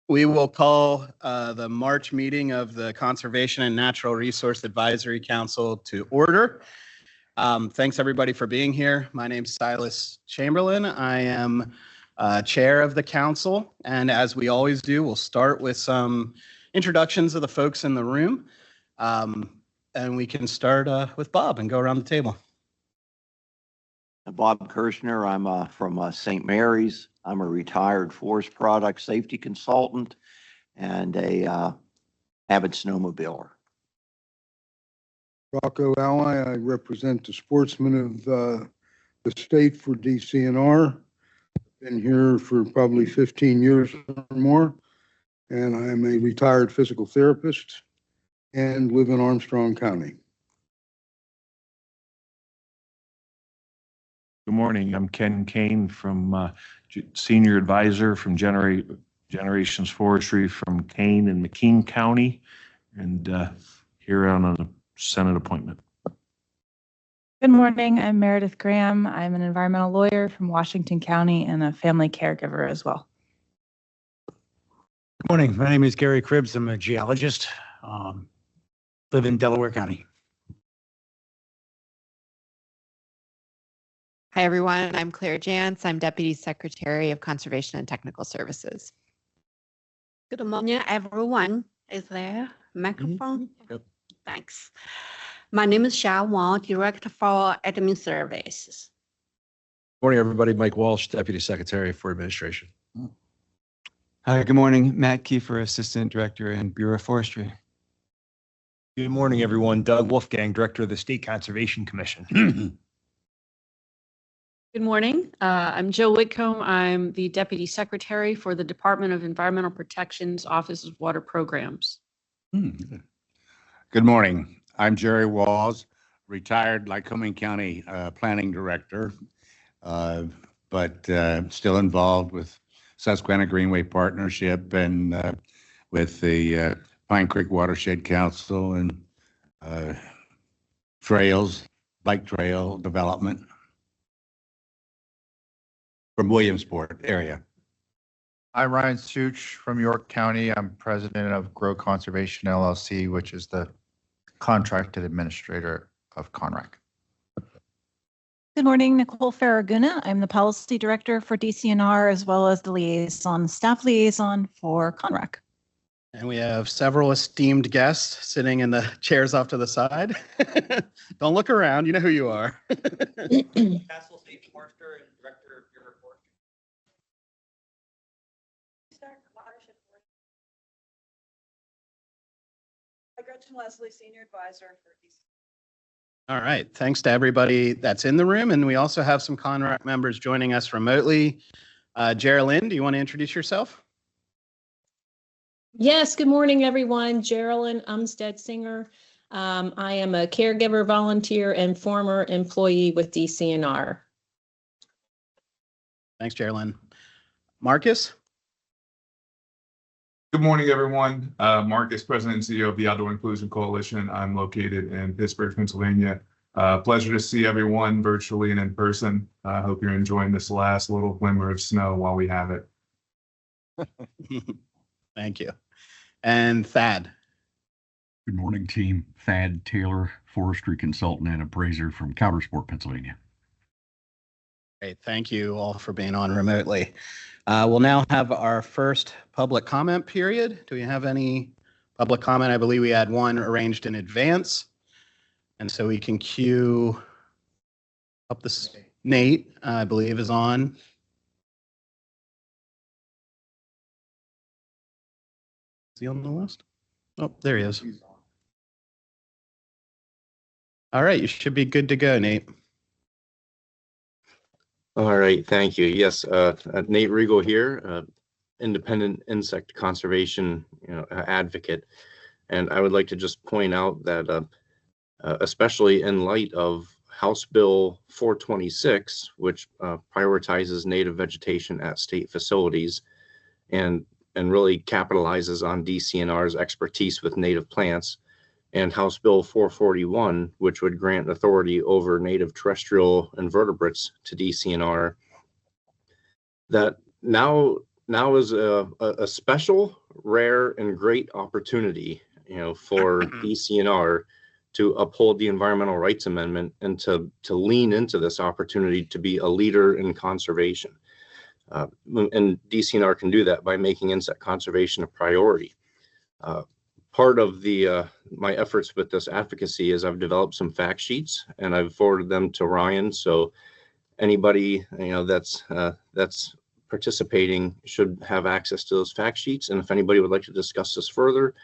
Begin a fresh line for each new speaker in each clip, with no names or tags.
We will call the March meeting of the Conservation and Natural Resource Advisory Council to order. Thanks everybody for being here. My name's Silas Chamberlain. I am chair of the council, and as we always do, we'll start with some introductions of the folks in the room. And we can start with Bob and go around the table.
Bob Kirshner. I'm from St. Mary's. I'm a retired forest product safety consultant and a avid snowmobiler.
Rocco Ally. I represent the sportsmen of the state for DCNR. Been here for probably 15 years or more, and I'm a retired physical therapist and live in Armstrong County.
Good morning. I'm Ken Kane from Senior Advisor from Generations Forestry from Kane and McKean County, and here on a Senate appointment.
Good morning. I'm Meredith Graham. I'm an environmental lawyer from Washington County and a family caregiver as well.
Good morning. My name is Gary Cribbs. I'm a geologist. Live in Delaware County.
Hi, everyone. I'm Claire Jantz. I'm Deputy Secretary of Conservation and Technical Services.
Good morning, everyone. Is there a microphone?
Yep.
Thanks. My name is Xia Wang, Director for Admin Services.
Morning, everybody. Mike Walsh, Deputy Secretary for Administration.
Hi, good morning. Matt Kiefer, Assistant Director in Bureau of Forestry.
Good morning, everyone. Doug Wolfgang, Director of the State Conservation Commission.
Good morning. I'm Jill Whitcomb. I'm the Deputy Secretary for the Department of Environmental Protection's Office of Water Programs.
Good morning. I'm Jerry Walls, retired Lycoming County Planning Director, but still involved with Susquehanna Greenway Partnership and with the Pine Creek Watershed Council and trails, bike trail development from Williamsport area.
I'm Ryan Such from York County. I'm president of Grow Conservation LLC, which is the contracted administrator of CONREC.
Good morning, Nicole Farraguna. I'm the policy director for DCNR as well as the staff liaison for CONREC.
And we have several esteemed guests sitting in the chairs off to the side. Don't look around, you know who you are.
Castle State Forester and Director of Bureau of Forestry.
Gretchen Leslie, Senior Advisor for DC.
All right, thanks to everybody that's in the room. And we also have some CONREC members joining us remotely. Geraldine, do you want to introduce yourself?
Yes, good morning, everyone. Geraldine Umstead-Singer. I am a caregiver volunteer and former employee with DCNR.
Thanks, Geraldine. Marcus?
Good morning, everyone. Marcus, President and CEO of the Outdoor Inclusion Coalition. I'm located in Pittsburgh, Pennsylvania. Pleasure to see everyone virtually and in person. I hope you're enjoying this last little glimmer of snow while we have it.
Thank you. And Thad.
Good morning, team. Thad Taylor, forestry consultant and appraiser from Coudersport, Pennsylvania.
Great. Thank you all for being on remotely. We'll now have our first public comment period. Do we have any public comment? I believe we had one arranged in advance. And so we can queue up this. Nate, I believe, is on. Is he on the list? Oh, there he is. All right, you should be good to go, Nate.
All right, thank you. Yes, Nate Regal here, independent insect conservation advocate. And I would like to just point out that especially in light of House Bill 426, which prioritizes native vegetation at state facilities and really capitalizes on DCNR's expertise with native plants, and House Bill 441, which would grant authority over native terrestrial invertebrates to DCNR, that now now is a special, rare, and great opportunity, for DCNR to uphold the Environmental Rights Amendment and to lean into this opportunity to be a leader in conservation. And DCNR can do that by making insect conservation a priority. Part of my efforts with this advocacy is I've developed some fact sheets and I've forwarded them to Ryan. So anybody that's participating should have access to those fact sheets. And if anybody would like to discuss this further,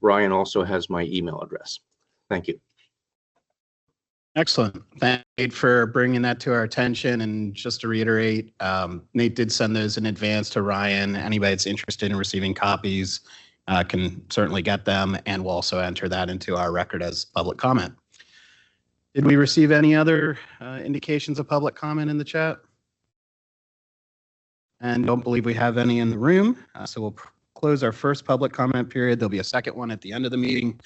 Ryan also has my email address. Thank you.
Excellent. Thank you for bringing that to our attention. And just to reiterate, Nate did send those in advance to Ryan. Anybody that's interested in receiving copies can certainly get them, and we'll also enter that into our record as public comment. Did we receive any other indications of public comment in the chat? And don't believe we have any in the room. So we'll close our first public comment period. There'll be a second one at the end of the meeting.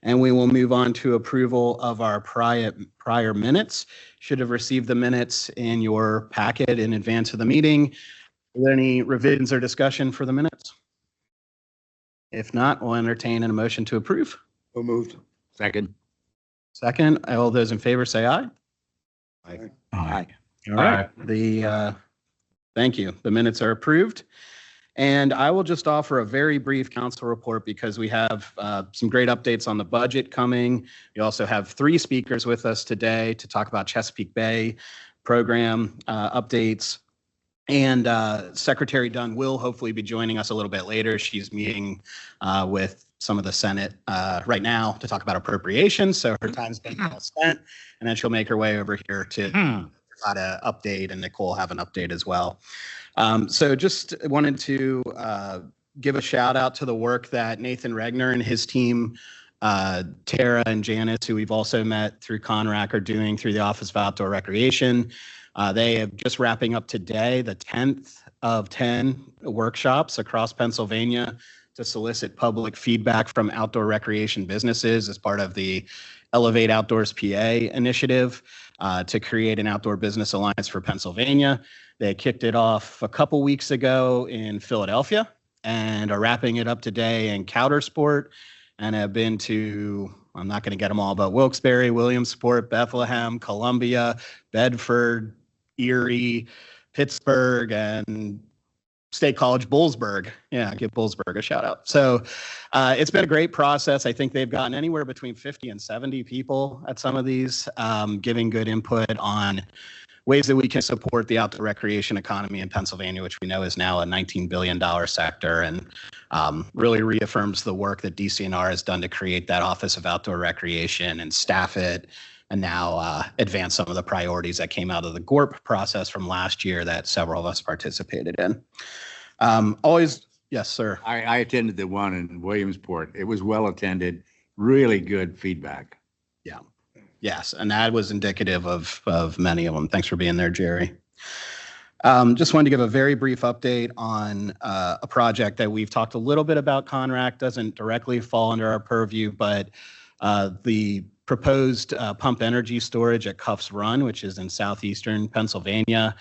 And we will move on to approval of our prior minutes. Should have received the minutes in your packet in advance of the meeting. Are there any revisions or discussion for the minutes? If not, we'll entertain a motion to approve.
So moved.
Second.
Second, all those in favor say aye.
Aye.
Aye.
All right. Thank you. The minutes are approved. And I will just offer a very brief council report because we have some great updates on the budget coming. We also have 3 speakers with us today to talk about Chesapeake Bay program updates. And Secretary Dunn will hopefully be joining us a little bit later. She's meeting with some of the Senate right now to talk about appropriations. So her time's been well spent. And then she'll make her way over here to provide an update, and Nicole will have an update as well. So just wanted to give a shout out to the work that Nathan Regner and his team, Tara and Janice, who we've also met through CONRAC, are doing through the Office of Outdoor Recreation. They have just wrapping up today, the 10th of 10 workshops across Pennsylvania to solicit public feedback from outdoor recreation businesses as part of the Elevate Outdoors PA initiative to create an outdoor business alliance for Pennsylvania. They kicked it off a couple weeks ago in Philadelphia and are wrapping it up today in Coudersport, and have been to, I'm not going to get them all, but Wilkes-Barre, Williamsport, Bethlehem, Columbia, Bedford, Erie, Pittsburgh, and State College Bullsburg. Yeah, give Bullsburg a shout out. So it's been a great process. I think they've gotten anywhere between 50 and 70 people at some of these, giving good input on ways that we can support the outdoor recreation economy in Pennsylvania, which we know is now a $19 billion sector, and really reaffirms the work that DCNR has done to create that Office of Outdoor Recreation and staff it, and now advance some of the priorities that came out of the GORP process from last year that several of us participated in. Yes, sir.
I attended the one in Williamsport. It was well attended, really good feedback.
Yeah. Yes, and that was indicative of many of them. Thanks for being there, Jerry. Just wanted to give a very brief update on a project that we've talked a little bit about. CONRAC doesn't directly fall under our purview, but the proposed pump energy storage at Cuffs Run, which is in southeastern Pennsylvania.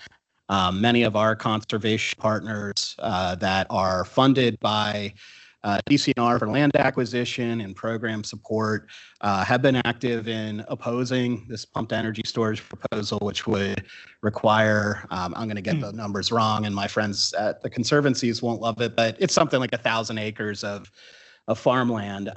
Many of our conservation partners that are funded by DCNR for land acquisition and program support have been active in opposing this pumped energy storage proposal, which would require, I'm going to get the numbers wrong, and my friends at the conservancies won't love it, but it's something like 1,000 acres of farmland,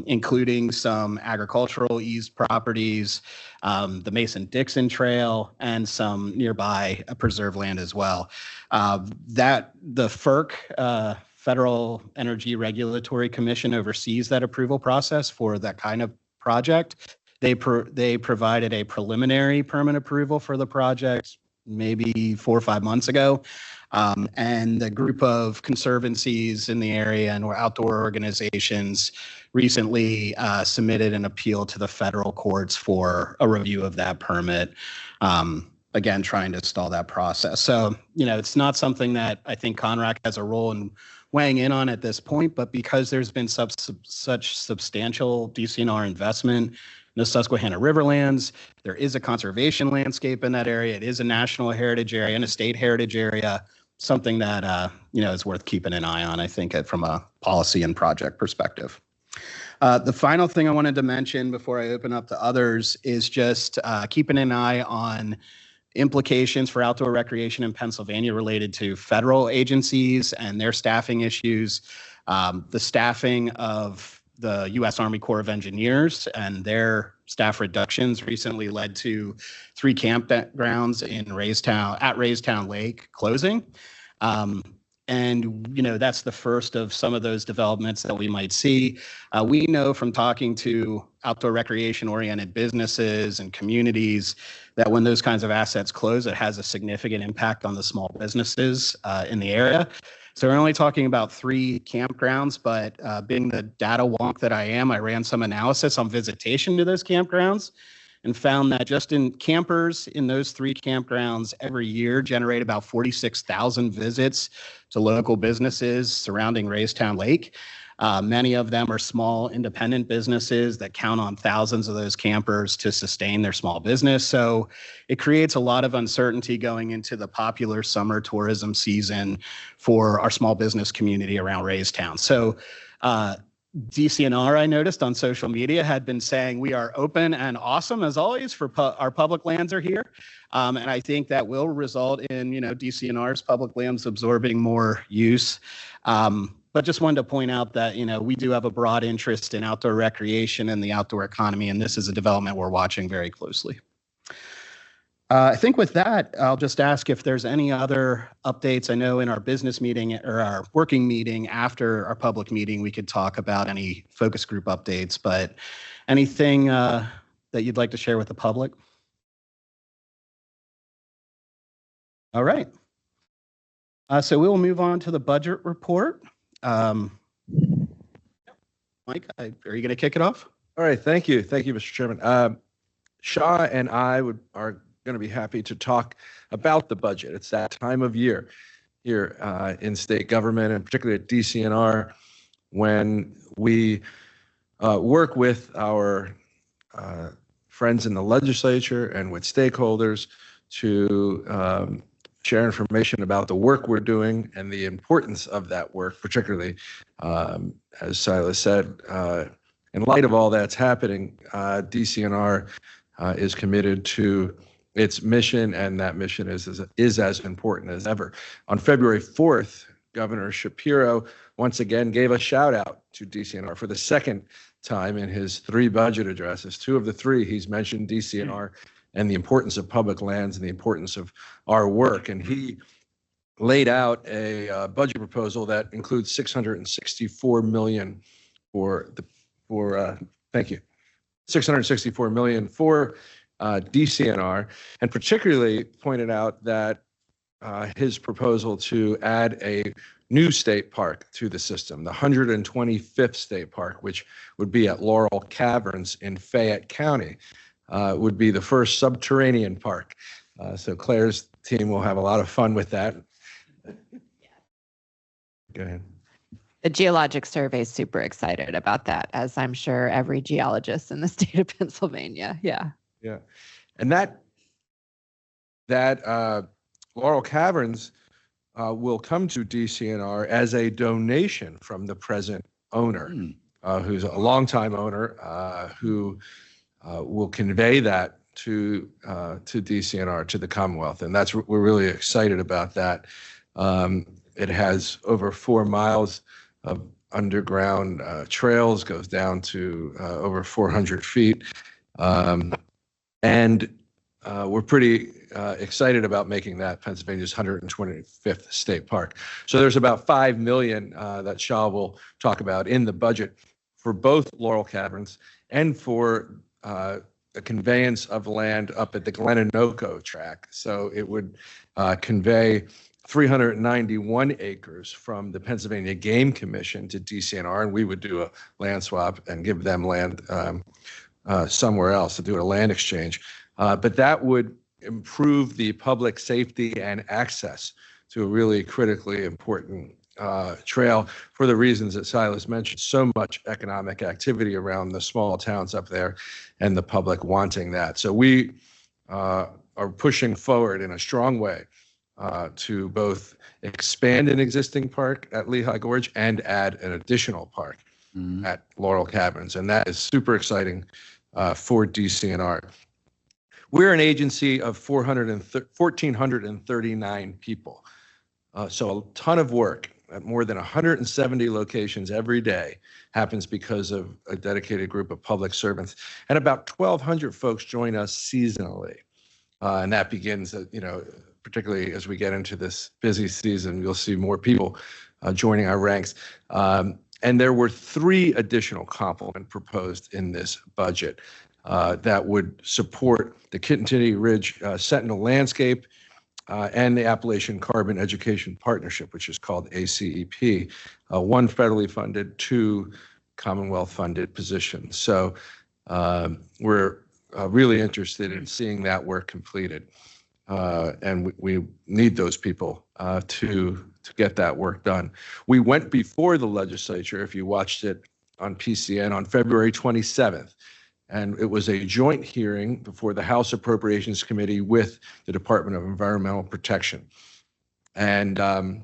including some agricultural eased properties, the Mason-Dixon Trail, and some nearby preserve land as well. That the FERC, Federal Energy Regulatory Commission, oversees that approval process for that kind of project. They provided a preliminary permit approval for the project maybe 4 or 5 months ago. And the group of conservancies in the area and outdoor organizations recently submitted an appeal to the federal courts for a review of that permit, again, trying to stall that process. So, it's not something that I think CONRAC has a role in weighing in on at this point, but because there's been such substantial DCNR investment in the Susquehanna Riverlands, there is a conservation landscape in that area. It is a national heritage area and a state heritage area. something that, is worth keeping an eye on, I think, from a policy and project perspective. The final thing I wanted to mention before I open up to others is just keeping an eye on implications for outdoor recreation in Pennsylvania related to federal agencies and their staffing issues. The staffing of the U.S. Army Corps of Engineers and their staff reductions recently led to 3 campgrounds in Raystown Lake closing. And, that's the first of some of those developments that we might see. We know from talking to outdoor recreation-oriented businesses and communities that when those kinds of assets close, it has a significant impact on the small businesses in the area. So we're only talking about 3 campgrounds, but being the data wonk that I am, I ran some analysis on visitation to those campgrounds and found that just in campers in those 3 campgrounds every year generate about 46,000 visits to local businesses surrounding Raystown Lake. Many of them are small independent businesses that count on thousands of those campers to sustain their small business. So it creates a lot of uncertainty going into the popular summer tourism season for our small business community around Raystown. So DCNR, I noticed on social media, had been saying we are open and awesome as always for our public lands are here. And I think that will result in, DCNR's public lands absorbing more use. But just wanted to point out that, we do have a broad interest in outdoor recreation and the outdoor economy, and this is a development we're watching very closely. I think with that, I'll just ask if there's any other updates. I know in our business meeting or our working meeting after our public meeting, we could talk about any focus group updates, but anything that you'd like to share with the public? All right. So we will move on to the budget report. Mike, are you going to kick it off?
All right, thank you. Thank you, Mr. Chairman. Shaw and I are going to be happy to talk about the budget. It's that time of year here in state government, and particularly at DCNR, when we work with our friends in the legislature and with stakeholders to share information about the work we're doing and the importance of that work, particularly, as Silas said, in light of all that's happening, DCNR is committed to its mission, and that mission is as important as ever. On February 4th, Governor Shapiro once again gave a shout out to DCNR for the second time in his 3 budget addresses. 2 of the 3, he's mentioned DCNR and the importance of public lands and the importance of our work. And he laid out a budget proposal that includes $664 million $664 million for DCNR, and particularly pointed out that his proposal to add a new state park to the system, the 125th state park, which would be at Laurel Caverns in Fayette County, would be the first subterranean park. So Claire's team will have a lot of fun with that. Go ahead.
The Geologic Survey is super excited about that, as I'm sure every geologist in the state of Pennsylvania. Yeah.
Yeah. And that Laurel Caverns will come to DCNR as a donation from the present owner, who's a longtime owner, who will convey that to DCNR, to the Commonwealth. And we're really excited about that. It has over 4 miles of underground trails, goes down to over 400 feet. And we're pretty excited about making that Pennsylvania's 125th state park. So there's about $5 million that Shaw will talk about in the budget for both Laurel Caverns and for a conveyance of land up at the Glenanoco track. So it would convey 391 acres from the Pennsylvania Game Commission to DCNR, and we would do a land swap and give them land somewhere else to do a land exchange. But that would improve the public safety and access to a really critically important trail for the reasons that Silas mentioned. So much economic activity around the small towns up there and the public wanting that. So we are pushing forward in a strong way to both expand an existing park at Lehigh Gorge and add an additional park at Laurel Cabins. And that is super exciting for DCNR. We're an agency of 1,439 people. So a ton of work at more than 170 locations every day happens because of a dedicated group of public servants. And about 1,200 folks join us seasonally. And that begins, particularly as we get into this busy season, you'll see more people joining our ranks. And there were 3 additional complement proposed in this budget that would support the Kittatinny Ridge Sentinel Landscape and the Appalachian Carbon Education Partnership, which is called ACEP, 1 federally funded, 2 Commonwealth funded positions. So we're really interested in seeing that work completed. And we need those people to get that work done. We went before the legislature, if you watched it on PCN, on February 27th. And it was a joint hearing before the House Appropriations Committee with the Department of Environmental Protection. And I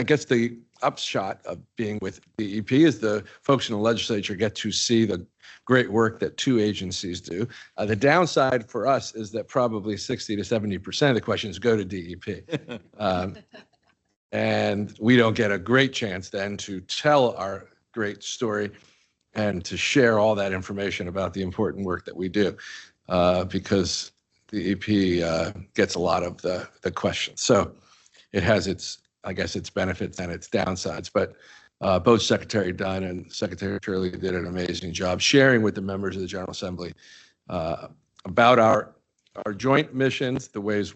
guess the upshot of being with DEP is the folks in the legislature get to see the great work that 2 agencies do. The downside for us is that probably 60 to 70% of the questions go to DEP. And we don't get a great chance then to tell our great story and to share all that information about the important work that we do, because the EP gets a lot of the questions. So it has its benefits and its downsides, but both Secretary Dunn and Secretary Turley did an amazing job sharing with the members of the General Assembly about our joint missions, the ways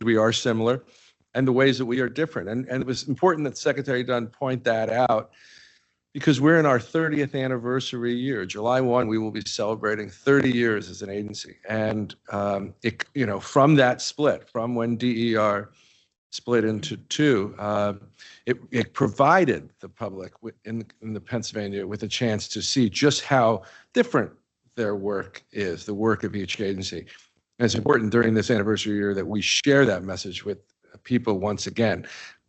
we are similar, and the ways that we are different. And it was important that Secretary Dunn point that out, because we're in our 30th anniversary year. July 1, we will be celebrating 30 years as an agency. And from that split, from when DER split into 2, it provided the public in the Pennsylvania with a chance to see just how different their work is, the work of each agency. And it's important during this anniversary year that we share that message with people once again.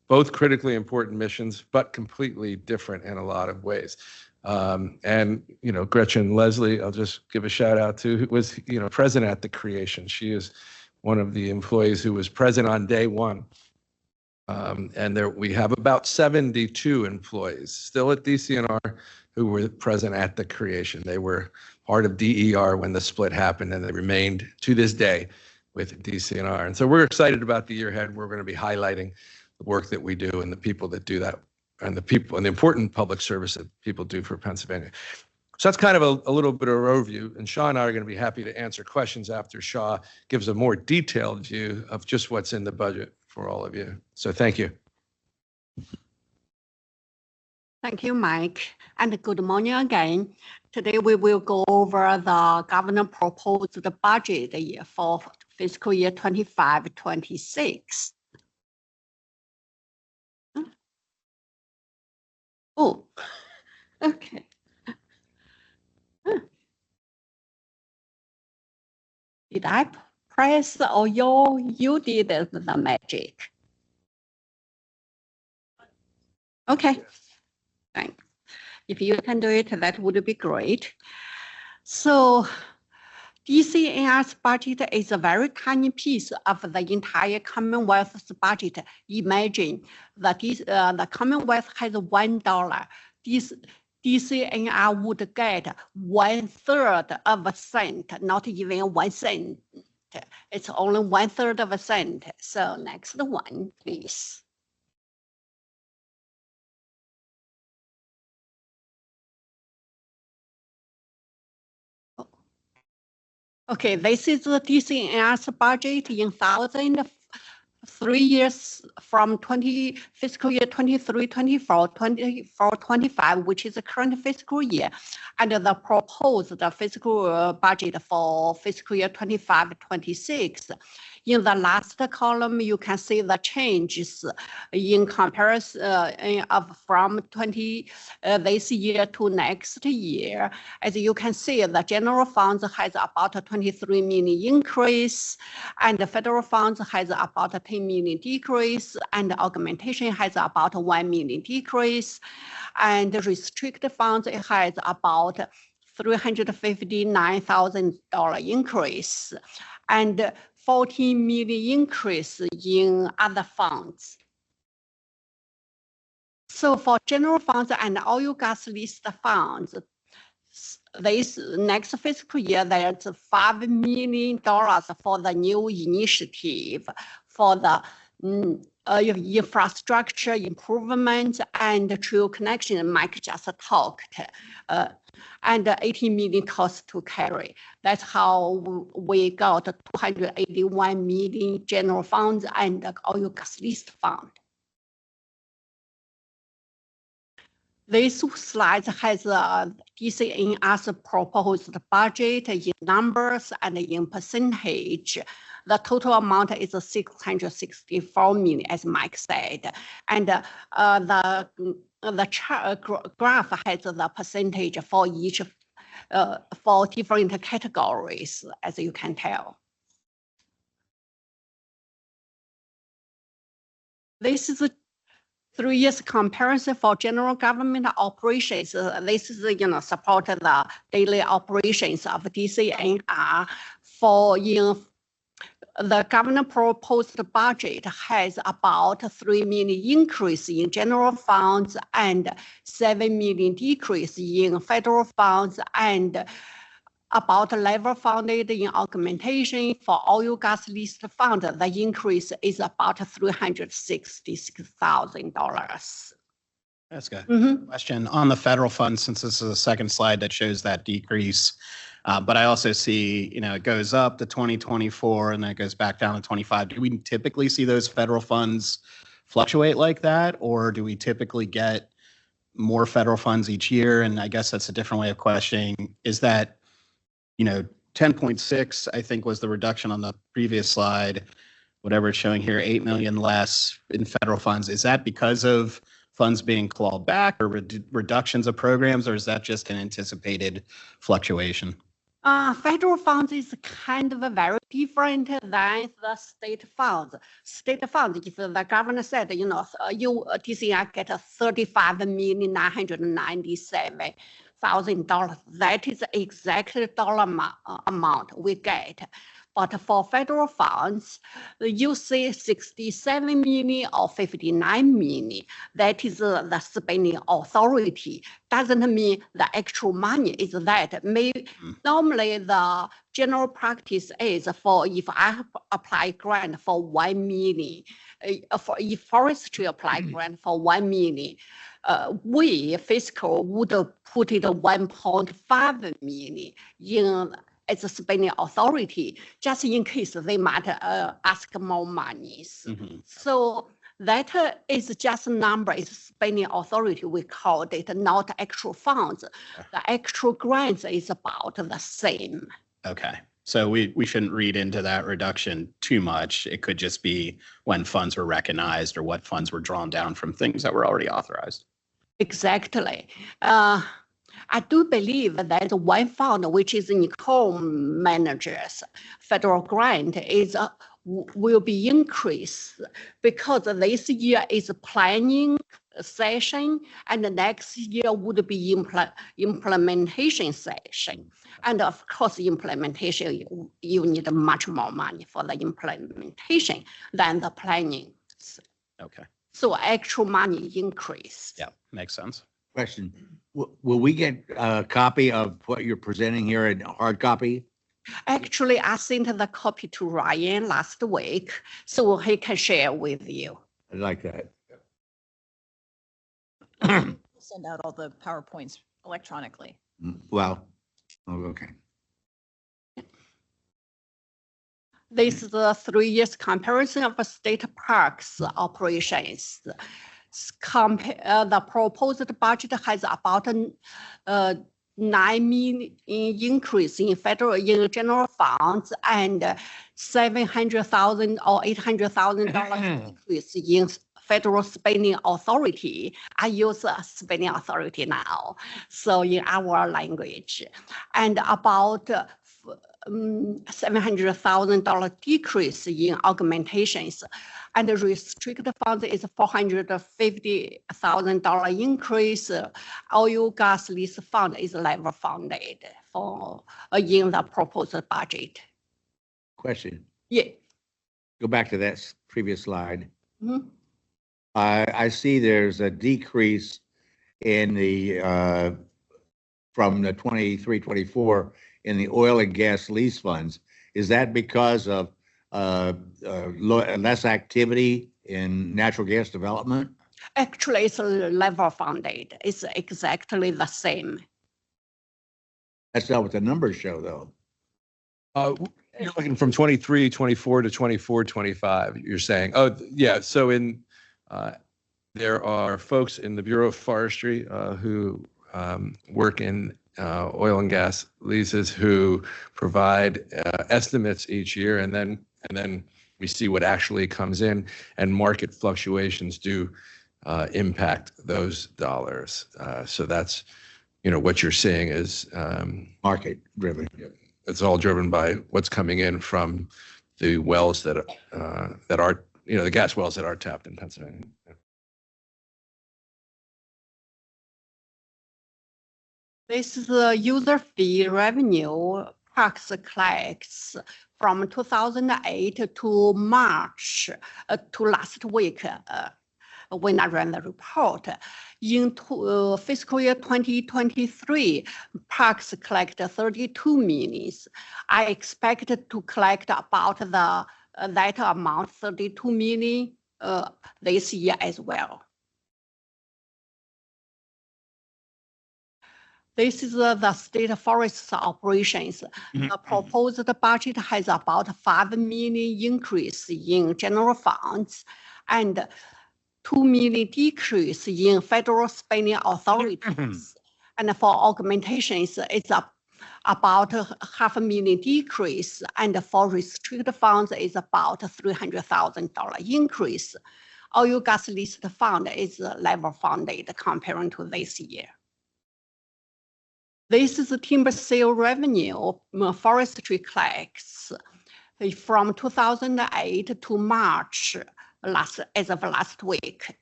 Both critically important missions, but completely different in a lot of ways. And Gretchen Leslie, I'll just give a shout out to, who was present at the creation. She is one of the employees who was present on day 1. And we have about 72 employees still at DCNR who were present at the creation. They were part of DER when the split happened, and they remained to this day with DCNR. And so we're excited about the year ahead. We're going to be highlighting the work that we do and the people that do that, and the important public service that people do for Pennsylvania. So that's kind of a little bit of an overview, and Shaw and I are going to be happy to answer questions after Shaw gives a more detailed view of just what's in the budget for all of you. So thank you.
Thank you, Mike, and good morning again. Today we will go over the governor proposed budget year for fiscal year 25-26. Oh, okay. Did I press or you did the magic? Okay, thanks. If you can do it, that would be great. So DCNR's budget is a very tiny piece of the entire Commonwealth's budget. Imagine that the Commonwealth has $1. DCNR would get 1/3 of a cent, not even 1 cent. It's only 1/3 of a cent. So next one, please. Okay, this is the DCNR's budget in 3 years from fiscal year 23-24, 24-25, which is the current fiscal year, and the proposed fiscal budget for fiscal year 25-26. In the last column, you can see the changes in comparison from this year to next year. As you can see, the general funds has about a 23 million increase, and the federal funds has about a 10 million decrease, and augmentation has about a 1 million decrease, and the restricted funds it has about $359,000 increase, and 14 million increase in other funds. So for general funds and oil gas list funds, this next fiscal year, there's $5 million for the new initiative for the infrastructure improvement and true connection. Mike just talked, and 18 million cost to carry. That's how we got 281 million general funds and oil gas list fund. This slide has DCNR's proposed budget in numbers and in percentage. The total amount is 664 million, as Mike said, and the graph has the percentage for each for different categories, as you can tell. This is a 3 years comparison for general government operations. This is, support the daily operations of DCNR. For the government proposed budget has about 3 million increase in general funds and 7 million decrease in federal funds, and about level funded in augmentation. For oil gas list fund, the increase is about $366,000.
That's good. Question on the federal funds, since this is the second slide that shows that decrease. But I also see, it goes up to 2024 and then it goes back down to 25. Do we typically see those federal funds fluctuate like that? Or do we typically get more federal funds each year? And I guess that's a different way of questioning. Is that, 10.6, I think was the reduction on the previous slide, whatever it's showing here, 8 million less in federal funds. Is that because of funds being clawed back or reductions of programs, or is that just an anticipated fluctuation?
Federal funds is kind of very different than the state funds. State funds, if the governor said, you DCNR get $35,997,000, that is exactly dollar amount we get. But for federal funds, you see 67 million or 59 million. That is the spending authority. Doesn't mean the actual money is that. Normally, the general practice is for if I apply grant for 1 million, if forestry apply grant for 1 million, we fiscal would put it 1.5 million in as a spending authority, just in case they might ask more monies. So that is just a number, it's spending authority, we call it, not actual funds. The actual grants is about the same.
Okay, so we shouldn't read into that reduction too much. It could just be when funds were recognized or what funds were drawn down from things that were already authorized.
Exactly. I do believe that one fund, which is in co-managers, federal grant will be increased because this year is a planning session and the next year would be implementation session. And of course, implementation, you need much more money for the implementation than the planning.
Okay.
So actual money increased.
Yeah, makes sense.
Question, will we get a copy of what you're presenting here in hard copy?
Actually, I sent the copy to Ryan last week, so he can share with you.
I like that.
We'll send out all the PowerPoints electronically.
Well, okay.
This is a 3 years comparison of state parks operations. The proposed budget has about 9 million increase in general funds and $700,000 or $800,000 increase in federal spending authority. I use spending authority now, so in our language, and about $700,000 decrease in augmentations, and the restricted funds is $450,000 increase. Oil gas lease fund is level funded for in the proposed budget.
Question.
Yeah.
Go back to that previous slide.
Mhm.
I see there's a decrease in the, from the 23-24 in the oil and gas lease funds. Is that because of less activity in natural gas development?
Actually, it's level funded. It's exactly the same.
That's not what the numbers show, though.
You're looking from 23, 24 to 24, 25, you're saying. Oh, yeah. So there are folks in the Bureau of Forestry who work in oil and gas leases who provide estimates each year, and then we see what actually comes in, and market fluctuations do impact those dollars. So that's, what you're seeing is
market driven.
It's all driven by what's coming in from the wells that are the gas wells that are tapped in Pennsylvania.
This is the user fee revenue Parks collects from 2008 to March to last week when I ran the report. In fiscal year 2023, Parks collected 32 million. I expected to collect about that amount, 32 million, this year as well. This is the state forest operations. The proposed budget has about 5 million increase in general funds and 2 million decrease in federal spending authorities. And for augmentations, it's about $500,000 decrease, and for restricted funds is about $300,000 increase. Oil gas lease fund is level funded comparing to this year. This is the timber sale revenue forestry collects from 2008 to March as of last week.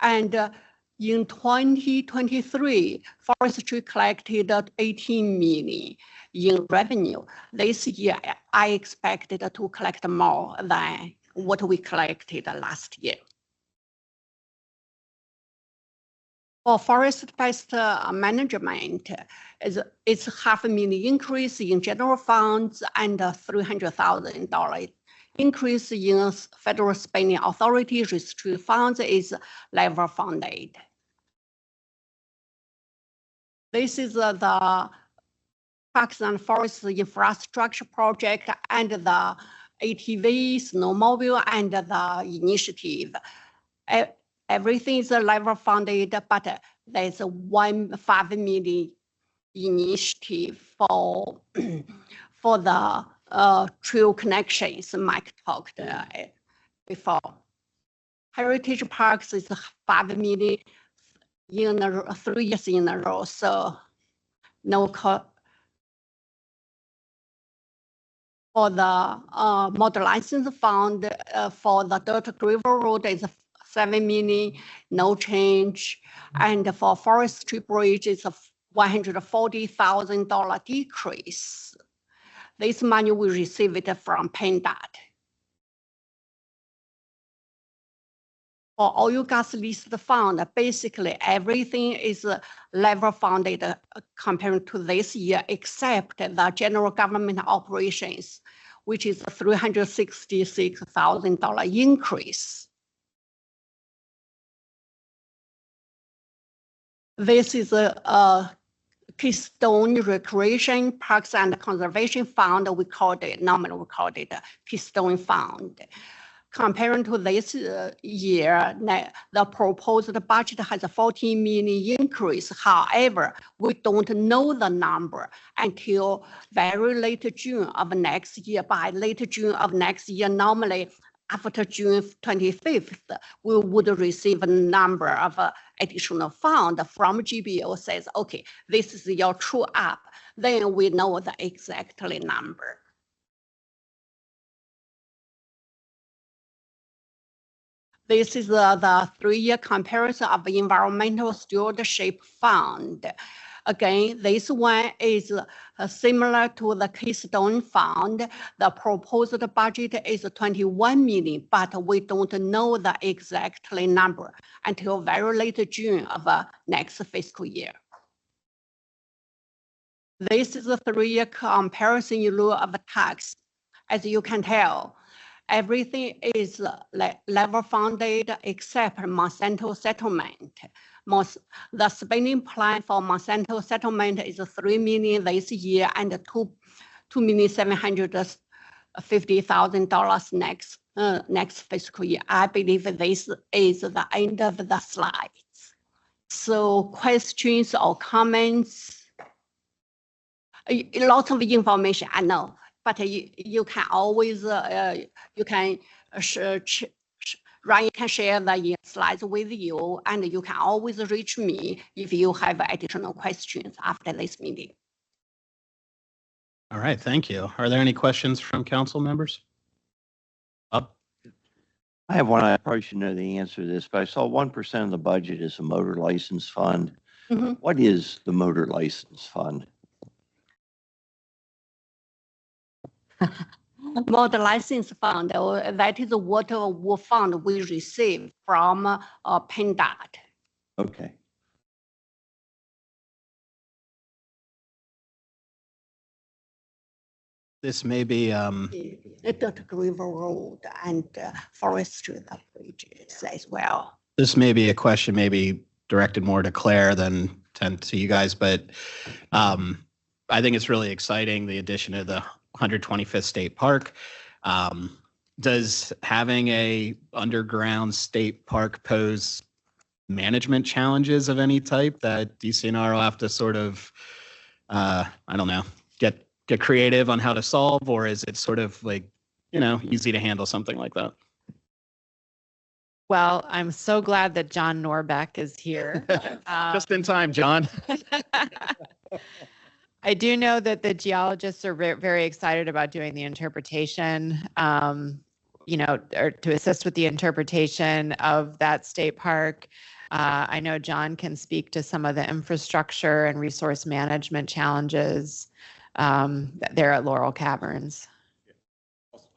And in 2023, forestry collected 18 million in revenue. This year, I expected to collect more than what we collected last year. For forest pest management, it's $500,000 increase in general funds and $300,000 increase in federal spending authority restricted funds is level funded. This is the Parks and Forest infrastructure project and the ATV, snowmobile, and the initiative. Everything is level funded, but there's a $5 million initiative for the trail connections Mike talked before. Heritage Parks is $5 million in 3 years in a row, so no cost. For the model license fund for the Dirt Gravel Road is $7 million, no change. And for Forestry Bridge, it's a $140,000 decrease. This money we receive it from PennDOT. For oil gas lease fund, basically everything is level funded compared to this year, except the general government operations, which is a $366,000 increase. This is a Keystone Recreation Parks and Conservation Fund. We called it, normally we called it Keystone Fund. comparing to this year, the proposed budget has a 14 million increase. However, we don't know the number until very late June of next year. By late June of next year, normally after June 25th, we would receive a number of additional fund from GBO says, okay, this is your true up. Then we know the exactly number. This is the 3-year comparison of the Environmental Stewardship Fund. Again, this one is similar to the Keystone Fund. The proposed budget is 21 million, but we don't know the exactly number until very late June of next fiscal year. This is a 3-year comparison in lieu of tax. As you can tell, everything is level funded except Monsanto settlement. The spending plan for Monsanto settlement is 3 million this year and $2,750,000 next fiscal year. I believe this is the end of the slides. So questions or comments? Lots of information, I know. But you can always, Ryan can share the slides with you, and you can always reach me if you have additional questions after this meeting.
All right, thank you. Are there any questions from council members? Up.
I have one. I probably should know the answer to this, but I saw 1% of the budget is a motor license fund.
Mm-hmm.
What is the motor license fund?
Motor license fund, that is what fund we receive from PennDOT.
Okay.
This may be
Dot River Road and forestry bridges as well.
this may be a question maybe directed more to Claire than to you guys, but I think it's really exciting, the addition of the 125th State Park. Does having a underground state park pose management challenges of any type that DCNR will have to sort of, I don't know, get creative on how to solve, or is it sort of like, easy to handle something like that?
Well, I'm so glad that John Norbeck is here.
Just in time, John.
I do know that the geologists are very excited about doing the interpretation, or to assist with the interpretation of that state park. I know John can speak to some of the infrastructure and resource management challenges there at Laurel Caverns.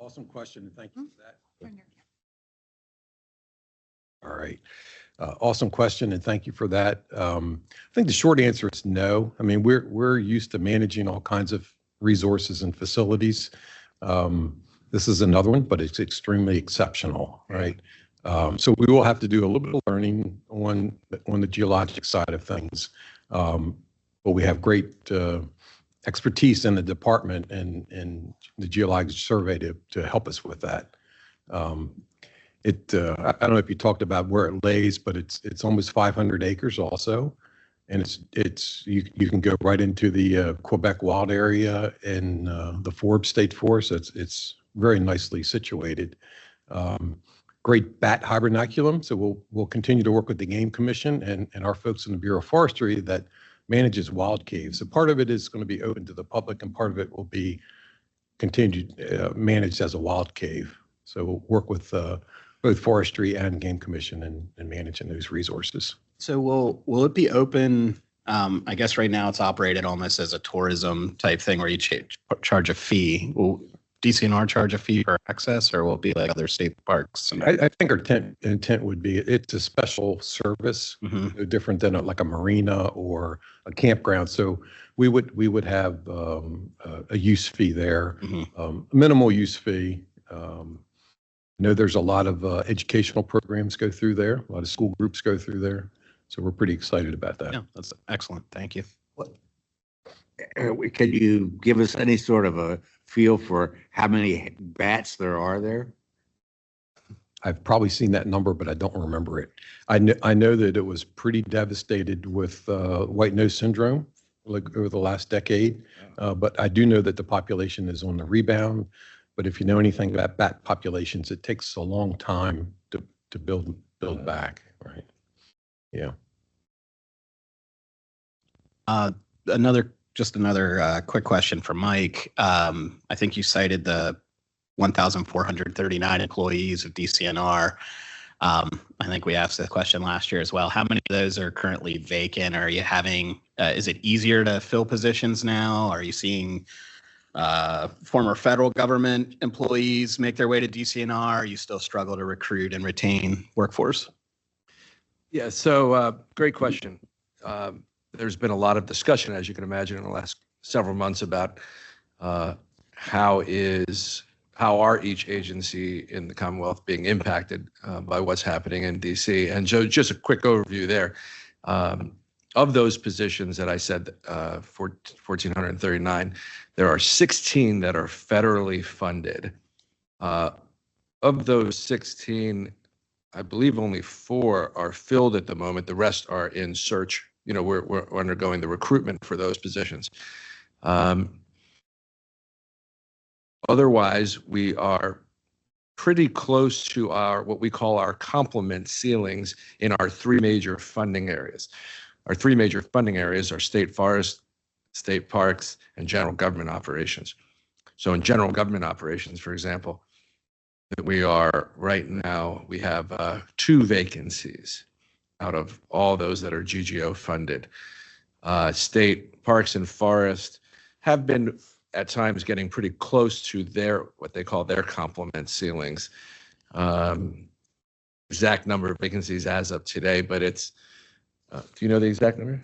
Awesome question, and thank you for that. All right. Awesome question, and thank you for that. I think the short answer is no. I mean, we're used to managing all kinds of resources and facilities. This is another one, but it's extremely exceptional, right? So we will have to do a little bit of learning on the geologic side of things, but we have great expertise in the department and the Geologic Survey to help us with that. I don't know if you talked about where it lays, but it's almost 500 acres also, and you can go right into the Quebec Wild Area and the Forbes State Forest. It's very nicely situated. Great bat hibernaculum. So we'll continue to work with the Game Commission and our folks in the Bureau of Forestry that manages wild caves. So part of it is going to be open to the public, and part of it will be continued managed as a wild cave. So we'll work with both forestry and Game Commission and managing those resources.
So will it be open? I guess right now it's operated almost as a tourism type thing where you charge a fee. Will DCNR charge a fee for access, or will it be like other state parks?
I think our intent would be it's a special service, no different than like a marina or a campground. So we would have a use fee there, minimal use fee. I know there's a lot of educational programs go through there. A lot of school groups go through there. So we're pretty excited about that.
Yeah, that's excellent. Thank you.
Could you give us any sort of a feel for how many bats there are there?
I've probably seen that number, but I don't remember it. I know that it was pretty devastated with white nose syndrome like over the last decade. But I do know that the population is on the rebound. But if you know anything about bat populations, it takes a long time to build back, right? Yeah.
Another quick question for Mike. I think you cited the 1,439 employees of DCNR. I think we asked the question last year as well. How many of those are currently vacant? Are you having, is it easier to fill positions now? Are you seeing former federal government employees make their way to DCNR? You still struggle to recruit and retain workforce?
Yeah, so great question. There's been a lot of discussion, as you can imagine, in the last several months about how are each agency in the Commonwealth being impacted by what's happening in DC. And so just a quick overview there. Of those positions that I said, 1,439, there are 16 that are federally funded. Of those 16, I believe only 4 are filled at the moment. The rest are in search. You know, we're undergoing the recruitment for those positions. Otherwise, we are pretty close to what we call our complement ceilings in our 3 major funding areas. Our 3 major funding areas are state forest, state parks, and general government operations. So in general government operations, for example, we have 2 vacancies out of all those that are GGO funded. State parks and forest have been at times getting pretty close to what they call their complement ceilings. Exact number of vacancies as of today, but it's, do you know the exact number?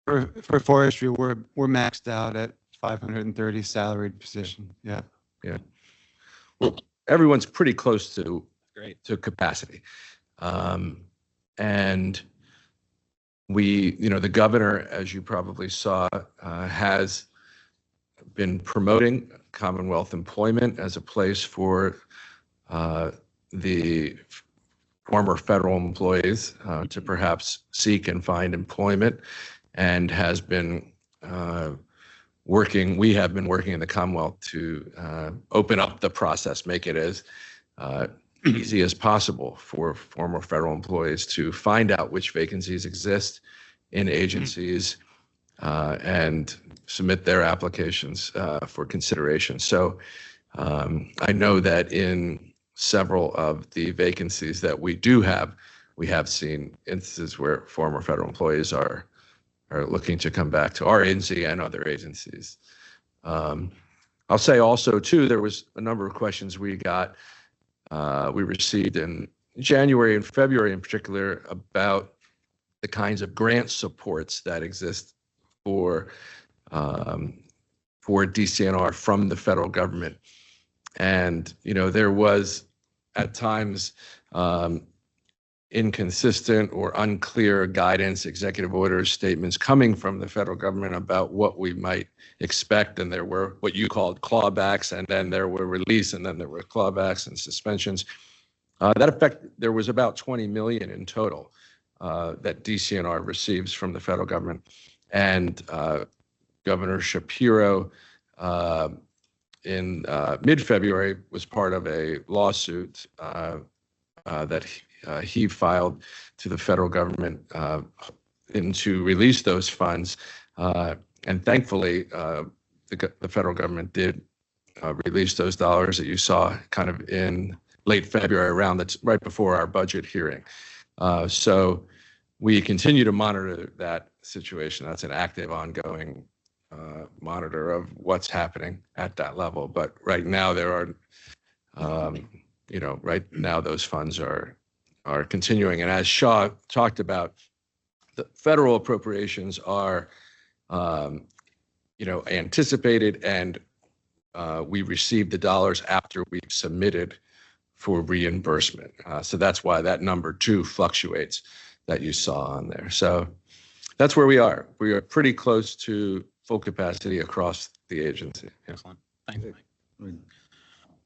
For forestry, we're maxed out at 530 salaried position. Yeah.
Yeah. Well, everyone's pretty close to capacity. And the governor, as you probably saw, has been promoting Commonwealth employment as a place for the former federal employees to perhaps seek and find employment, and has been we have been working in the Commonwealth to open up the process, make it as easy as possible for former federal employees to find out which vacancies exist in agencies and submit their applications for consideration. So I know that in several of the vacancies that we do have, we have seen instances where former federal employees are looking to come back to our agency and other agencies. I'll say also, too, there was a number of questions we received in January and February in particular about the kinds of grant supports that exist for DCNR from the federal government. And, there was at times inconsistent or unclear guidance, executive orders, statements coming from the federal government about what we might expect. And there were what you called clawbacks, and then there were release, and then there were clawbacks and suspensions. There was about $20 million in total that DCNR receives from the federal government. And Governor Shapiro in mid-February was part of a lawsuit that he filed to the federal government to release those funds. And thankfully, the federal government did release those dollars that you saw kind of in late February, that's right before our budget hearing. So we continue to monitor that situation. That's an active, ongoing monitor of what's happening at that level. But right now there are, right now those funds are continuing. And as Shaw talked about, the federal appropriations are, anticipated, and we receive the dollars after we've submitted for reimbursement. So that's why that number 2 fluctuates that you saw on there. So that's where we are. We are pretty close to full capacity across the agency.
Excellent. Thanks, Mike.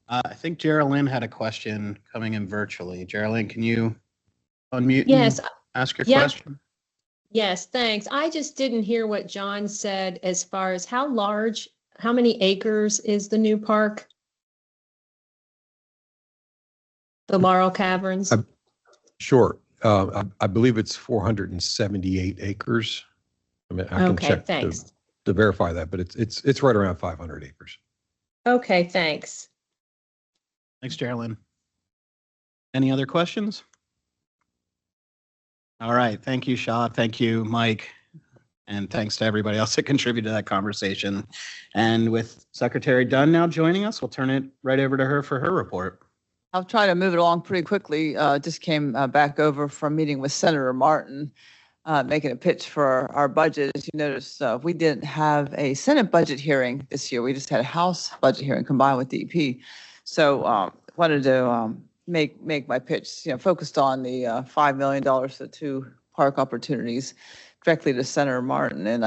I think Geraldine had a question coming in virtually. Geraldine, can you unmute
Yes.
and ask your
Yeah.
question?
Yes, thanks. I just didn't hear what John said as far as how many acres is the new park? The Laurel Caverns?
Sure. I believe it's 478 acres. I mean, I can
Okay,
check
thanks.
to verify that, but it's right around 500 acres.
Okay, thanks.
Thanks, Geraldine. Any other questions? All right. Thank you, Shaw. Thank you, Mike. And thanks to everybody else that contributed to that conversation. And with Secretary Dunn now joining us, we'll turn it right over to her for her report.
I'll try to move it along pretty quickly. Just came back over from meeting with Senator Martin, making a pitch for our budget. As you notice, we didn't have a Senate budget hearing this year. We just had a House budget hearing combined with DEP. So wanted to make my pitch, focused on the $5 million to 2 park opportunities directly to Senator Martin. And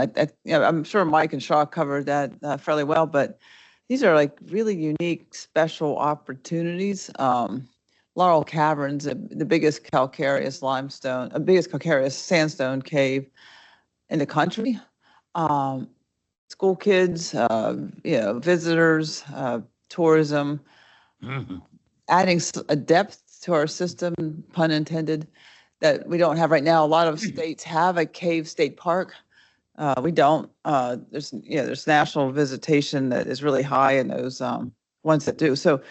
I'm sure Mike and Shaw covered that fairly well, but these are like really unique, special opportunities. Laurel Caverns, the biggest calcareous sandstone cave in the country. School kids, visitors, tourism, adding a depth to our system, pun intended, that we don't have right now. A lot of states have a cave state park. We don't. There's national visitation that is really high in those ones that do. So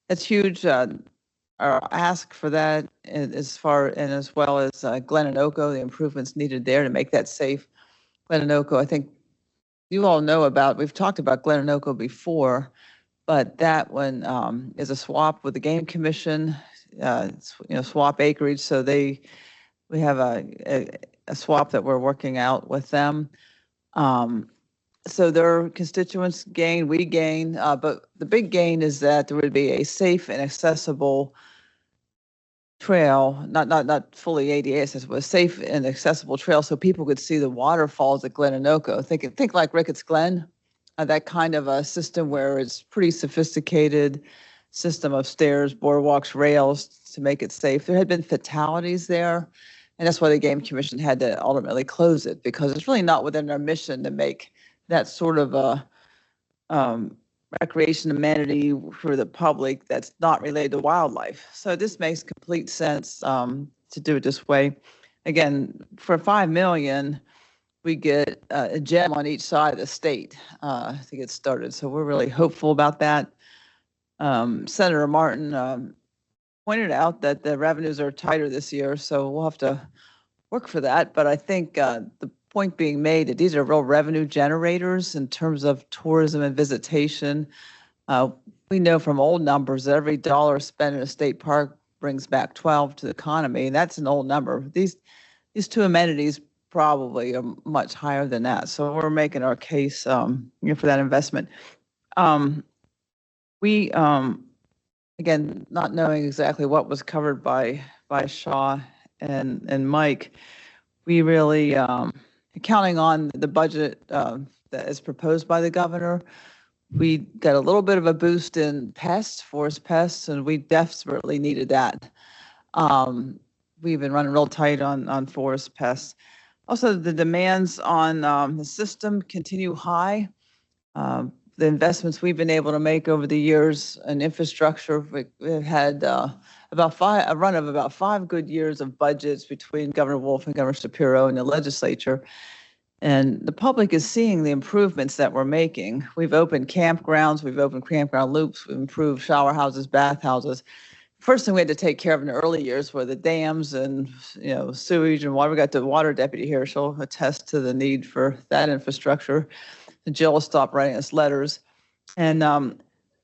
that's huge. Our ask for that as well as Glenanoco, the improvements needed there to make that safe. Glenanoco, I think you all know about. We've talked about Glenanoco before, but that one is a swap with the Game Commission. Swap acreage. So we have a swap that we're working out with them. So their constituents gain, we gain, but the big gain is that there would be a safe and accessible trail, not fully ADA accessible, but a safe and accessible trail so people could see the waterfalls at Glenanoco. Think like Ricketts Glen, that kind of a system where it's pretty sophisticated system of stairs, boardwalks, rails to make it safe. There had been fatalities there, and that's why the Game Commission had to ultimately close it, because it's really not within their mission to make that sort of a recreation amenity for the public that's not related to wildlife. So this makes complete sense to do it this way. Again, for $5 million, we get a gem on each side of the state to get started. So we're really hopeful about that. Senator Martin pointed out that the revenues are tighter this year, so we'll have to work for that. But I think the point being made that these are real revenue generators in terms of tourism and visitation. We know from old numbers that every dollar spent in a state park brings back 12 to the economy, and that's an old number. These 2 amenities probably are much higher than that. So we're making our case for that investment. We again, not knowing exactly what was covered by Shaw and Mike, we really counting on the budget that is proposed by the governor. We got a little bit of a boost in forest pests, and we desperately needed that. We've been running real tight on forest pests. Also, the demands on the system continue high. The investments we've been able to make over the years in infrastructure, we've had a run of about 5 good years of budgets between Governor Wolf and Governor Shapiro and the legislature. And the public is seeing the improvements that we're making. We've opened campgrounds, we've opened campground loops, we've improved shower houses, bath houses. First thing we had to take care of in the early years were the dams and sewage and water. We got the water deputy here. She'll attest to the need for that infrastructure. And Jill will stop writing us letters. And but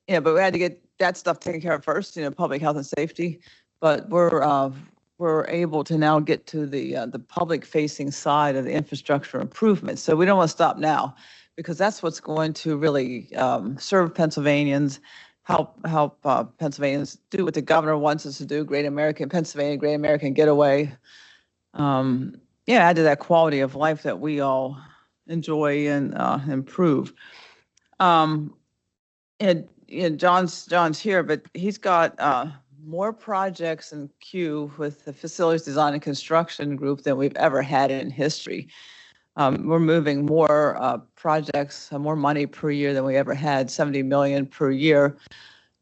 we had to get that stuff taken care of first, public health and safety. But we're able to now get to the public facing side of the infrastructure improvements. So we don't want to stop now, because that's what's going to really serve Pennsylvanians, help Pennsylvanians do what the governor wants us to do, Great American Pennsylvania, Great American Getaway. Add to that quality of life that we all enjoy and improve. And John's here, but he's got more projects in queue with the facilities design and construction group than we've ever had in history. We're moving more projects, more money per year than we ever had, 70 million per year.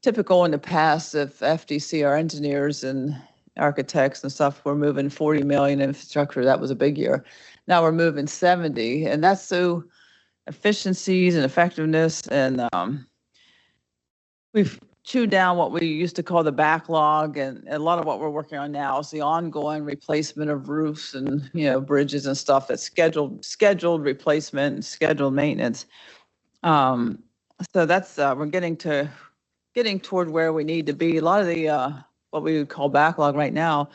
Typical in the past, if FDC, our engineers and architects and stuff, were moving 40 million in infrastructure, that was a big year. Now we're moving 70, and that's through efficiencies and effectiveness. And we've chewed down what we used to call the backlog, and a lot of what we're working on now is the ongoing replacement of roofs and bridges and stuff that's scheduled replacement and scheduled maintenance. So that's we're getting toward where we need to be. A lot of the what we would call backlog right now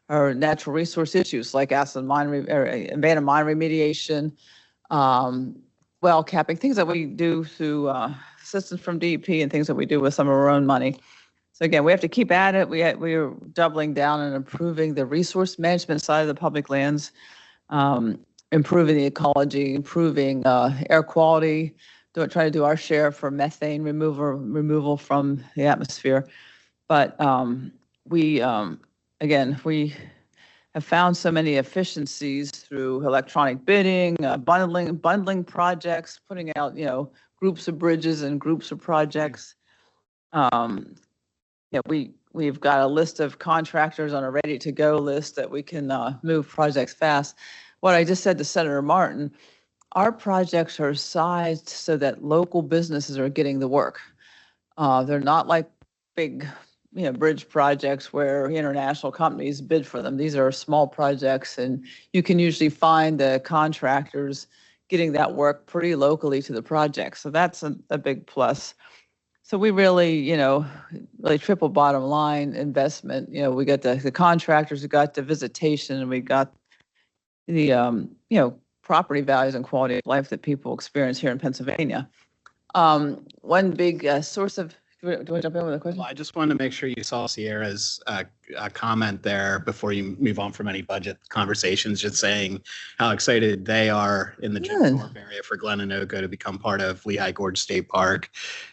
are natural resource issues like abandoned mine remediation, well capping, things that we do through assistance from DEP and things that we do with some of our own money. So again, we have to keep at it. We are doubling down and improving the resource management side of the public lands, improving the ecology, improving air quality, trying to do our share for methane removal from the atmosphere. But we have found so many efficiencies through electronic bidding, bundling projects, putting out groups of bridges and groups of projects. We've got a list of contractors on a ready-to-go list that we can move projects fast. What I just said to Senator Martin, our projects are sized so that local businesses are getting the work. They're not like big, bridge projects where international companies bid for them. These are small projects, and you can usually find the contractors getting that work pretty locally to the project. So that's a big plus. So we really, really triple bottom line investment. We got the contractors, we got the visitation, and we got the, property values and quality of life that people experience here in Pennsylvania. One big source of, do you want to jump in with a question?
Well, I just wanted to make sure you saw Sierra's comment there before you move on from any budget conversations, just saying how excited they are in the Jim Thorpe area for Glen Enoka to become part of Lehigh Gorge State Park.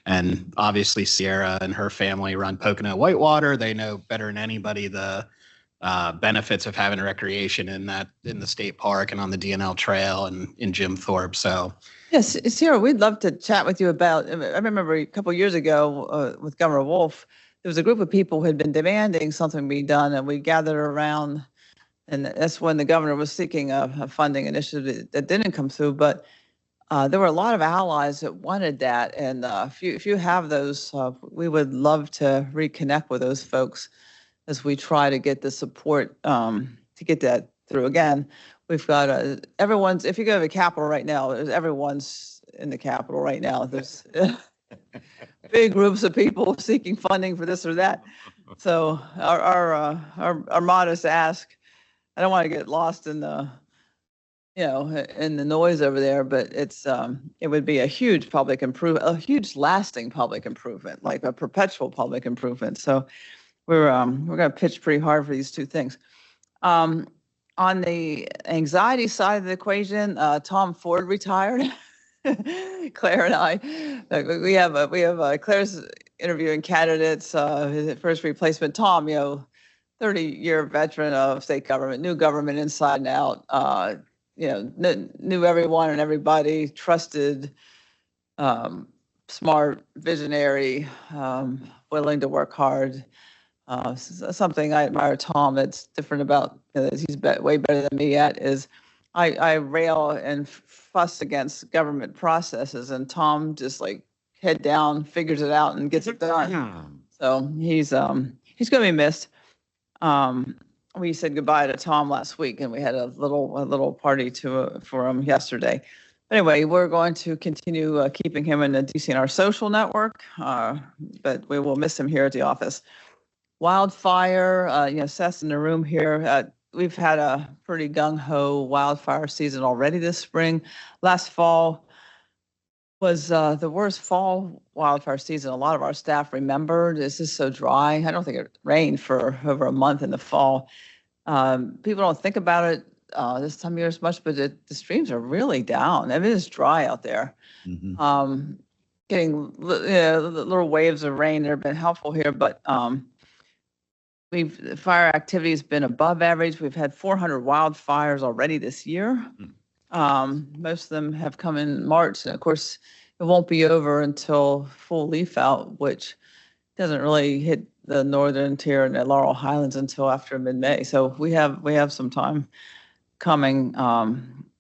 And obviously Sierra and her family run Pocono Whitewater. They know better than anybody the benefits of having recreation in the state park and on the DNL trail and in Jim Thorpe. So
yes, Sierra, we'd love to chat with you about, I remember a couple of years ago with Governor Wolf, there was a group of people who had been demanding something be done, and we gathered around, and that's when the governor was seeking a funding initiative that didn't come through, but there were a lot of allies that wanted that, and if you have those, we would love to reconnect with those folks as we try to get the support to get that through. Again, we've got everyone's, if you go to the Capitol right now, everyone's in the Capitol right now. There's big groups of people seeking funding for this or that. So our modest ask, I don't want to get lost in the, in the noise over there, but it would be a huge public improvement, a huge lasting public improvement, like a perpetual public improvement. So we're going to pitch pretty hard for these two things. On the anxiety side of the equation, Tom Ford retired. Claire and I, we have Claire's interviewing candidates. His first replacement, Tom, 30-year veteran of state government, knew government inside and out. Knew everyone and everybody, trusted, smart, visionary, willing to work hard. Something I admire Tom that's different about, he's way better than me at, is I rail and fuss against government processes, and Tom just like head down, figures it out, and gets it done. So he's going to be missed. We said goodbye to Tom last week, and we had a little party for him yesterday. Anyway, we're going to continue keeping him in the DCNR social network, but we will miss him here at the office. Wildfire, Seth's in the room here. We've had a pretty gung-ho wildfire season already this spring. Last fall was the worst fall wildfire season a lot of our staff remembered. This is so dry. I don't think it rained for over a month in the fall. People don't think about it this time of year as much, but the streams are really down. I mean, it's dry out there. getting little waves of rain that have been helpful here, but the fire activity has been above average. We've had 400 wildfires already this year. Most of them have come in March, and of course, it won't be over until full leaf out, which doesn't really hit the northern tier and the Laurel Highlands until after mid-May. So we have some time coming.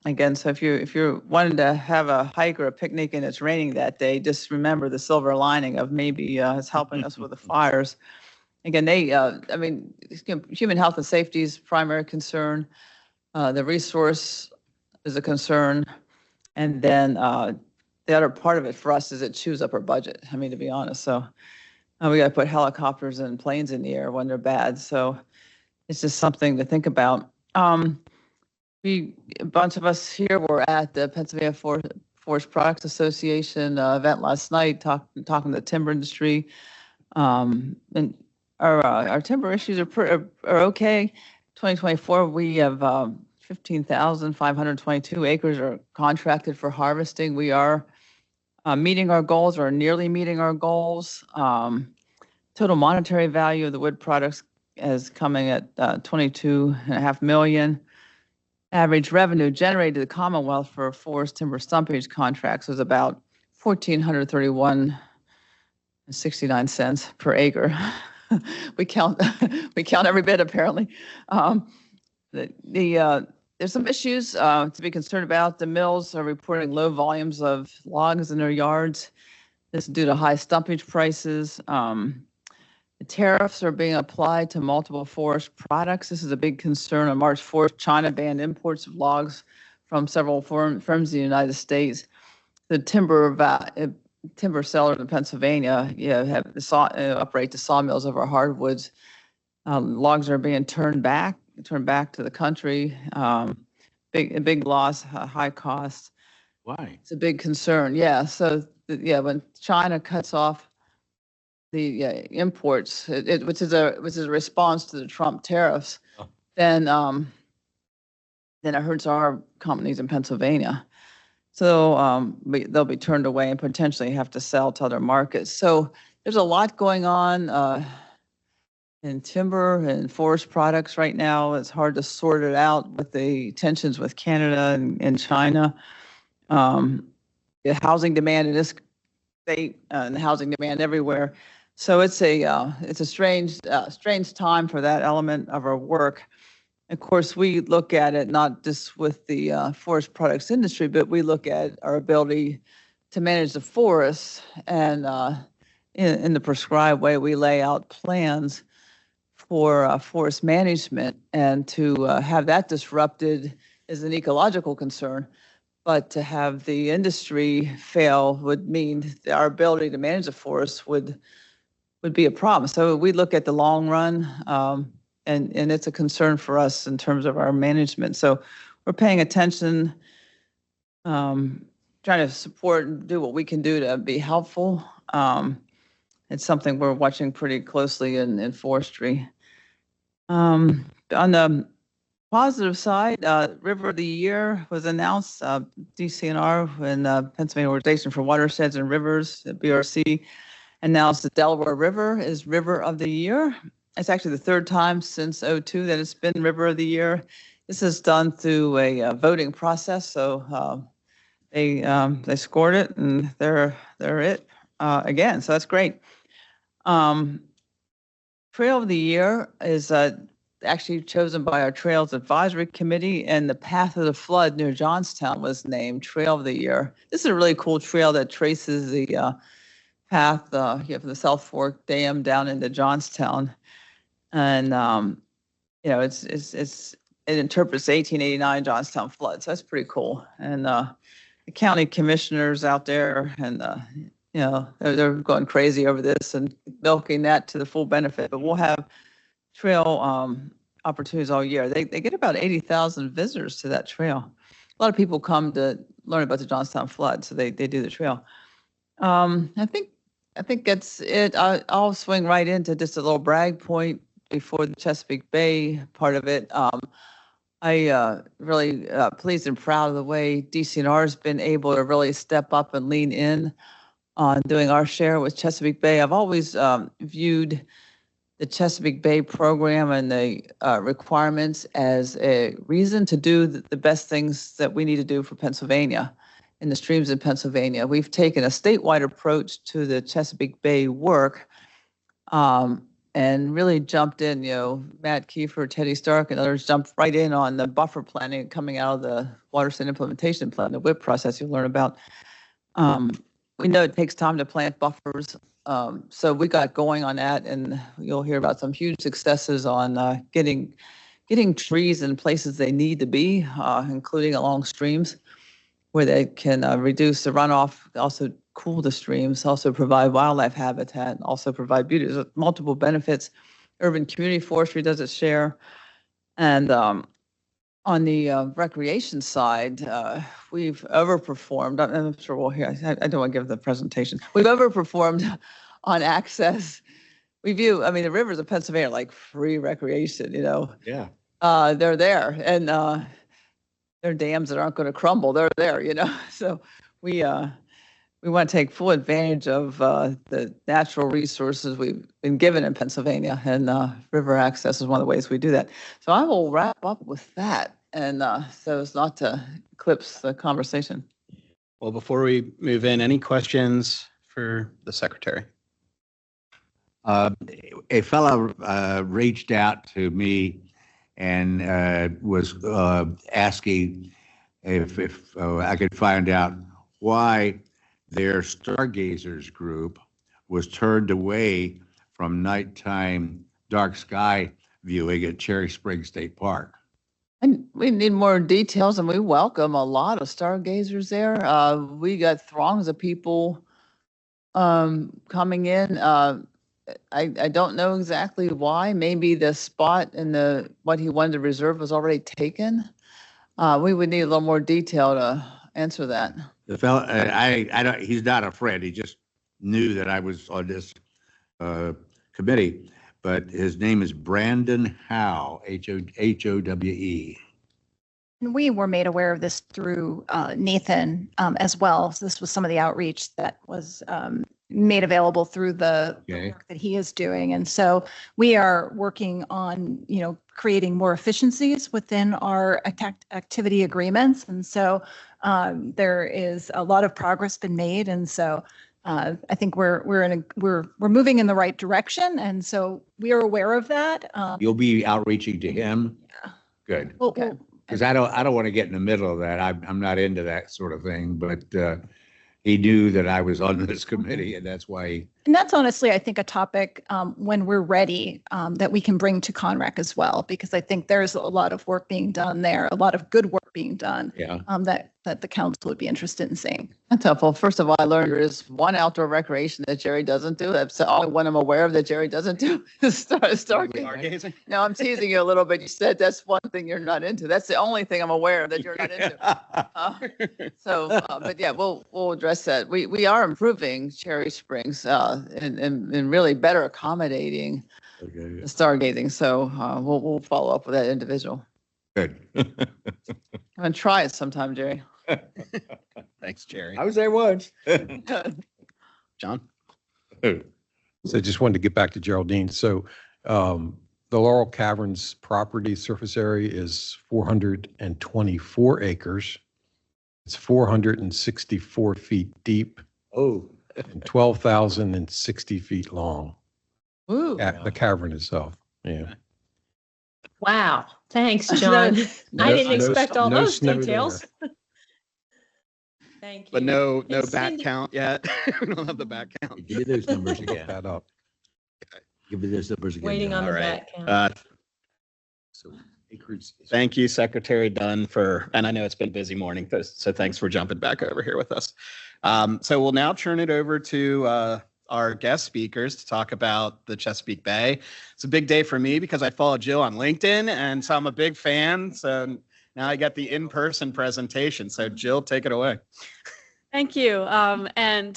Again, so if you're wanting to have a hike or a picnic and it's raining that day, just remember the silver lining of maybe it's helping us with the fires. Again, I mean, human health and safety is primary concern. The resource is a concern. And then the other part of it for us is it chews up our budget. I mean, to be honest. So we got to put helicopters and planes in the air when they're bad. So it's just something to think about. A bunch of us here were at the Pennsylvania Forest Products Association event last night, talking to the timber industry. And our timber issues are okay. 2024, we have 15,522 acres are contracted for harvesting. We are meeting our goals or nearly meeting our goals. Total monetary value of the wood products is coming at $22.5 million. Average revenue generated to the Commonwealth for forest timber stumpage contracts was about $1,431.69 per acre. we count every bit apparently. There's some issues to be concerned about. The mills are reporting low volumes of logs in their yards. This is due to high stumpage prices. The tariffs are being applied to multiple forest products. This is a big concern. On March 4th, China banned imports of logs from several firms in the United States. The timber sellers in Pennsylvania have operate the sawmills of our hardwoods. Logs are being turned back to the country. Big loss, high cost.
Why?
It's a big concern. Yeah. So when China cuts off the imports, which is a response to the Trump tariffs, then it hurts our companies in Pennsylvania. So they'll be turned away and potentially have to sell to other markets. So there's a lot going on in timber and forest products right now. It's hard to sort it out with the tensions with Canada and China. The housing demand in this state and the housing demand everywhere. So it's a strange time for that element of our work. Of course, we look at it not just with the forest products industry, but we look at our ability to manage the forests, and in the prescribed way, we lay out plans for forest management, and to have that disrupted is an ecological concern. But to have the industry fail would mean our ability to manage the forest would be a problem. So we look at the long run, and it's a concern for us in terms of our management. So we're paying attention, trying to support and do what we can do to be helpful. It's something we're watching pretty closely in forestry. On the positive side, River of the Year was announced. DCNR and Pennsylvania Organization for Watersheds and Rivers, BRC, announced the Delaware River is River of the Year. It's actually the third time since '02 that it's been River of the Year. This is done through a voting process. So they scored it, and they're it again. So that's great. Trail of the Year is actually chosen by our Trails Advisory Committee, and the Path of the Flood near Johnstown was named Trail of the Year. This is a really cool trail that traces the path from the South Fork Dam down into Johnstown, and it interprets the 1889 Johnstown flood. So that's pretty cool. And the county commissioners out there, and they're going crazy over this and milking that to the full benefit. But we'll have trail opportunities all year. They get about 80,000 visitors to that trail. A lot of people come to learn about the Johnstown flood, so they do the trail. I think that's it. I'll swing right into just a little brag point before the Chesapeake Bay part of it. I really pleased and proud of the way DCNR has been able to really step up and lean in on doing our share with Chesapeake Bay. I've always viewed the Chesapeake Bay program and the requirements as a reason to do the best things that we need to do for Pennsylvania in the streams in Pennsylvania. We've taken a statewide approach to the Chesapeake Bay work and really jumped in. Matt Kiefer, Teddy Stark, and others jumped right in on the buffer planning coming out of the Watershed Implementation Plan, the WIP process you'll learn about. We know it takes time to plant buffers. So we got going on that, and you'll hear about some huge successes on getting trees in places they need to be, including along streams where they can reduce the runoff, also cool the streams, also provide wildlife habitat, and also provide beauty. There's multiple benefits. Urban community forestry does its share. And on the recreation side, we've overperformed. I'm sure we'll hear, I don't want to give the presentation. We've overperformed on access. We view, the rivers of Pennsylvania are like free recreation,
Yeah.
They're there, and they're dams that aren't going to crumble. They're there, So we want to take full advantage of the natural resources we've been given in Pennsylvania, and river access is one of the ways we do that. So I will wrap up with that, and so as not to eclipse the conversation.
Well, before we move in, any questions for the secretary?
A fellow reached out to me and was asking if I could find out why their Stargazers group was turned away from nighttime dark sky viewing at Cherry Springs State Park.
And we need more details, and we welcome a lot of stargazers there. We got throngs of people coming in. I don't know exactly why. Maybe the spot and what he wanted to reserve was already taken. We would need a little more detail to answer that.
The fellow, I don't, he's not a friend. He just knew that I was on this committee, but his name is Brandon Howe, Howe.
And we were made aware of this through Nathan as well. So this was some of the outreach that was made available through the work that he is doing. And so we are working on, creating more efficiencies within our activity agreements. And so there is a lot of progress been made. And so I think we're moving in the right direction. And so we are aware of that.
You'll be outreaching to him? Yeah. Good.
Okay.
Because I don't want to get in the middle of that. I'm not into that sort of thing, but he knew that I was on this committee, and that's why.
And that's honestly, I think, a topic when we're ready that we can bring to CONREC as well, because I think there's a lot of work being done there, a lot of good work being done that the council would be interested in seeing.
That's helpful. First of all, I learned there is one outdoor recreation that Jerry doesn't do. That's the only one I'm aware of that Jerry doesn't do. Stargazing. No, I'm teasing you a little bit. You said that's one thing you're not into. That's the only thing I'm aware of that you're not into. But yeah, we'll address that. We are improving Cherry Springs and really better accommodating the stargazing. So we'll follow up with that individual.
Good.
I'm gonna try it sometime, Jerry.
Thanks, Jerry.
I was there once.
John?
So just wanted to get back to Geraldine. So the Laurel Caverns property surface area is 424 acres. It's 464 feet deep.
Oh.
And 12,060 feet long.
Ooh.
The cavern itself. Yeah.
Wow. Thanks, John. I didn't expect all those
snow
details. Thank you.
But no
And
back
Cindy-
count yet. We don't have the back count.
Give me those numbers
Look
again.
that up.
Give me those numbers again.
Waiting on
All
the
right.
back count.
So acres.
Thank you, Secretary Dunn, and I know it's been a busy morning, so thanks for jumping back over here with us. So we'll now turn it over to our guest speakers to talk about the Chesapeake Bay. It's a big day for me because I follow Jill on LinkedIn, and so I'm a big fan. So now I got the in-person presentation. So Jill, take it away.
Thank you. And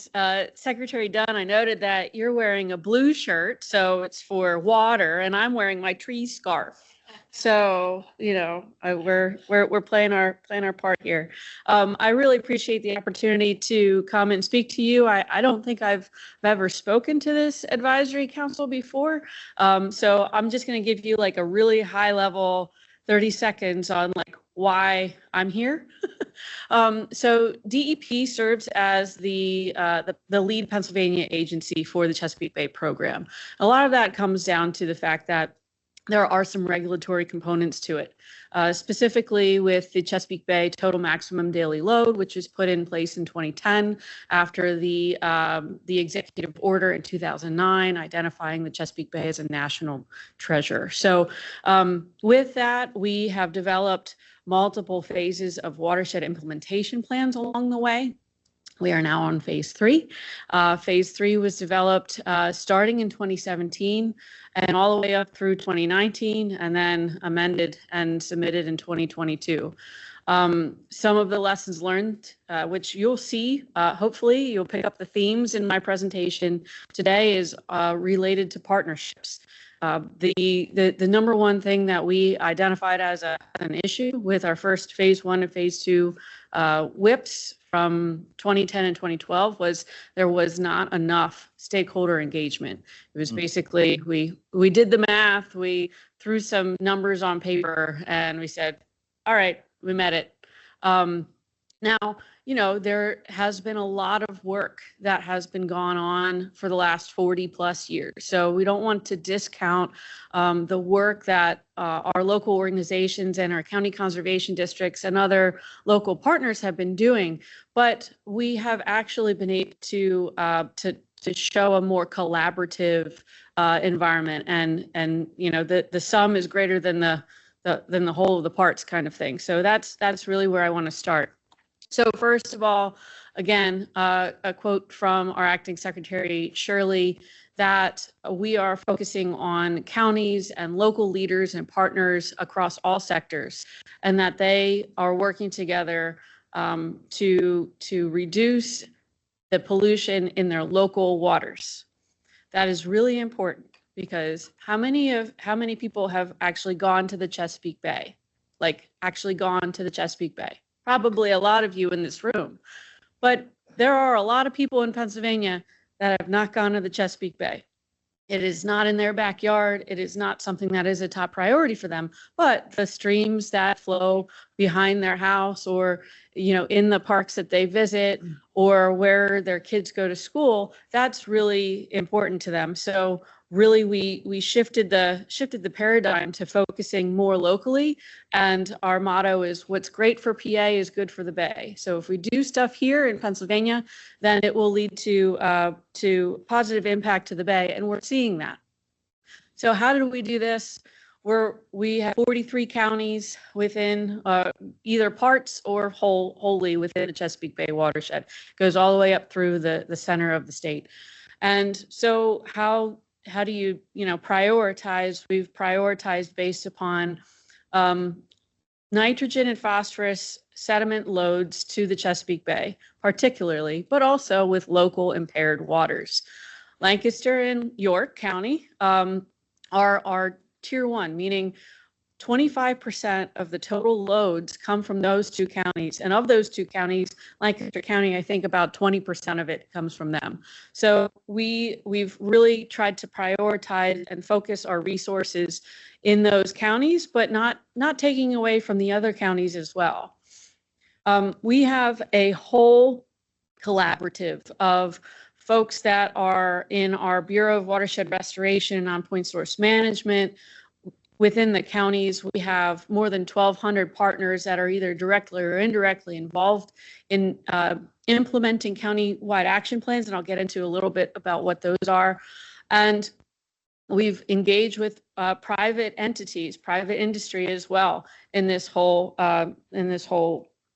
Secretary Dunn, I noted that you're wearing a blue shirt, so it's for water, and I'm wearing my tree scarf. So, we're playing our part here. I really appreciate the opportunity to come and speak to you. I don't think I've ever spoken to this advisory council before. So I'm just going to give you like a really high level 30 seconds on like why I'm here. So DEP serves as the lead Pennsylvania agency for the Chesapeake Bay program. A lot of that comes down to the fact that there are some regulatory components to it, specifically with the Chesapeake Bay total maximum daily load, which was put in place in 2010 after the executive order in 2009 identifying the Chesapeake Bay as a national treasure. So with that, we have developed multiple phases of watershed implementation plans along the way. We are now on phase 3. Phase 3 was developed starting in 2017 and all the way up through 2019 and then amended and submitted in 2022. Some of the lessons learned, which you'll see, hopefully you'll pick up the themes in my presentation today, is related to partnerships. The number one thing that we identified as an issue with our first phase 1 and phase 2 WIPs from 2010 and 2012 was there was not enough stakeholder engagement. It was basically we did the math, we threw some numbers on paper, and we said, all right, we met it. Now, there has been a lot of work that has been gone on for the last 40 plus years. So we don't want to discount the work that our local organizations and our county conservation districts and other local partners have been doing. But we have actually been able to show a more collaborative environment, and the sum is greater than the whole of the parts kind of thing. So that's really where I want to start. So first of all, again, a quote from our acting secretary, Shirley, that we are focusing on counties and local leaders and partners across all sectors, and that they are working together to reduce the pollution in their local waters. That is really important because how many people have actually gone to the Chesapeake Bay? Like actually gone to the Chesapeake Bay? Probably a lot of you in this room, but there are a lot of people in Pennsylvania that have not gone to the Chesapeake Bay. It is not in their backyard. It is not something that is a top priority for them, but the streams that flow behind their house or, in the parks that they visit or where their kids go to school, that's really important to them. So really we shifted the paradigm to focusing more locally, and our motto is what's great for PA is good for the Bay. So if we do stuff here in Pennsylvania, then it will lead to positive impact to the Bay, and we're seeing that. So how do we do this? We have 43 counties within either parts or wholly within the Chesapeake Bay watershed. It goes all the way up through the center of the state. And so how do you prioritize? We've prioritized based upon nitrogen and phosphorus sediment loads to the Chesapeake Bay, particularly, but also with local impaired waters. Lancaster and York County are tier 1, meaning 25% of the total loads come from those two counties. And of those two counties, Lancaster County, I think about 20% of it comes from them. So we've really tried to prioritize and focus our resources in those counties, but not taking away from the other counties as well. We have a whole collaborative of folks that are in our Bureau of Watershed Restoration and on-point source management. Within the counties, we have more than 1,200 partners that are either directly or indirectly involved in implementing county-wide action plans, and I'll get into a little bit about what those are. And we've engaged with private entities, private industry as well in this whole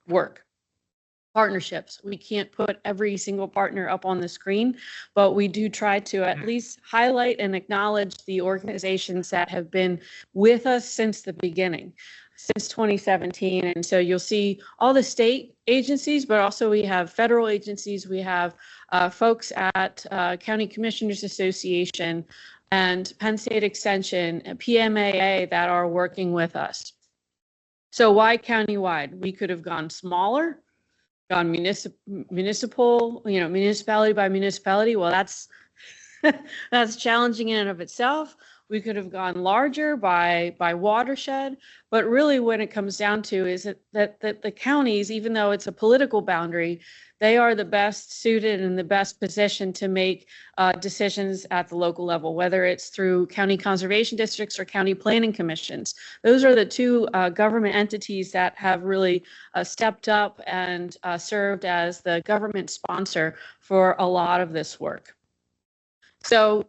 work. Partnerships. We can't put every single partner up on the screen, but we do try to at least highlight and acknowledge the organizations that have been with us since the beginning, since 2017. And so you'll see all the state agencies, but also we have federal agencies. We have folks at County Commissioners Association, and Penn State Extension, and PMAA that are working with us. So why countywide? We could have gone smaller, gone municipal, municipality by municipality. Well, that's that's challenging in and of itself. We could have gone larger by watershed, but really when it comes down to is that the counties, even though it's a political boundary, they are the best suited and the best positioned to make decisions at the local level, whether it's through county conservation districts or county planning commissions. Those are the two government entities that have really stepped up and served as the government sponsor for a lot of this work. So,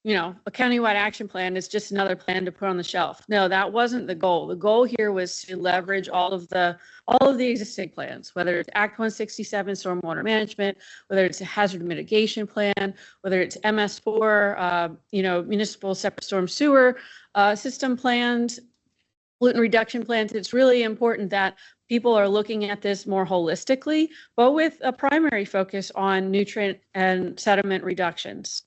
a countywide action plan is just another plan to put on the shelf. No, that wasn't the goal. The goal here was to leverage all of the existing plans, whether it's Act 167 stormwater management, whether it's a hazard mitigation plan, whether it's MS4, municipal separate storm sewer system plans, pollutant reduction plans. It's really important that people are looking at this more holistically, but with a primary focus on nutrient and sediment reductions.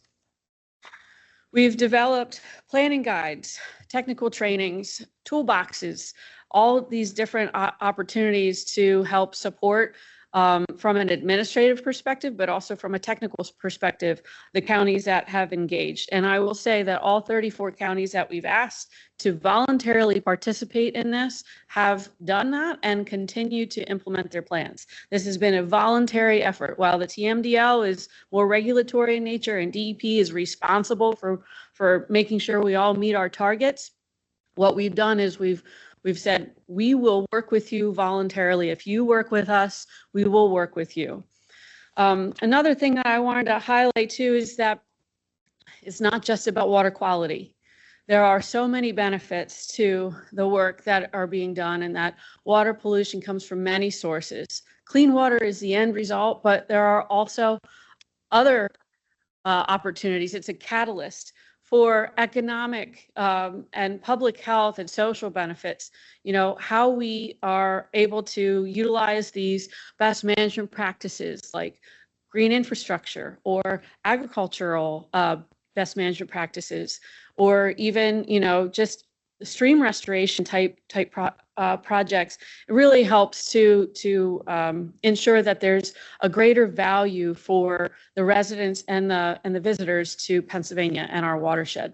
We've developed planning guides, technical trainings, toolboxes, all of these different opportunities to help support from an administrative perspective, but also from a technical perspective, the counties that have engaged. And I will say that all 34 counties that we've asked to voluntarily participate in this have done that and continue to implement their plans. This has been a voluntary effort. While the TMDL is more regulatory in nature and DEP is responsible for making sure we all meet our targets, what we've done is we've said, we will work with you voluntarily. If you work with us, we will work with you. Another thing that I wanted to highlight too is that it's not just about water quality. There are so many benefits to the work that are being done, and that water pollution comes from many sources. Clean water is the end result, but there are also other opportunities. It's a catalyst for economic and public health and social benefits. How we are able to utilize these best management practices like green infrastructure or agricultural best management practices, or even, just stream restoration type projects. It really helps to ensure that there's a greater value for the residents and the visitors to Pennsylvania and our watershed.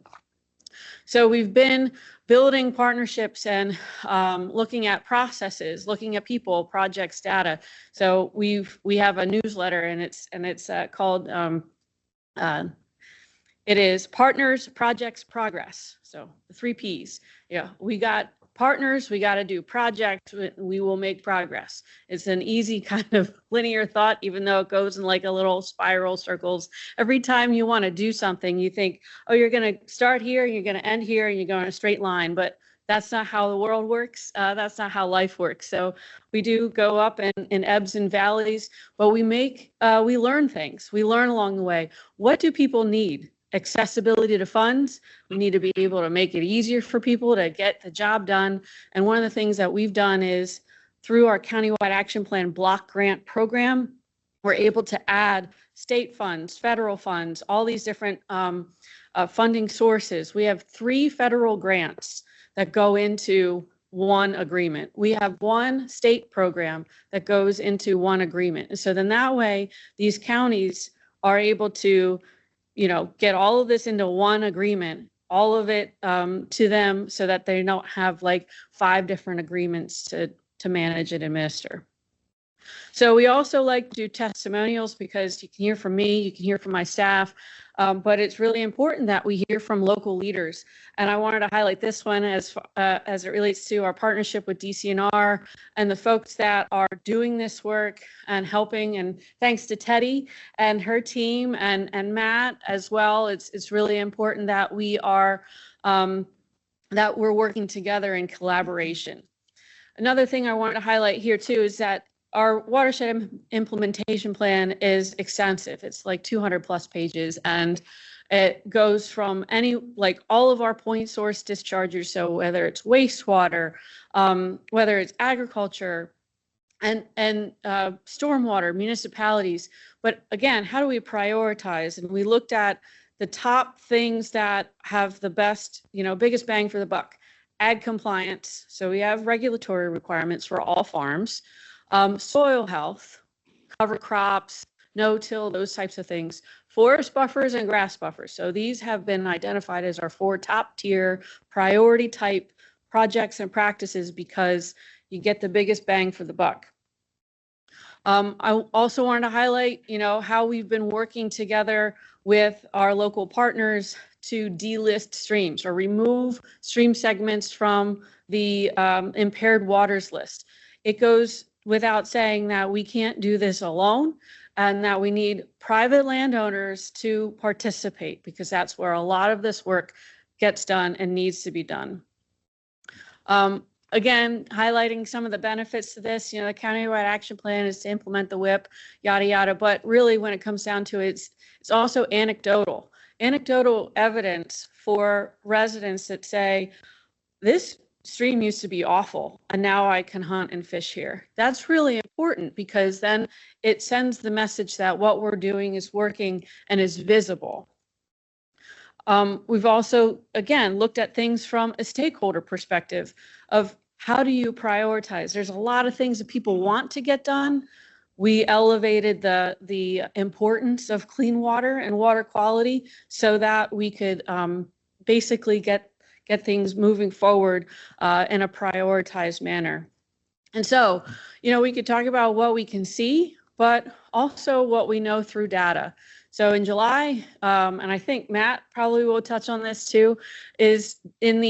So we've been building partnerships and looking at processes, looking at people, projects, data. So we have a newsletter, and it's called it is Partners, Projects, Progress. So the 3 Ps. Yeah, we got partners, we got to do projects, we will make progress. It's an easy kind of linear thought, even though it goes in like a little spiral circles. Every time you want to do something, you think, oh, you're going to start here, you're going to end here, and you go in a straight line. But that's not how the world works. That's not how life works. So we do go up in ebbs and valleys, but we learn things. We learn along the way. What do people need? Accessibility to funds. We need to be able to make it easier for people to get the job done. And one of the things that we've done is through our countywide action plan block grant program, we're able to add state funds, federal funds, all these different funding sources. We have 3 federal grants that go into one agreement. We have 1 state program that goes into one agreement. And so then that way, these counties are able to get all of this into one agreement, all of it to them, so that they don't have like 5 different agreements to manage and administer. So we also like to do testimonials, because you can hear from me, you can hear from my staff, but it's really important that we hear from local leaders. And I wanted to highlight this one as it relates to our partnership with DCNR and the folks that are doing this work and helping. And thanks to Teddy and her team and Matt as well. It's really important that we are that we're working together in collaboration. Another thing I wanted to highlight here too is that our watershed implementation plan is extensive. It's like 200+ pages, and it goes from all of our point source dischargers. So whether it's wastewater, whether it's agriculture, and stormwater, municipalities. But again, how do we prioritize? And we looked at the top things that have the best, biggest bang for the buck. Ag compliance. So we have regulatory requirements for all farms. Soil health, cover crops, no-till, those types of things. Forest buffers and grass buffers. So these have been identified as our 4 top tier priority type projects and practices because you get the biggest bang for the buck. I also wanted to highlight, how we've been working together with our local partners to delist streams or remove stream segments from the impaired waters list. It goes without saying that we can't do this alone and that we need private landowners to participate because that's where a lot of this work gets done and needs to be done. Again, highlighting some of the benefits to this, the countywide action plan is to implement the WIP, yada, yada. But really, when it comes down to it, it's also anecdotal evidence for residents that say, this stream used to be awful, and now I can hunt and fish here. That's really important because then it sends the message that what we're doing is working and is visible. We've also, again, looked at things from a stakeholder perspective of how do you prioritize? There's a lot of things that people want to get done. We elevated the importance of clean water and water quality so that we could basically get things moving forward in a prioritized manner. And so, we could talk about what we can see, but also what we know through data. So in July, and I think Matt probably will touch on this too, is in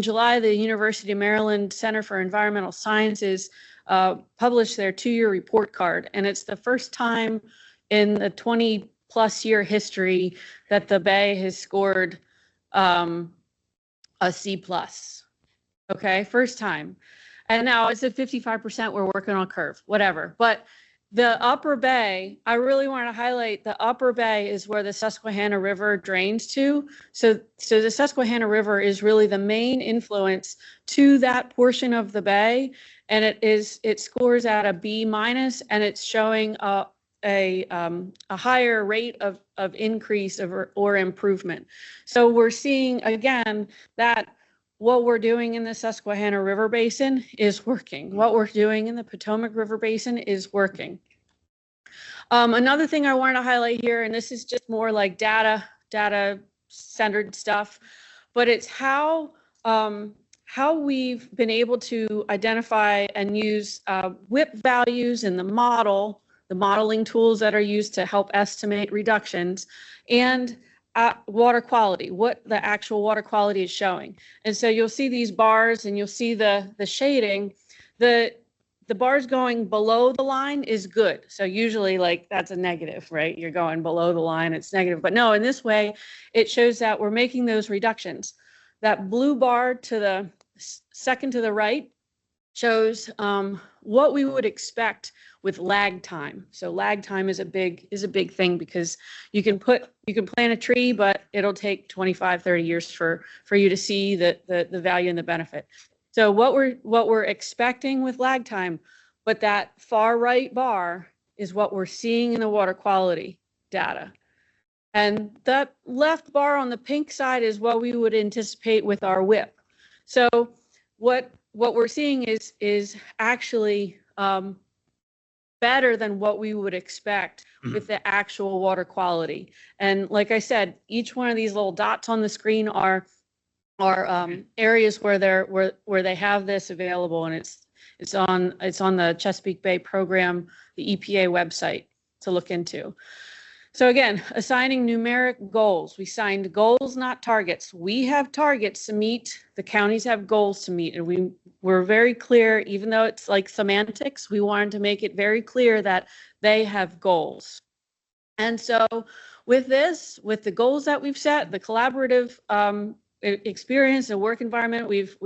July, the University of Maryland Center for Environmental Sciences published their 2-year report card. And it's the first time in the 20+ year history that the Bay has scored a C+. Okay, first time. And now it's at 55%, we're working on curve, whatever. But the Upper Bay, I really want to highlight the Upper Bay is where the Susquehanna River drains to. So the Susquehanna River is really the main influence to that portion of the bay. And it scores at a B-, and it's showing a higher rate of increase or improvement. So we're seeing, again, that what we're doing in the Susquehanna River Basin is working. What we're doing in the Potomac River Basin is working. Another thing I wanted to highlight here, and this is just more like data-centered stuff, but it's how we've been able to identify and use WIP values in the modeling tools that are used to help estimate reductions, and water quality, what the actual water quality is showing. And so you'll see these bars and you'll see the shading. The bars going below the line is good. So usually that's a negative, right? You're going below the line, it's negative. But no, in this way, it shows that we're making those reductions. That blue bar to the second to the right shows what we would expect with lag time. So lag time is a big thing because you can plant a tree, but it'll take 25, 30 years for you to see the value and the benefit. So what we're expecting with lag time, but that far right bar is what we're seeing in the water quality data. And that left bar on the pink side is what we would anticipate with our WIP. So what we're seeing is actually better than what we would expect with the actual water quality. And like I said, each one of these little dots on the screen are areas where they have this available, and it's on the Chesapeake Bay program, the EPA website to look into. So again, assigning numeric goals. We signed goals, not targets. We have targets to meet. The counties have goals to meet, and we're very clear. Even though it's like semantics, we wanted to make it very clear that they have goals. And so with the goals that we've set, the collaborative experience and work environment we've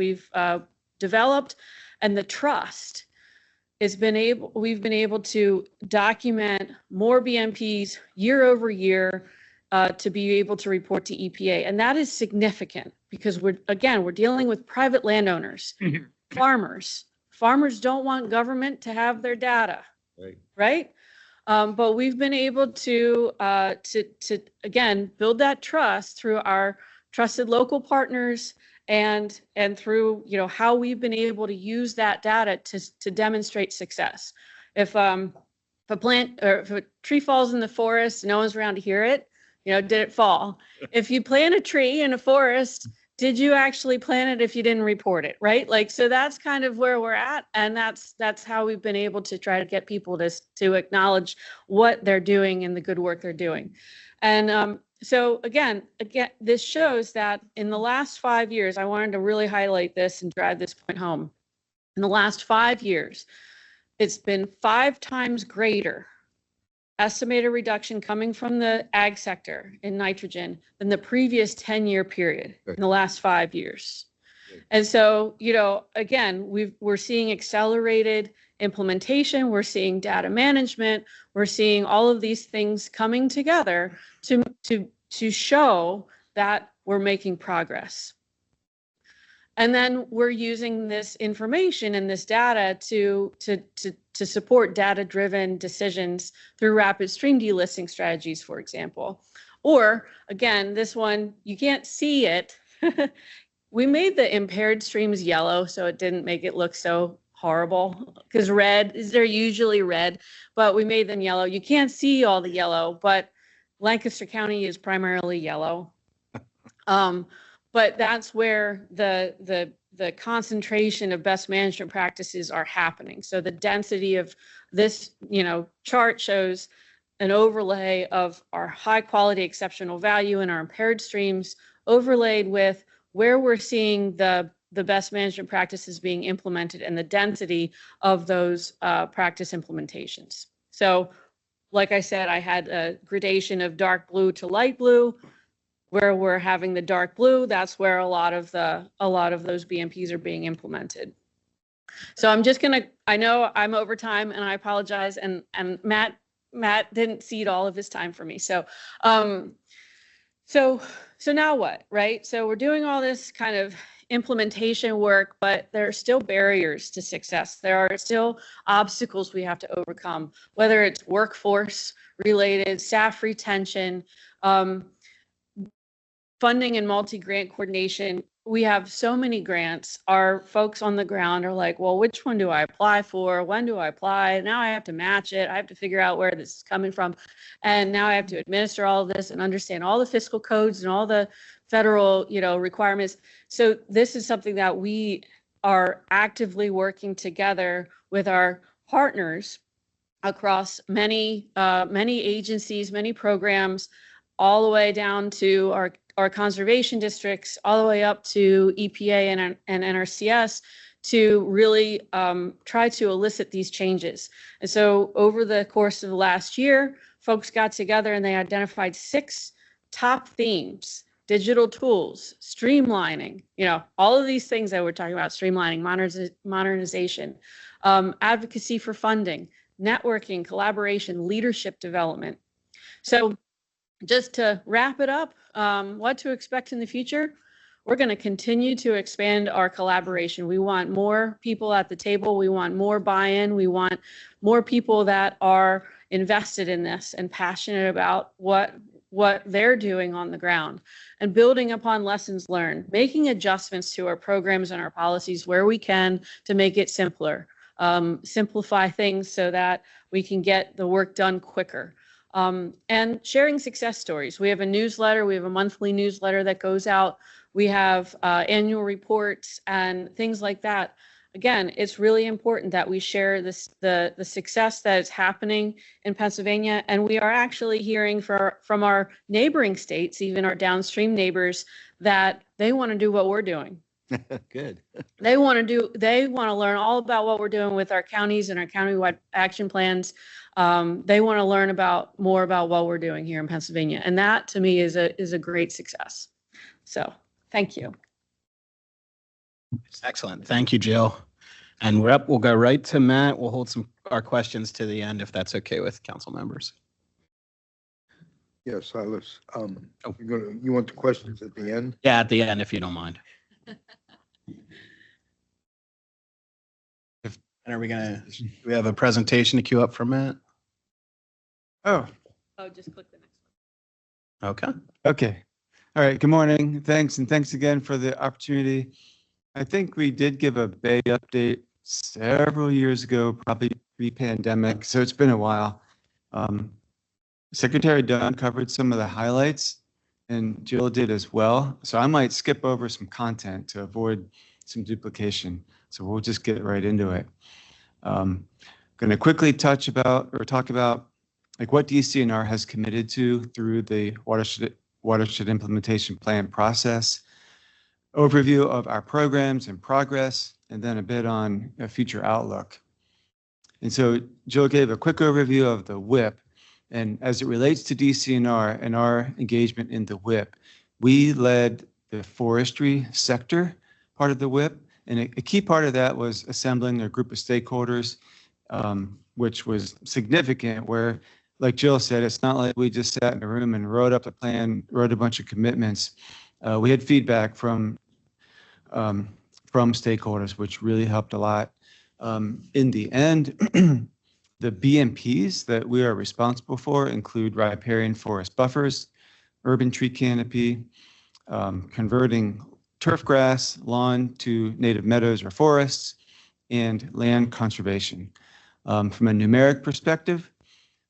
developed, and the trust we've been able to document more BMPs year over year to be able to report to EPA. And that is significant because we're dealing with private landowners, farmers. Farmers don't want government to have their data, right? But we've been able to again, build that trust through our trusted local partners and through, you know, how we've been able to use that data to demonstrate success. If a plant or if a tree falls in the forest, no one's around to hear it, you know, did it fall? If you plant a tree in a forest, did you actually plant it if you didn't report it, right? Like, so that's kind of where we're at. And that's how we've been able to try to get people to acknowledge what they're doing and the good work they're doing. And so again, this shows that in the last 5 years, I wanted to really highlight this and drive this point home. In the last 5 years, it's been 5 times greater estimated reduction coming from the ag sector in nitrogen than the previous 10-year period in the last 5 years. And so, you know, again, we're seeing accelerated implementation, we're seeing data management, we're seeing all of these things coming together to show that we're making progress. And then we're using this information and this data to support data-driven decisions through rapid stream delisting strategies, for example. Or again, this one, you can't see it. We made the impaired streams yellow so it didn't make it look so horrible, because they're usually red, but we made them yellow. You can't see all the yellow, but Lancaster County is primarily yellow. But that's where the concentration of best management practices are happening. So the density of this, you know, chart shows an overlay of our high quality exceptional value and our impaired streams overlaid with where we're seeing the best management practices being implemented and the density of those practice implementations. So like I said, I had a gradation of dark blue to light blue. Where we're having the dark blue, that's where a lot of those BMPs are being implemented. So I'm just gonna, I know I'm over time and I apologize, and Matt didn't cede all of his time for me. So so now what, right? So we're doing all this kind of implementation work, but there are still barriers to success. There are still obstacles we have to overcome, whether it's workforce related, staff retention, funding and multi-grant coordination. We have so many grants. Our folks on the ground are like, well, which one do I apply for? When do I apply? Now I have to match it. I have to figure out where this is coming from. And now I have to administer all of this and understand all the fiscal codes and all the federal, you know, requirements. So this is something that we are actively working together with our partners across many agencies, many programs, all the way down to our conservation districts, all the way up to EPA and NRCS, to really try to elicit these changes. And so over the course of the last year, folks got together and they identified 6 top themes: digital tools, streamlining, you know, all of these things that we're talking about, streamlining, modernization, advocacy for funding, networking, collaboration, leadership development. So just to wrap it up, what to expect in the future, we're going to continue to expand our collaboration. We want more people at the table. We want more buy-in. We want more people that are invested in this and passionate about what they're doing on the ground, and building upon lessons learned, making adjustments to our programs and our policies where we can to make it simpler, simplify things so that we can get the work done quicker. And sharing success stories. We have a newsletter. We have a monthly newsletter that goes out. We have annual reports and things like that. Again, it's really important that we share the success that is happening in Pennsylvania. And we are actually hearing from our neighboring states, even our downstream neighbors, that they want to do what we're doing.
Good.
They want to learn all about what we're doing with our counties and our countywide action plans. They want to learn more about what we're doing here in Pennsylvania. And that to me is a great success. So thank you.
Excellent. Thank you, Jill. And we'll go right to Matt. We'll hold our questions to the end if that's okay with council members.
Yes, Silas. You want the questions at the end?
Yeah, at the end, if you don't mind. And do we have a presentation to queue up for Matt?
Oh,
Oh, just click the next
Okay.
okay. All right. Good morning. Thanks. And thanks again for the opportunity. I think we did give a Bay update several years ago, probably pre-pandemic. So it's been a while. Secretary Dunn covered some of the highlights and Jill did as well. So I might skip over some content to avoid some duplication. So we'll just get right into it. Going to quickly talk about like what DCNR has committed to through the watershed implementation plan process, overview of our programs and progress, and then a bit on a future outlook. And so Jill gave a quick overview of the WIP. And as it relates to DCNR and our engagement in the WIP, we led the forestry sector part of the WIP. And a key part of that was assembling a group of stakeholders, which was significant, where, like Jill said, it's not like we just sat in a room and wrote up a plan, wrote a bunch of commitments. We had feedback from stakeholders, which really helped a lot. In the end, the BMPs that we are responsible for include riparian forest buffers, urban tree canopy, converting turf grass, lawn to native meadows or forests, and land conservation. From a numeric perspective,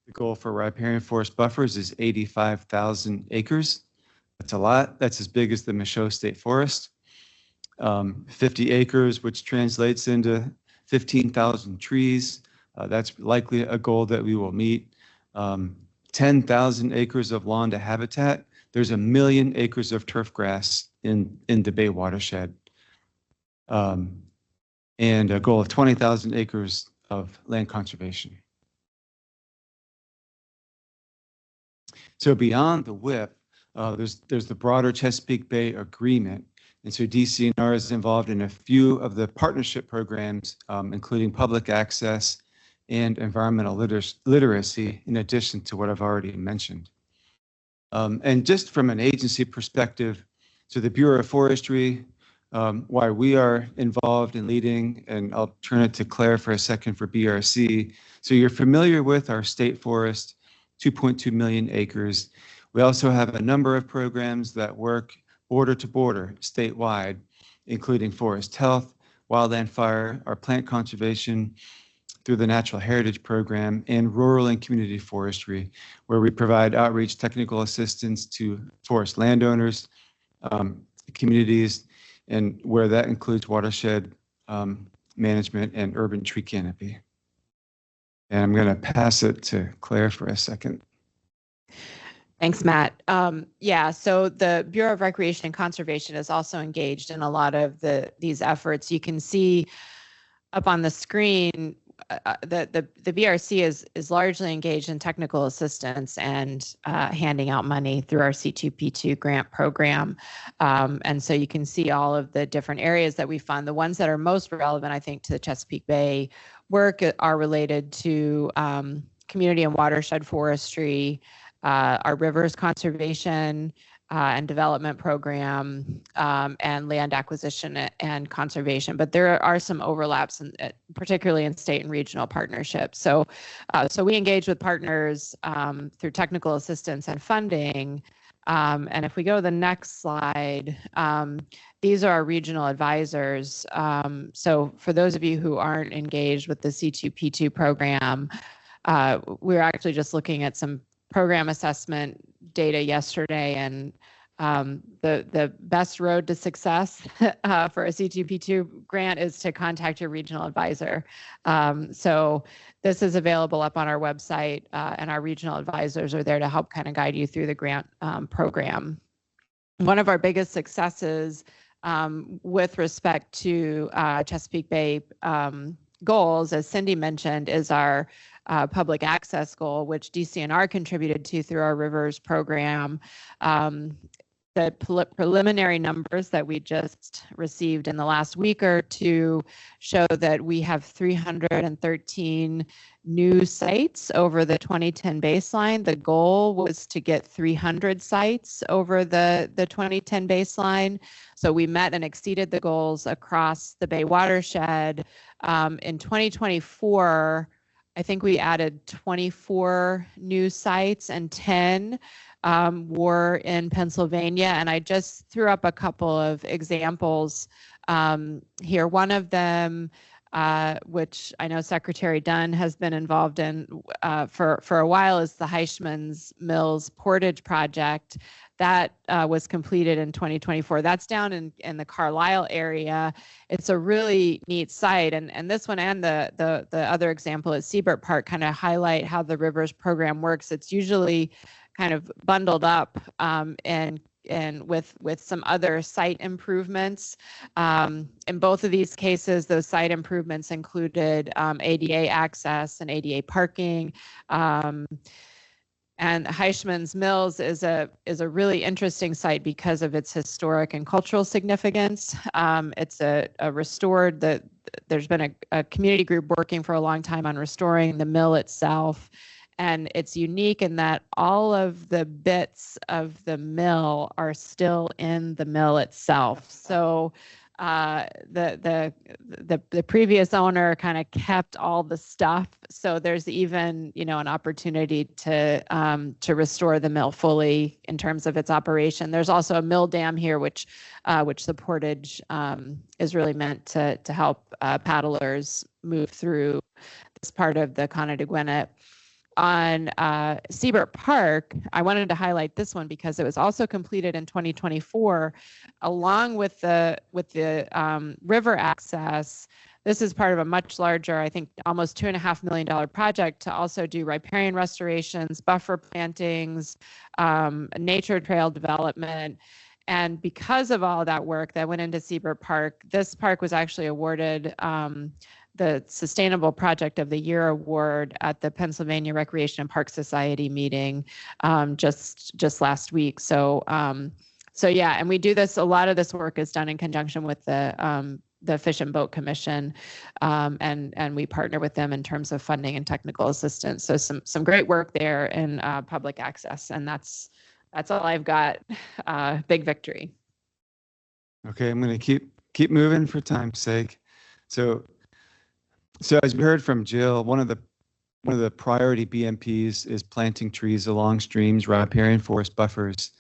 the goal for riparian forest buffers is 85,000 acres. That's a lot. That's as big as the Michoud State Forest. 50 acres, which translates into 15,000 trees. That's likely a goal that we will meet. 10,000 acres of lawn to habitat. There's 1 million acres of turf grass in the Bay watershed. And a goal of 20,000 acres of land conservation. So beyond the WIP, there's the broader Chesapeake Bay Agreement. And so DCNR is involved in a few of the partnership programs, including public access and environmental literacy, in addition to what I've already mentioned. And just from an agency perspective, so the Bureau of Forestry, why we are involved in leading, and I'll turn it to Claire for a second for BRC. So you're familiar with our state forest, 2.2 million acres. We also have a number of programs that work border to border statewide, including forest health, wildland fire, our plant conservation through the Natural Heritage Program, and rural and community forestry, where we provide outreach technical assistance to forest landowners, communities, and where that includes watershed management and urban tree canopy. And I'm going to pass it to Claire for a second.
Thanks, Matt. Yeah, so the Bureau of Recreation and Conservation is also engaged in a lot of these efforts. You can see up on the screen the BRC is largely engaged in technical assistance and handing out money through our C2P2 grant program. And so you can see all of the different areas that we fund. The ones that are most relevant, I think, to the Chesapeake Bay work are related to community and watershed forestry, our rivers conservation and development program, and land acquisition and conservation. But there are some overlaps, particularly in state and regional partnerships. So we engage with partners through technical assistance and funding. And if we go to the next slide, these are our regional advisors. So for those of you who aren't engaged with the C2P2 program, we're actually just looking at some program assessment data yesterday, and the best road to success for a C2P2 grant is to contact your regional advisor. So this is available up on our website, and our regional advisors are there to help kind of guide you through the grant program. One of our biggest successes with respect to Chesapeake Bay goals, as Cindy mentioned, is our public access goal, which DCNR contributed to through our Rivers program. The preliminary numbers that we just received in the last week or two show that we have 313 new sites over the 2010 baseline. The goal was to get 300 sites over the 2010 baseline. So we met and exceeded the goals across the Bay watershed. In 2024, I think we added 24 new sites and 10 were in Pennsylvania. And I just threw up a couple of examples here. One of them, which I know Secretary Dunn has been involved in for a while, is the Heishman's Mills Portage project. That was completed in 2024. That's down in the Carlisle area. It's a really neat site. And this one and the other example at Siebert Park kind of highlight how the Rivers program works. It's usually kind of bundled up and with some other site improvements. In both of these cases, those site improvements included ADA access and ADA parking. And Heishman's Mills is a really interesting site because of its historic and cultural significance. It's a restored, there's been a community group working for a long time on restoring the mill itself. And it's unique in that all of the bits of the mill are still in the mill itself. So the previous owner kind of kept all the stuff. So there's even, an opportunity to restore the mill fully in terms of its operation. There's also a mill dam here, which the portage is really meant to help paddlers move through this part of the Conde de Gwinnett. On Siebert Park, I wanted to highlight this one because it was also completed in 2024, along with the river access. This is part of a much larger, I think, almost $2.5 million project to also do riparian restorations, buffer plantings, nature trail development. And because of all that work that went into Siebert Park, this park was actually awarded the Sustainable Project of the Year award at the Pennsylvania Recreation and Park Society meeting just last week. So yeah, and we do this. A lot of this work is done in conjunction with the Fish and Boat Commission, and we partner with them in terms of funding and technical assistance. So some great work there in public access, and that's all I've got. Big victory.
Okay, I'm going to keep moving for time's sake. So as we heard from Jill, one of the priority BMPs is planting trees along streams, riparian forest buffers.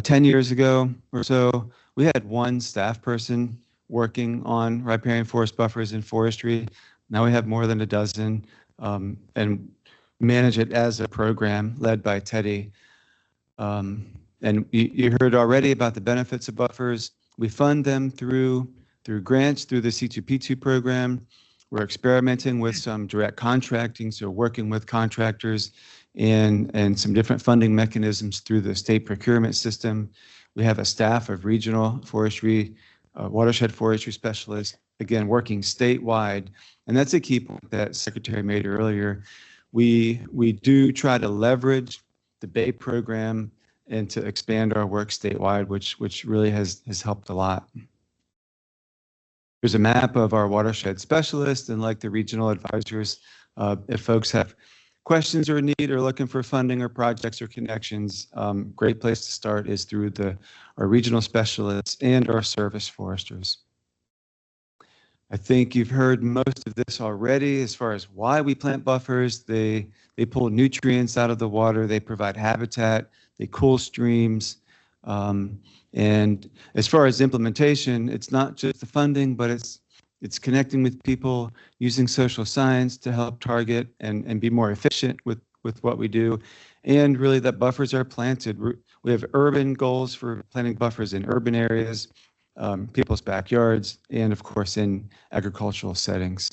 10 years ago or so, we had one staff person working on riparian forest buffers in forestry. Now we have more than a dozen, and manage it as a program led by Teddy. And you heard already about the benefits of buffers. We fund them through grants through the C2P2 program. We're experimenting with some direct contracting, so working with contractors and some different funding mechanisms through the state procurement system. We have a staff of regional forestry, watershed forestry specialists, again, working statewide. And that's a key point that Secretary made earlier. We do try to leverage the Bay program and to expand our work statewide, which really has helped a lot. There's a map of our watershed specialists and like the regional advisors. If folks have questions or need or looking for funding or projects or connections, great place to start is through our regional specialists and our service foresters. I think you've heard most of this already as far as why we plant buffers. They pull nutrients out of the water, they provide habitat, they cool streams. And as far as implementation, it's not just the funding, but it's connecting with people, using social science to help target and be more efficient with what we do. And really that buffers are planted. We have urban goals for planting buffers in urban areas, people's backyards, and of course in agricultural settings.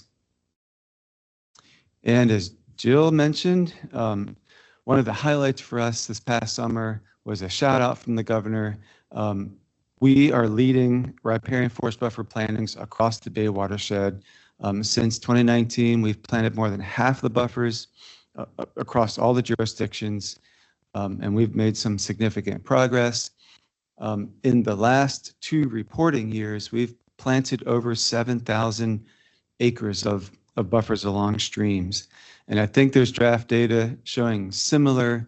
And as Jill mentioned, one of the highlights for us this past summer was a shout out from the governor. We are leading riparian forest buffer plantings across the Bay watershed. Since 2019, we've planted more than half the buffers across all the jurisdictions, and we've made some significant progress. In the last 2 reporting years, we've planted over 7,000 acres of buffers along streams. And I think there's draft data showing similar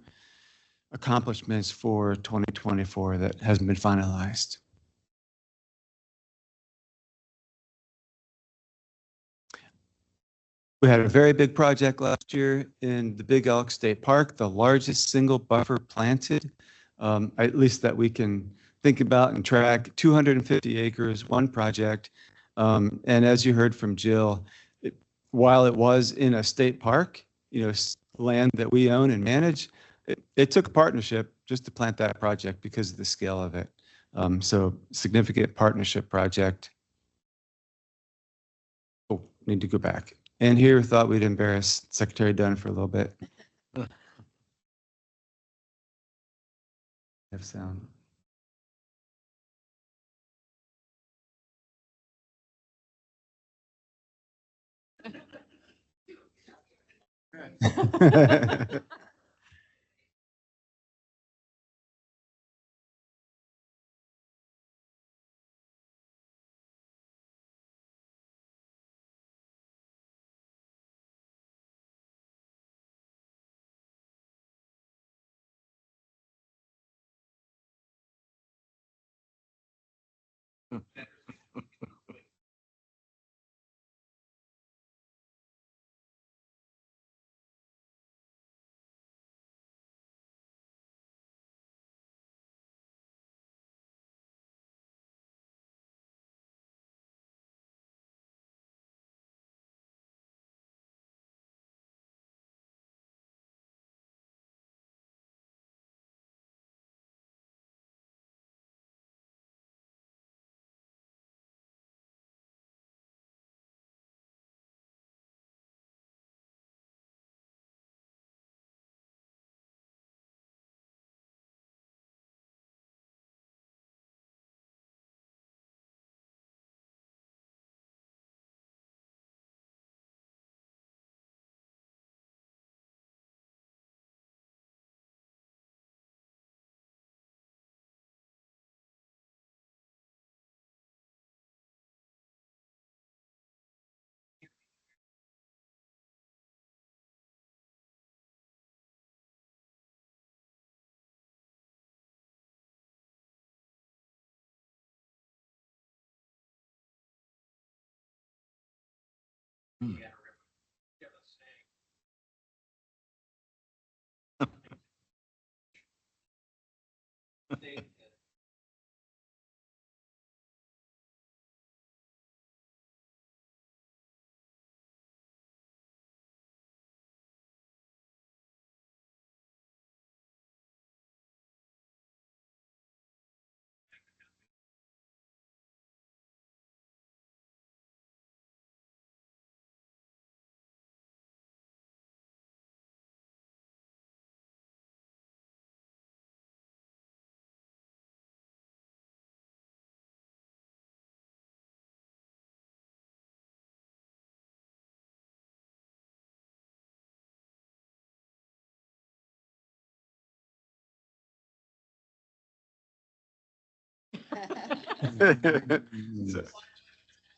accomplishments for 2024 that hasn't been finalized. We had a very big project last year in the Big Elk State Park, the largest single buffer planted, at least that we can think about and track, 250 acres, one project. And as you heard from Jill, while it was in a state park, land that we own and manage, it took a partnership just to plant that project because of the scale of it. So significant partnership project. Oh, need to go back. And here, thought we'd embarrass Secretary Dunn for a little bit. Have sound.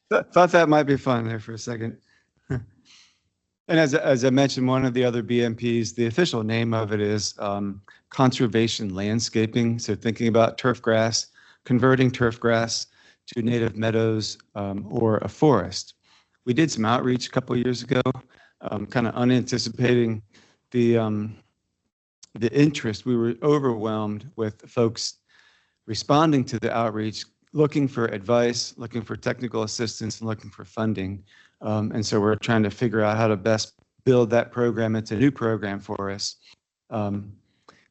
Thought that might be fun there for a second. And as I mentioned, one of the other BMPs, the official name of it is conservation landscaping. So thinking about turf grass, converting turf grass to native meadows or a forest. We did some outreach a couple of years ago, kind of unanticipating the interest. We were overwhelmed with folks responding to the outreach, looking for advice, looking for technical assistance, and looking for funding. And so we're trying to figure out how to best build that program. It's a new program for us.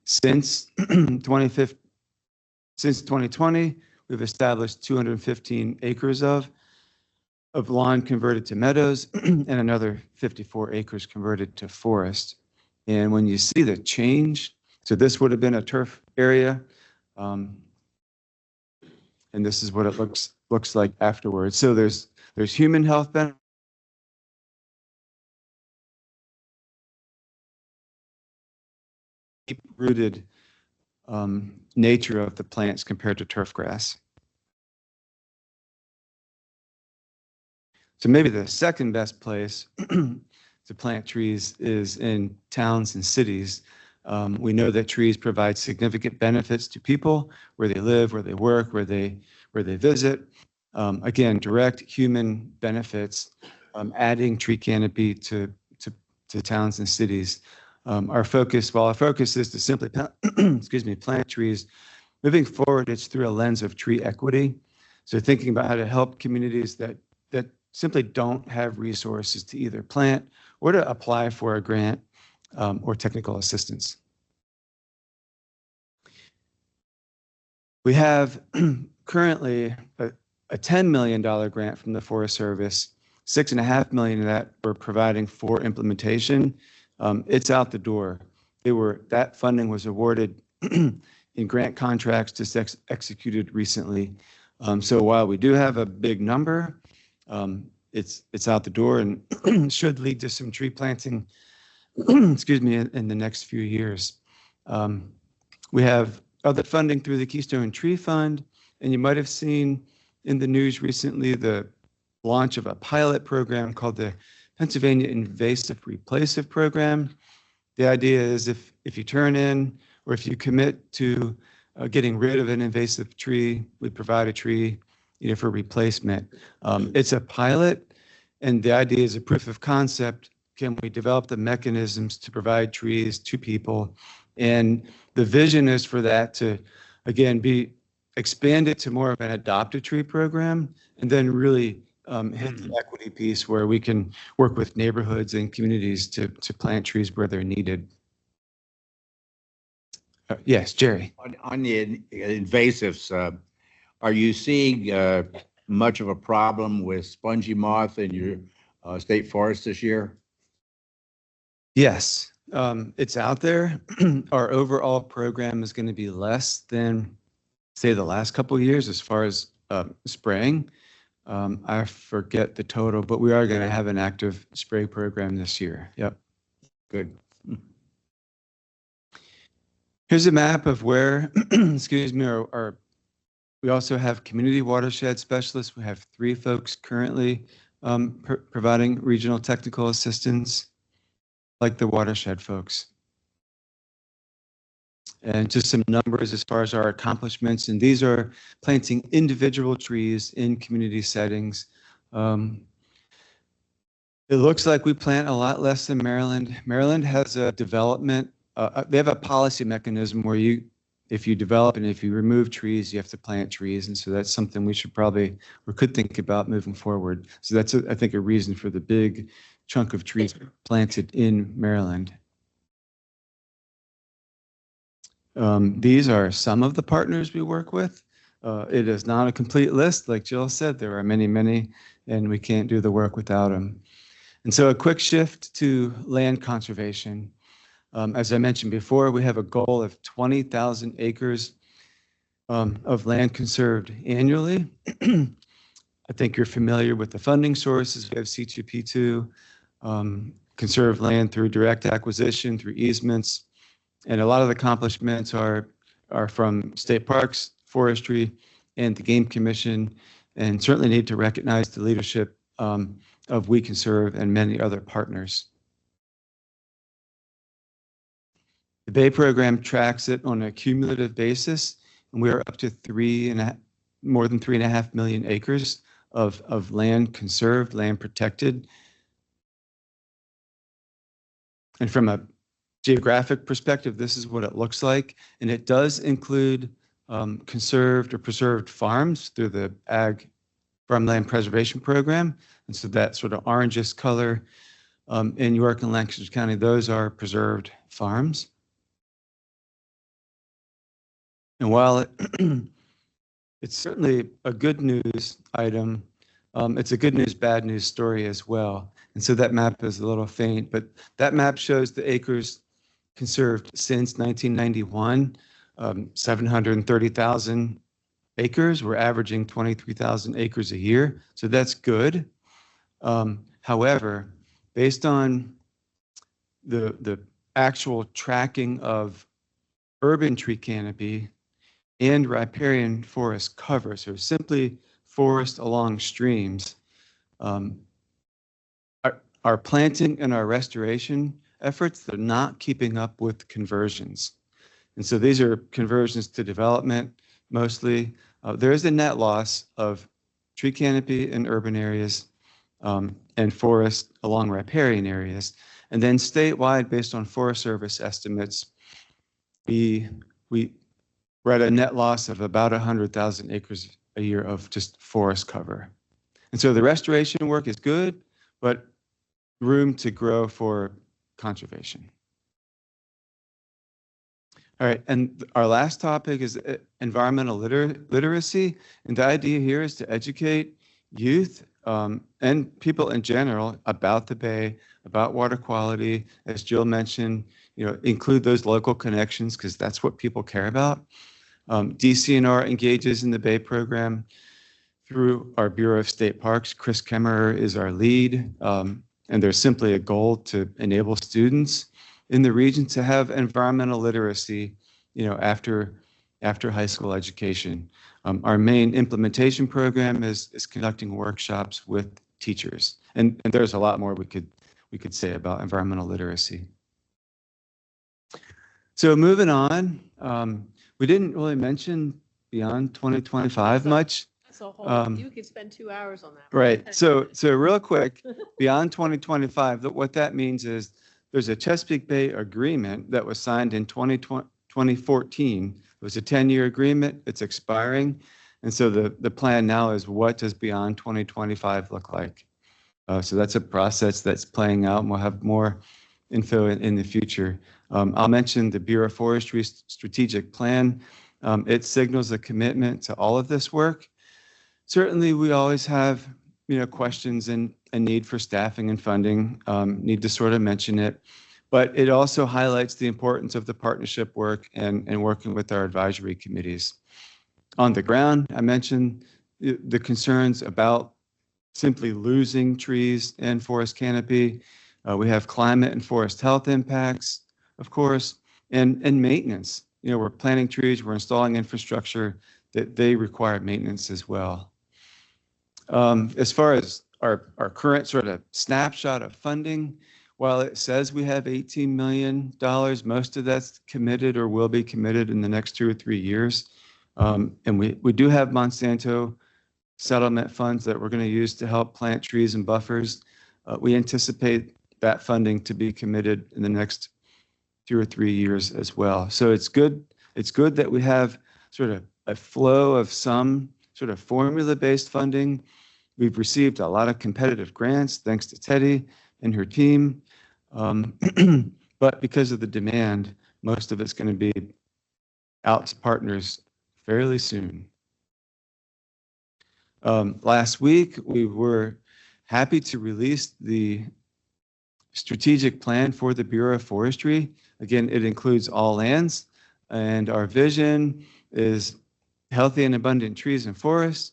Since 2020, we've established 215 acres of lawn converted to meadows and another 54 acres converted to forest. And when you see the change, so this would have been a turf area, and this is what it looks like afterwards. So there's human health benefits. Deep-rooted nature of the plants compared to turf grass. So maybe the second best place to plant trees is in towns and cities. We know that trees provide significant benefits to people where they live, where they work, where they visit. Again, direct human benefits. adding tree canopy to towns and cities. Our focus is to simply, excuse me, plant trees. Moving forward, it's through a lens of tree equity. So thinking about how to help communities that simply don't have resources to either plant or to apply for a grant or technical assistance. We have currently a $10 million grant from the Forest Service, $6.5 million of that we're providing for implementation. It's out the door. That funding was awarded in grant contracts just executed recently. So while we do have a big number, it's out the door and should lead to some tree planting, excuse me, in the next few years. We have other funding through the Keystone Tree Fund, and you might have seen in the news recently the launch of a pilot program called the Pennsylvania Invasive Replacive Program. The idea is if you turn in or if you commit to getting rid of an invasive tree, we provide a tree for replacement. It's a pilot, and the idea is a proof of concept. Can we develop the mechanisms to provide trees to people? And the vision is for that to, again, be expanded to more of an adopted tree program, and then really hit the equity piece where we can work with neighborhoods and communities to plant trees where they're needed. Yes, Jerry.
On the invasives, are you seeing much of a problem with spongy moth in your state forest this year?
Yes, it's out there. Our overall program is going to be less than, say, the last couple of years as far as spraying. I forget the total, but we are going to have an active spray program this year. Yep.
Good.
Here's a map of where, excuse me, we also have community watershed specialists. We have 3 folks currently providing regional technical assistance, like the watershed folks. And just some numbers as far as our accomplishments, and these are planting individual trees in community settings. It looks like we plant a lot less than Maryland. Maryland has a development, they have a policy mechanism where if you develop and if you remove trees, you have to plant trees. And so that's something we should probably, or could think about moving forward. So that's, I think, a reason for the big chunk of trees planted in Maryland. These are some of the partners we work with. It is not a complete list. Like Jill said, there are many, many, and we can't do the work without them. And so a quick shift to land conservation. As I mentioned before, we have a goal of 20,000 acres of land conserved annually. I think you're familiar with the funding sources. We have C2P2, conserve land through direct acquisition, through easements. And a lot of the accomplishments are from state parks, forestry, and the Game Commission, and certainly need to recognize the leadership of We Conserve and many other partners. The Bay program tracks it on a cumulative basis, and we are up to more than 3.5 million acres of land conserved, land protected. And from a geographic perspective, this is what it looks like, and it does include conserved or preserved farms through the Ag Farmland Preservation Program. And so that sort of orangish color in York and Lancaster County, those are preserved farms. And while it's certainly a good news item, it's a good news, bad news story as well. And so that map is a little faint, but that map shows the acres conserved since 1991, 730,000 acres. We're averaging 23,000 acres a year, so that's good. However, based on the actual tracking of urban tree canopy and riparian forest cover, so simply forest along streams, our planting and our restoration efforts, they're not keeping up with conversions. And so these are conversions to development mostly. There is a net loss of tree canopy in urban areas, and forest along riparian areas. And then statewide, based on Forest Service estimates, we're at a net loss of about 100,000 acres a year of just forest cover. And so the restoration work is good, but room to grow for conservation. All right, and our last topic is environmental literacy. And the idea here is to educate youth and people in general about the Bay, about water quality. As Jill mentioned, include those local connections because that's what people care about. DCNR engages in the Bay program through our Bureau of State Parks. Chris Kemmerer is our lead, and there's simply a goal to enable students in the region to have environmental literacy, after high school education. Our main implementation program is conducting workshops with teachers, and there's a lot more we could say about environmental literacy. So moving on, we didn't really mention beyond 2025 much.
So you could spend 2 hours on that.
Right. So real quick, beyond 2025, what that means is there's a Chesapeake Bay Agreement that was signed in 2014. It was a 10-year agreement. It's expiring. And so the plan now is, what does beyond 2025 look like? So that's a process that's playing out, and we'll have more info in the future. I'll mention the Bureau of Forestry strategic plan. It signals a commitment to all of this work. Certainly, we always have questions and a need for staffing and funding. Need to sort of mention it, but it also highlights the importance of the partnership work and working with our advisory committees. On the ground, I mentioned the concerns about simply losing trees and forest canopy. We have climate and forest health impacts, of course, and maintenance. We're planting trees, we're installing infrastructure that they require maintenance as well. As far as our current sort of snapshot of funding, while it says we have $18 million, most of that's committed or will be committed in the next 2 or 3 years. And we do have Monsanto settlement funds that we're going to use to help plant trees and buffers. We anticipate that funding to be committed in the next 2 or 3 years as well. So it's good that we have sort of a flow of some sort of formula-based funding. We've received a lot of competitive grants, thanks to Teddy and her team. But because of the demand, most of it's going to be out to partners fairly soon. Last week, we were happy to release the strategic plan for the Bureau of Forestry. Again, it includes all lands, and our vision is healthy and abundant trees and forests,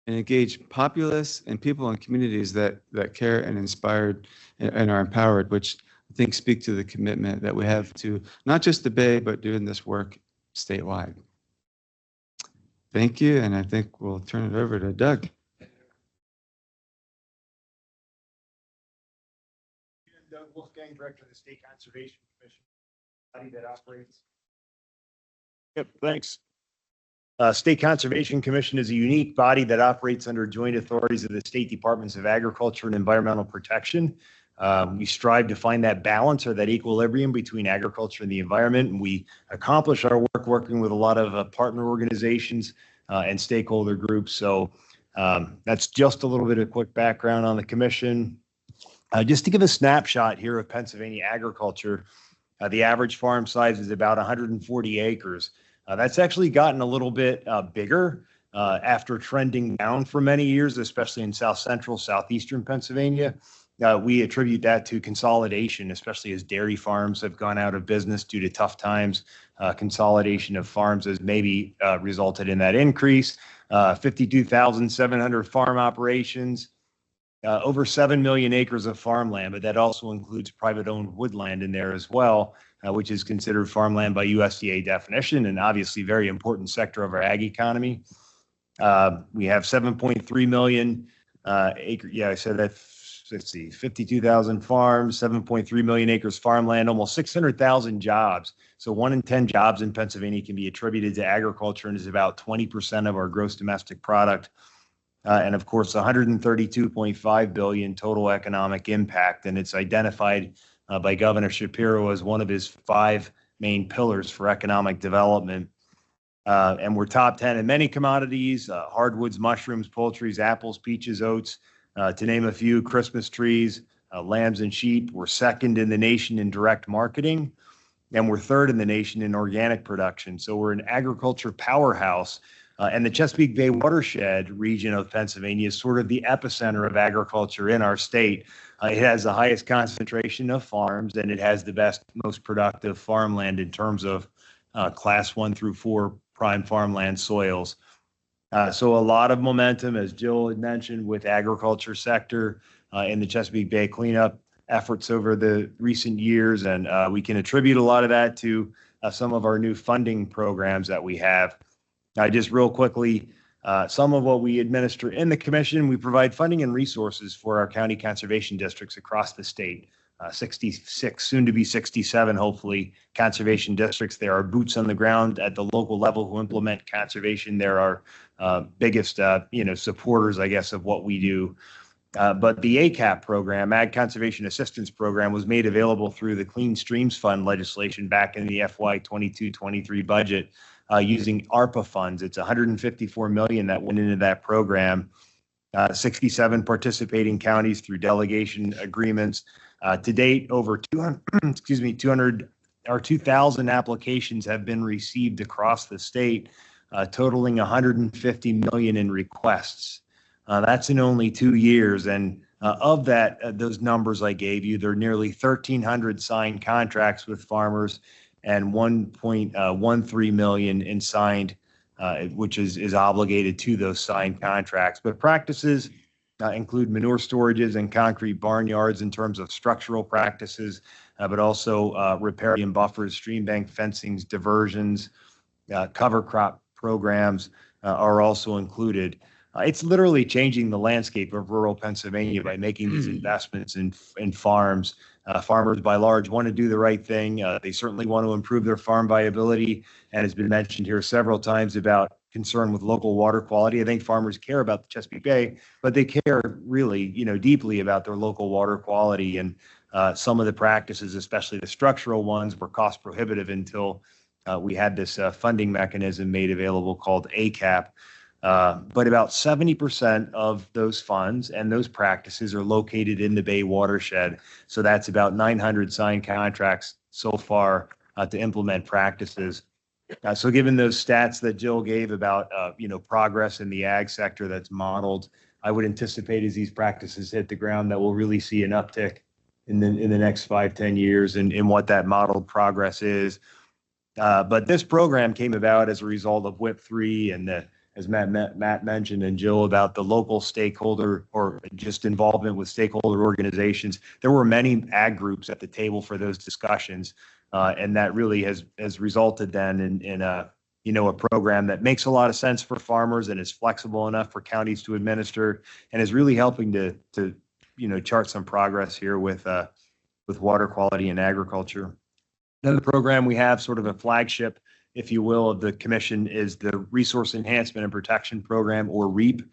and engage populace and people and communities that care and inspired and are empowered, which I think speak to the commitment that we have to not just the Bay, but doing this work statewide. Thank you, and I think we'll turn it over to Doug.
Doug Wolfgang, Director of the State Conservation Commission, body that operates. Yep, thanks. State Conservation Commission is a unique body that operates under joint authorities of the State Departments of Agriculture and Environmental Protection. We strive to find that balance or that equilibrium between agriculture and the environment, and we accomplish our work working with a lot of partner organizations and stakeholder groups. So that's just a little bit of quick background on the commission. Just to give a snapshot here of Pennsylvania agriculture, the average farm size is about 140 acres. That's actually gotten a little bit bigger after trending down for many years, especially in south central, southeastern Pennsylvania. We attribute that to consolidation, especially as dairy farms have gone out of business due to tough times. Consolidation of farms has maybe resulted in that increase. 52,700 farm operations, over 7 million acres of farmland, but that also includes private-owned woodland in there as well, which is considered farmland by USDA definition, and obviously very important sector of our ag economy. We have 7.3 million acre. Yeah, I said that. Let's see, 52,000 farms, 7.3 million acres farmland, almost 600,000 jobs. So 1 in 10 jobs in Pennsylvania can be attributed to agriculture and is about 20% of our gross domestic product. And of course, 132.5 billion total economic impact. And it's identified by Governor Shapiro as one of his 5 main pillars for economic development. And we're top 10 in many commodities, hardwoods, mushrooms, poultries, apples, peaches, oats, to name a few, Christmas trees, lambs and sheep. We're second in the nation in direct marketing, and we're third in the nation in organic production. So we're an agriculture powerhouse. And the Chesapeake Bay watershed region of Pennsylvania is sort of the epicenter of agriculture in our state. It has the highest concentration of farms, and it has the best, most productive farmland in terms of class 1 through 4 prime farmland soils. So a lot of momentum, as Jill had mentioned, with agriculture sector in the Chesapeake Bay cleanup efforts over the recent years. And we can attribute a lot of that to some of our new funding programs that we have. Just real quickly, some of what we administer in the commission, we provide funding and resources for our county conservation districts across the state. 66, soon to be 67, hopefully, conservation districts. There are boots on the ground at the local level who implement conservation. There are biggest, supporters, I guess, of what we do. But the ACAP program, Ag Conservation Assistance Program, was made available through the Clean Streams Fund legislation back in the FY 22-23 budget using ARPA funds. It's $154 million that went into that program. 67 participating counties through delegation agreements. To date, over 2,000 applications have been received across the state, totaling 150 million in requests. That's in only 2 years. And of that, those numbers I gave you, there are nearly 1,300 signed contracts with farmers and 1.13 million in signed, which is obligated to those signed contracts. But practices include manure storages and concrete barnyards in terms of structural practices, but also riparian buffers, stream bank fencings, diversions, cover crop programs are also included. It's literally changing the landscape of rural Pennsylvania by making these investments in farms. Farmers by large want to do the right thing. They certainly want to improve their farm viability, and has been mentioned here several times about concern with local water quality. I think farmers care about the Chesapeake Bay, but they care really, deeply about their local water quality. And some of the practices, especially the structural ones, were cost prohibitive until we had this funding mechanism made available called ACAP. But about 70% of those funds and those practices are located in the Bay watershed. So that's about 900 signed contracts so far to implement practices. So given those stats that Jill gave about, progress in the ag sector that's modeled, I would anticipate as these practices hit the ground that we'll really see an uptick in the next 5-10 years in what that modeled progress is. But this program came about as a result of WIP 3 and as Matt mentioned, and Jill, about the local stakeholder or just involvement with stakeholder organizations. There were many ag groups at the table for those discussions. And that really has resulted then in a program that makes a lot of sense for farmers and is flexible enough for counties to administer, and is really helping to chart some progress here with water quality and agriculture. Another program we have, sort of a flagship, if you will, of the commission, is the Resource Enhancement and Protection Program, or REAP.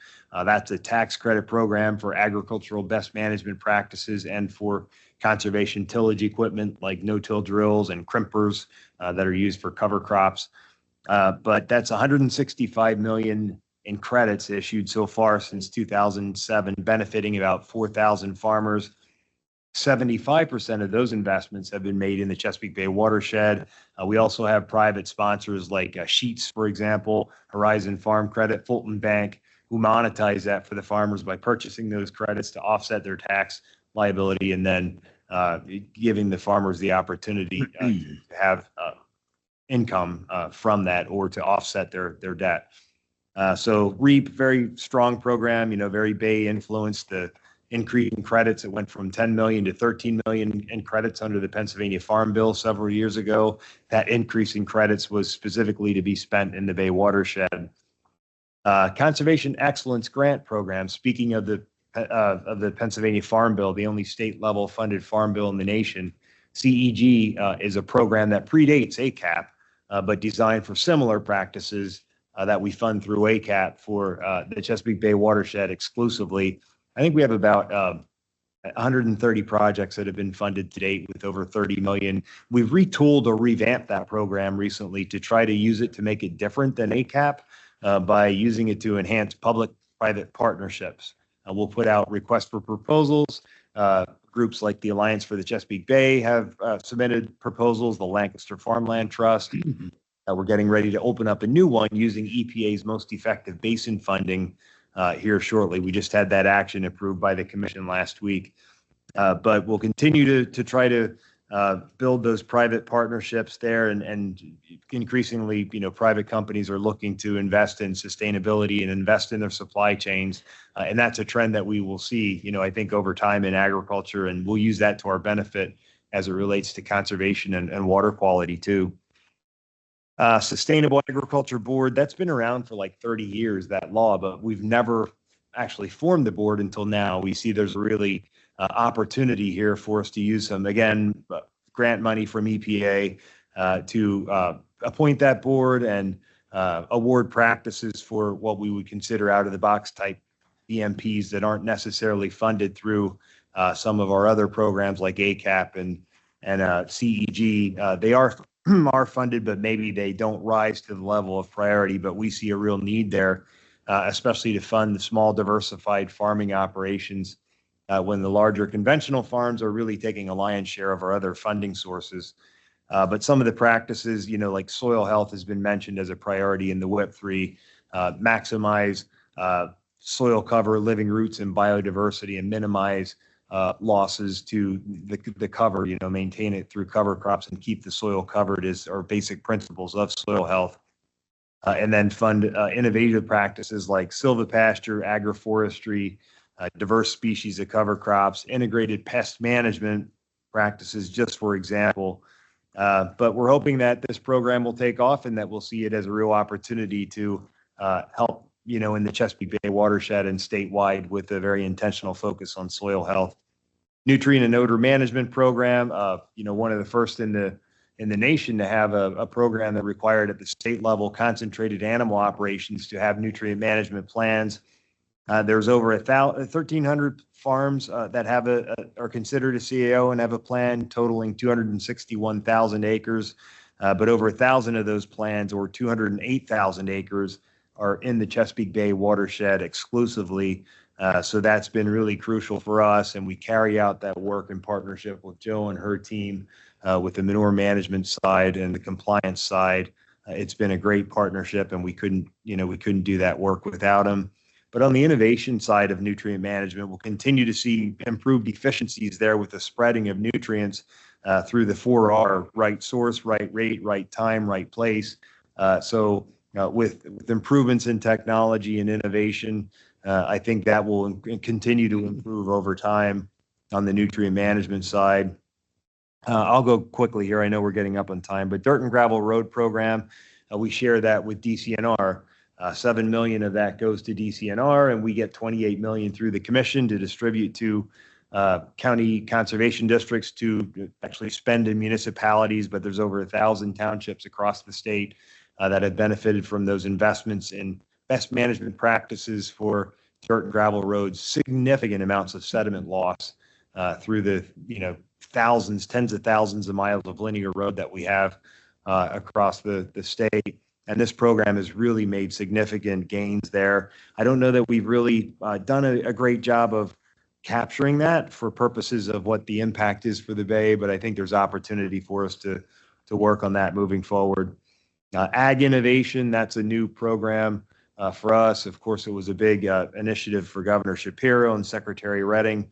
That's a tax credit program for agricultural best management practices and for conservation tillage equipment like no-till drills and crimpers that are used for cover crops. But that's 165 million in credits issued so far since 2007, benefiting about 4,000 farmers. 75% of those investments have been made in the Chesapeake Bay watershed. We also have private sponsors like Sheets, for example, Horizon Farm Credit, Fulton Bank, who monetize that for the farmers by purchasing those credits to offset their tax liability, and then giving the farmers the opportunity to have income from that, or to offset their debt. So REAP, very strong program, very Bay influenced. The increase in credits, it went from 10 million to 13 million in credits under the Pennsylvania Farm Bill several years ago. That increase in credits was specifically to be spent in the Bay watershed. Conservation Excellence Grant Program, speaking of the Pennsylvania Farm Bill, the only state level funded farm bill in the nation. CEG is a program that predates ACAP, but designed for similar practices that we fund through ACAP for the Chesapeake Bay watershed exclusively. I think we have about 130 projects that have been funded to date with over 30 million. We've retooled or revamped that program recently to try to use it to make it different than ACAP by using it to enhance public-private partnerships. We'll put out requests for proposals. Groups like the Alliance for the Chesapeake Bay have submitted proposals, the Lancaster Farmland Trust. We're getting ready to open up a new one using EPA's most effective basin funding here shortly. We just had that action approved by the commission last week. But we'll continue to try to build those private partnerships there, and increasingly, private companies are looking to invest in sustainability and invest in their supply chains. And that's a trend that we will see, I think over time in agriculture, and we'll use that to our benefit as it relates to conservation and water quality too. Sustainable Agriculture Board, that's been around for like 30 years, that law, but we've never actually formed the board until now. We see there's really opportunity here for us to use some, again, grant money from EPA to appoint that board and award practices for what we would consider out of the box type EMPs that aren't necessarily funded through some of our other programs like ACAP and CEG. They are funded, but maybe they don't rise to the level of priority, but we see a real need there, especially to fund the small diversified farming operations when the larger conventional farms are really taking a lion's share of our other funding sources. But some of the practices, like soil health has been mentioned as a priority in the WIP 3, maximize soil cover, living roots, and biodiversity, and minimize losses to the cover, maintain it through cover crops and keep the soil covered is our basic principles of soil health. And then fund innovative practices like silvopasture, agroforestry, diverse species of cover crops, integrated pest management practices, just for example. But we're hoping that this program will take off and that we'll see it as a real opportunity to help, in the Chesapeake Bay watershed and statewide with a very intentional focus on soil health. Nutrient and odor management program, one of the first in the nation to have a program that required at the state level concentrated animal operations to have nutrient management plans. There's over 1,300 farms that have are considered a CAO and have a plan totaling 261,000 acres, but over 1,000 of those plans, or 208,000 acres, are in the Chesapeake Bay watershed exclusively. So that's been really crucial for us, and we carry out that work in partnership with Joe and her team with the manure management side and the compliance side. It's been a great partnership, and we couldn't do that work without them. But on the innovation side of nutrient management, we'll continue to see improved efficiencies there with the spreading of nutrients through the 4R: right source, right rate, right time, right place. So with improvements in technology and innovation, I think that will continue to improve over time on the nutrient management side. I'll go quickly here. I know we're getting up on time, but dirt and gravel road program, we share that with DCNR. 7 million of that goes to DCNR, and we get 28 million through the commission to distribute to county conservation districts to actually spend in municipalities. But there's over 1,000 townships across the state that have benefited from those investments in best management practices for dirt and gravel roads. Significant amounts of sediment loss through the tens of thousands of miles of linear road that we have across the state. And this program has really made significant gains there. I don't know that we've really done a great job of capturing that for purposes of what the impact is for the Bay, but I think there's opportunity for us to work on that moving forward. Ag innovation, that's a new program for us. Of course, it was a big initiative for Governor Shapiro and Secretary Redding.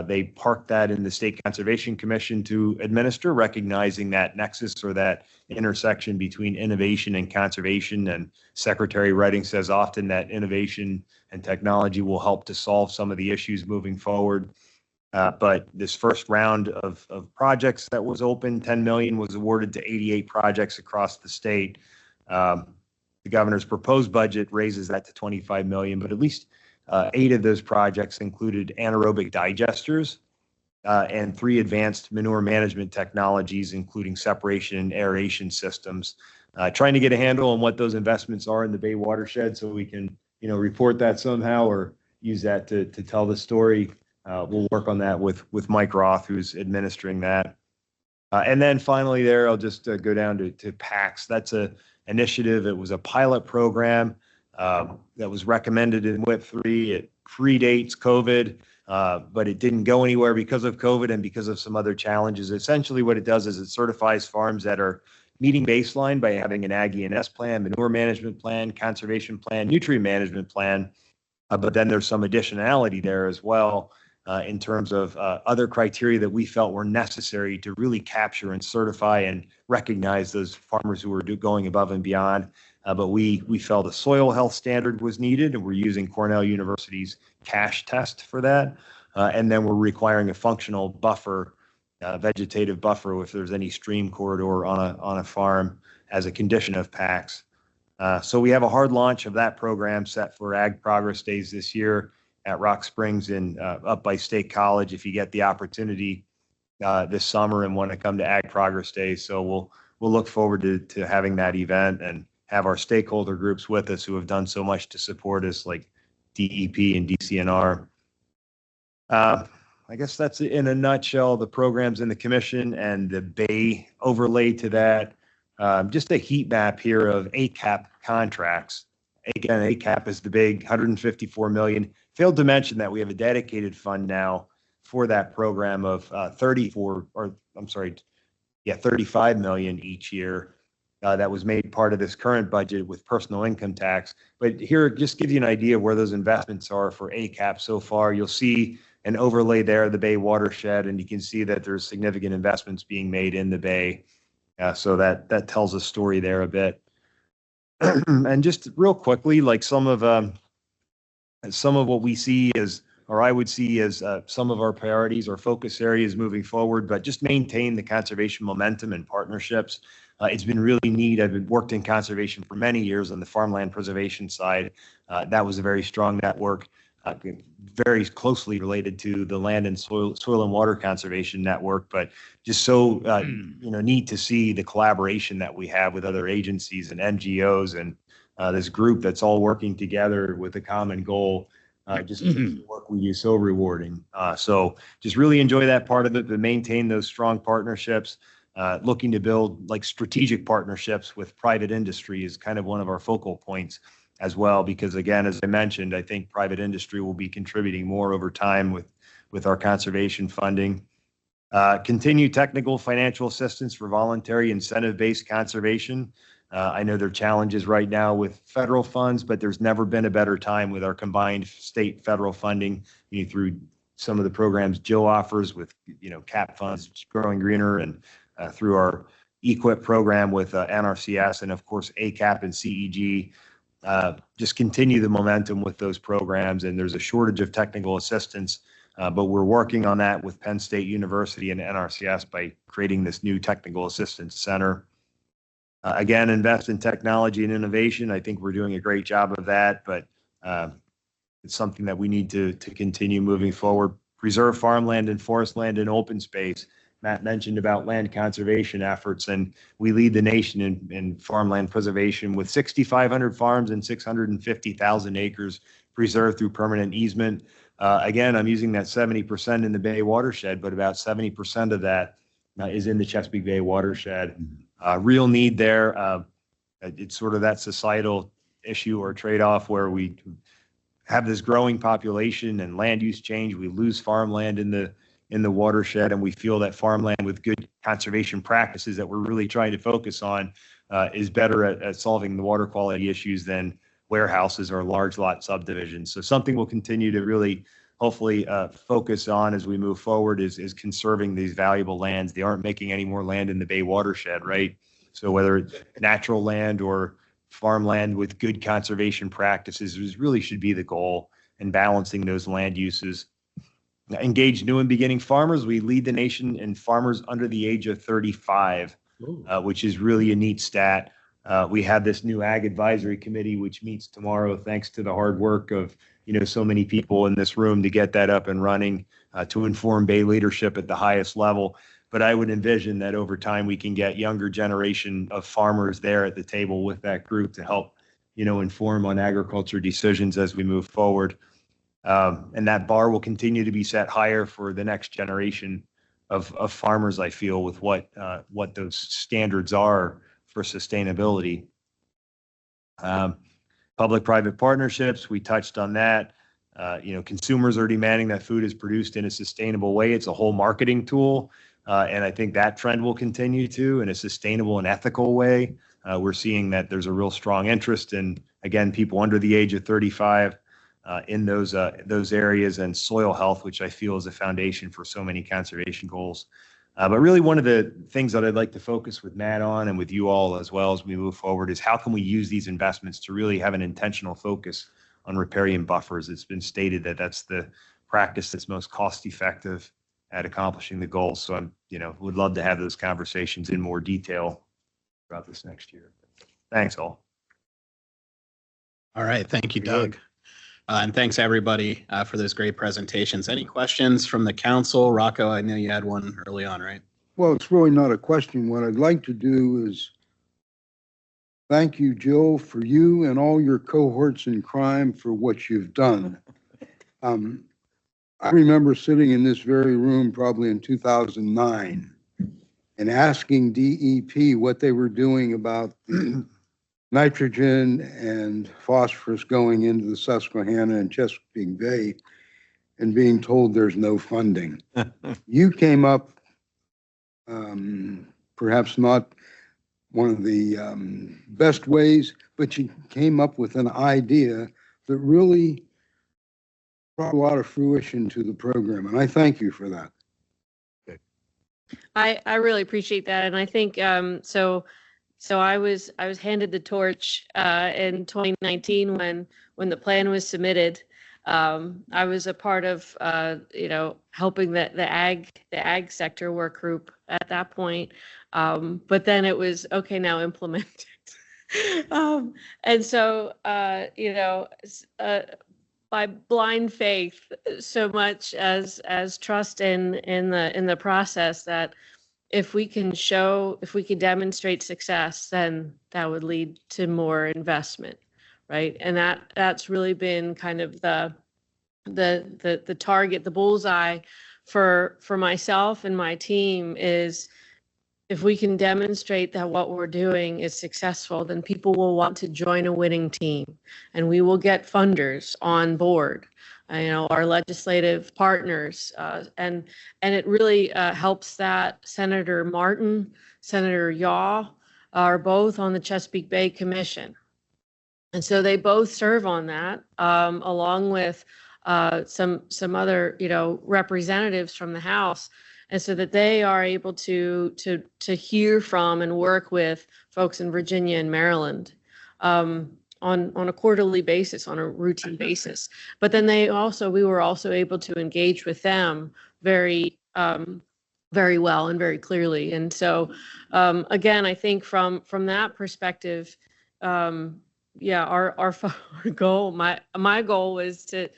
They parked that in the State Conservation Commission to administer, recognizing that nexus or that intersection between innovation and conservation. And Secretary Redding says often that innovation and technology will help to solve some of the issues moving forward. But this first round of projects that was open, 10 million was awarded to 88 projects across the state. The governor's proposed budget raises that to 25 million, but at least 8 of those projects included anaerobic digesters. and 3 advanced manure management technologies, including separation and aeration systems. Trying to get a handle on what those investments are in the Bay watershed so we can, report that somehow or use that to tell the story. We'll work on that with Mike Roth, who's administering that. And then finally there, I'll just go down to PACS. That's a initiative. It was a pilot program that was recommended in WIP 3. It predates COVID, but it didn't go anywhere because of COVID and because of some other challenges. Essentially what it does is it certifies farms that are meeting baseline by having an Ag E&S plan, manure management plan, conservation plan, nutrient management plan. But then there's some additionality there as well in terms of other criteria that we felt were necessary to really capture and certify and recognize those farmers who were going above and beyond. But we felt a soil health standard was needed, and we're using Cornell University's CASH test for that. And then we're requiring a functional buffer, vegetative buffer, if there's any stream corridor on a farm as a condition of PACS. So we have a hard launch of that program set for Ag Progress Days this year at Rock Springs in up by State College. If you get the opportunity this summer and want to come to Ag Progress Days, so we'll look forward to having that event and have our stakeholder groups with us who have done so much to support us, like DEP and DCNR. I guess that's in a nutshell the programs in the commission and the Bay overlay to that. Just a heat map here of ACAP contracts. Again, ACAP is the big 154 million. Failed to mention that we have a dedicated fund now for that program of 35 million each year. That was made part of this current budget with personal income tax. But here, just give you an idea of where those investments are for ACAP so far. You'll see an overlay there, the Bay watershed, and you can see that there's significant investments being made in the Bay. So that tells a story there a bit. And just real quickly, like some of what we see as, or I would see as some of our priorities or focus areas moving forward, but just maintain the conservation momentum and partnerships. It's been really neat. I've worked in conservation for many years on the farmland preservation side. That was a very strong network, very closely related to the land and soil and water conservation network, but just so neat to see the collaboration that we have with other agencies and NGOs and this group that's all working together with a common goal. Just makes the work we do so rewarding. So just really enjoy that part of it, but maintain those strong partnerships. Looking to build like strategic partnerships with private industry is kind of one of our focal points as well, because again, as I mentioned, I think private industry will be contributing more over time with our conservation funding. Continue technical financial assistance for voluntary incentive-based conservation. I know there are challenges right now with federal funds, but there's never been a better time with our combined state federal funding through some of the programs Jill offers with, CAP funds, Growing Greener, and through our EQIP program with NRCS, and of course ACAP and CEG. Just continue the momentum with those programs, and there's a shortage of technical assistance, but we're working on that with Penn State University and NRCS by creating this new technical assistance center. Again, invest in technology and innovation. I think we're doing a great job of that, but it's something that we need to continue moving forward. Preserve farmland and forest land and open space. Matt mentioned about land conservation efforts, and we lead the nation in farmland preservation with 6,500 farms and 650,000 acres preserved through permanent easement. Again, I'm using that 70% in the Bay watershed, but about 70% of that is in the Chesapeake Bay watershed. Real need there. It's sort of that societal issue or trade-off where we have this growing population and land use change. We lose farmland in the watershed, and we feel that farmland with good conservation practices that we're really trying to focus on is better at solving the water quality issues than warehouses or large lot subdivisions. So something we'll continue to really hopefully focus on as we move forward is conserving these valuable lands. They aren't making any more land in the Bay watershed, right? So whether it's natural land or farmland with good conservation practices really should be the goal, and balancing those land uses. Engage new and beginning farmers. We lead the nation in farmers under the age of 35, which is really a neat stat. We have this new Ag Advisory Committee, which meets tomorrow, thanks to the hard work of so many people in this room to get that up and running, to inform Bay leadership at the highest level. But I would envision that over time, we can get younger generation of farmers there at the table with that group to help, inform on agriculture decisions as we move forward. And that bar will continue to be set higher for the next generation of farmers, I feel, with what those standards are for sustainability. Public-private partnerships, we touched on that. Consumers are demanding that food is produced in a sustainable way. It's a whole marketing tool. And I think that trend will continue to in a sustainable and ethical way. We're seeing that there's a real strong interest in, again, people under the age of 35 in those areas, and soil health, which I feel is a foundation for so many conservation goals. But really one of the things that I'd like to focus with Matt on and with you all as well as we move forward is how can we use these investments to really have an intentional focus on riparian buffers. It's been stated that that's the practice that's most cost effective at accomplishing the goals. So I'm, would love to have those conversations in more detail throughout this next year. Thanks all.
All right. Thank you, Doug. And thanks everybody for those great presentations. Any questions from the council? Rocco, I know you had one early on, right?
Well, it's really not a question. What I'd like to do is thank you, Jill, for you and all your cohorts in crime for what you've done. I remember sitting in this very room probably in 2009 and asking DEP what they were doing about the nitrogen and phosphorus going into the Susquehanna and Chesapeake Bay and being told there's no funding. You came up, perhaps not one of the best ways, but you came up with an idea that really brought a lot of fruition to the program, and I thank you for that.
I really appreciate that, and I think so I was handed the torch in 2019 when the plan was submitted. I was a part of helping the ag sector work group at that point, but then it was okay, now implement it. And so by blind faith, so much as trust in the process, that if we can demonstrate success, then that would lead to more investment, right? And that's really been kind of the target, the bullseye for myself and my team is, if we can demonstrate that what we're doing is successful, then people will want to join a winning team, and we will get funders on board, our legislative partners, and it really helps that Senator Martin, Senator Yaw are both on the Chesapeake Bay Commission, and so they both serve on that, along with some other representatives from the House. And so that they are able to hear from and work with folks in Virginia and Maryland on a quarterly basis, on a routine basis. But then we were also able to engage with them very well and very clearly. And so again, I think from that perspective, our goal, my goal was to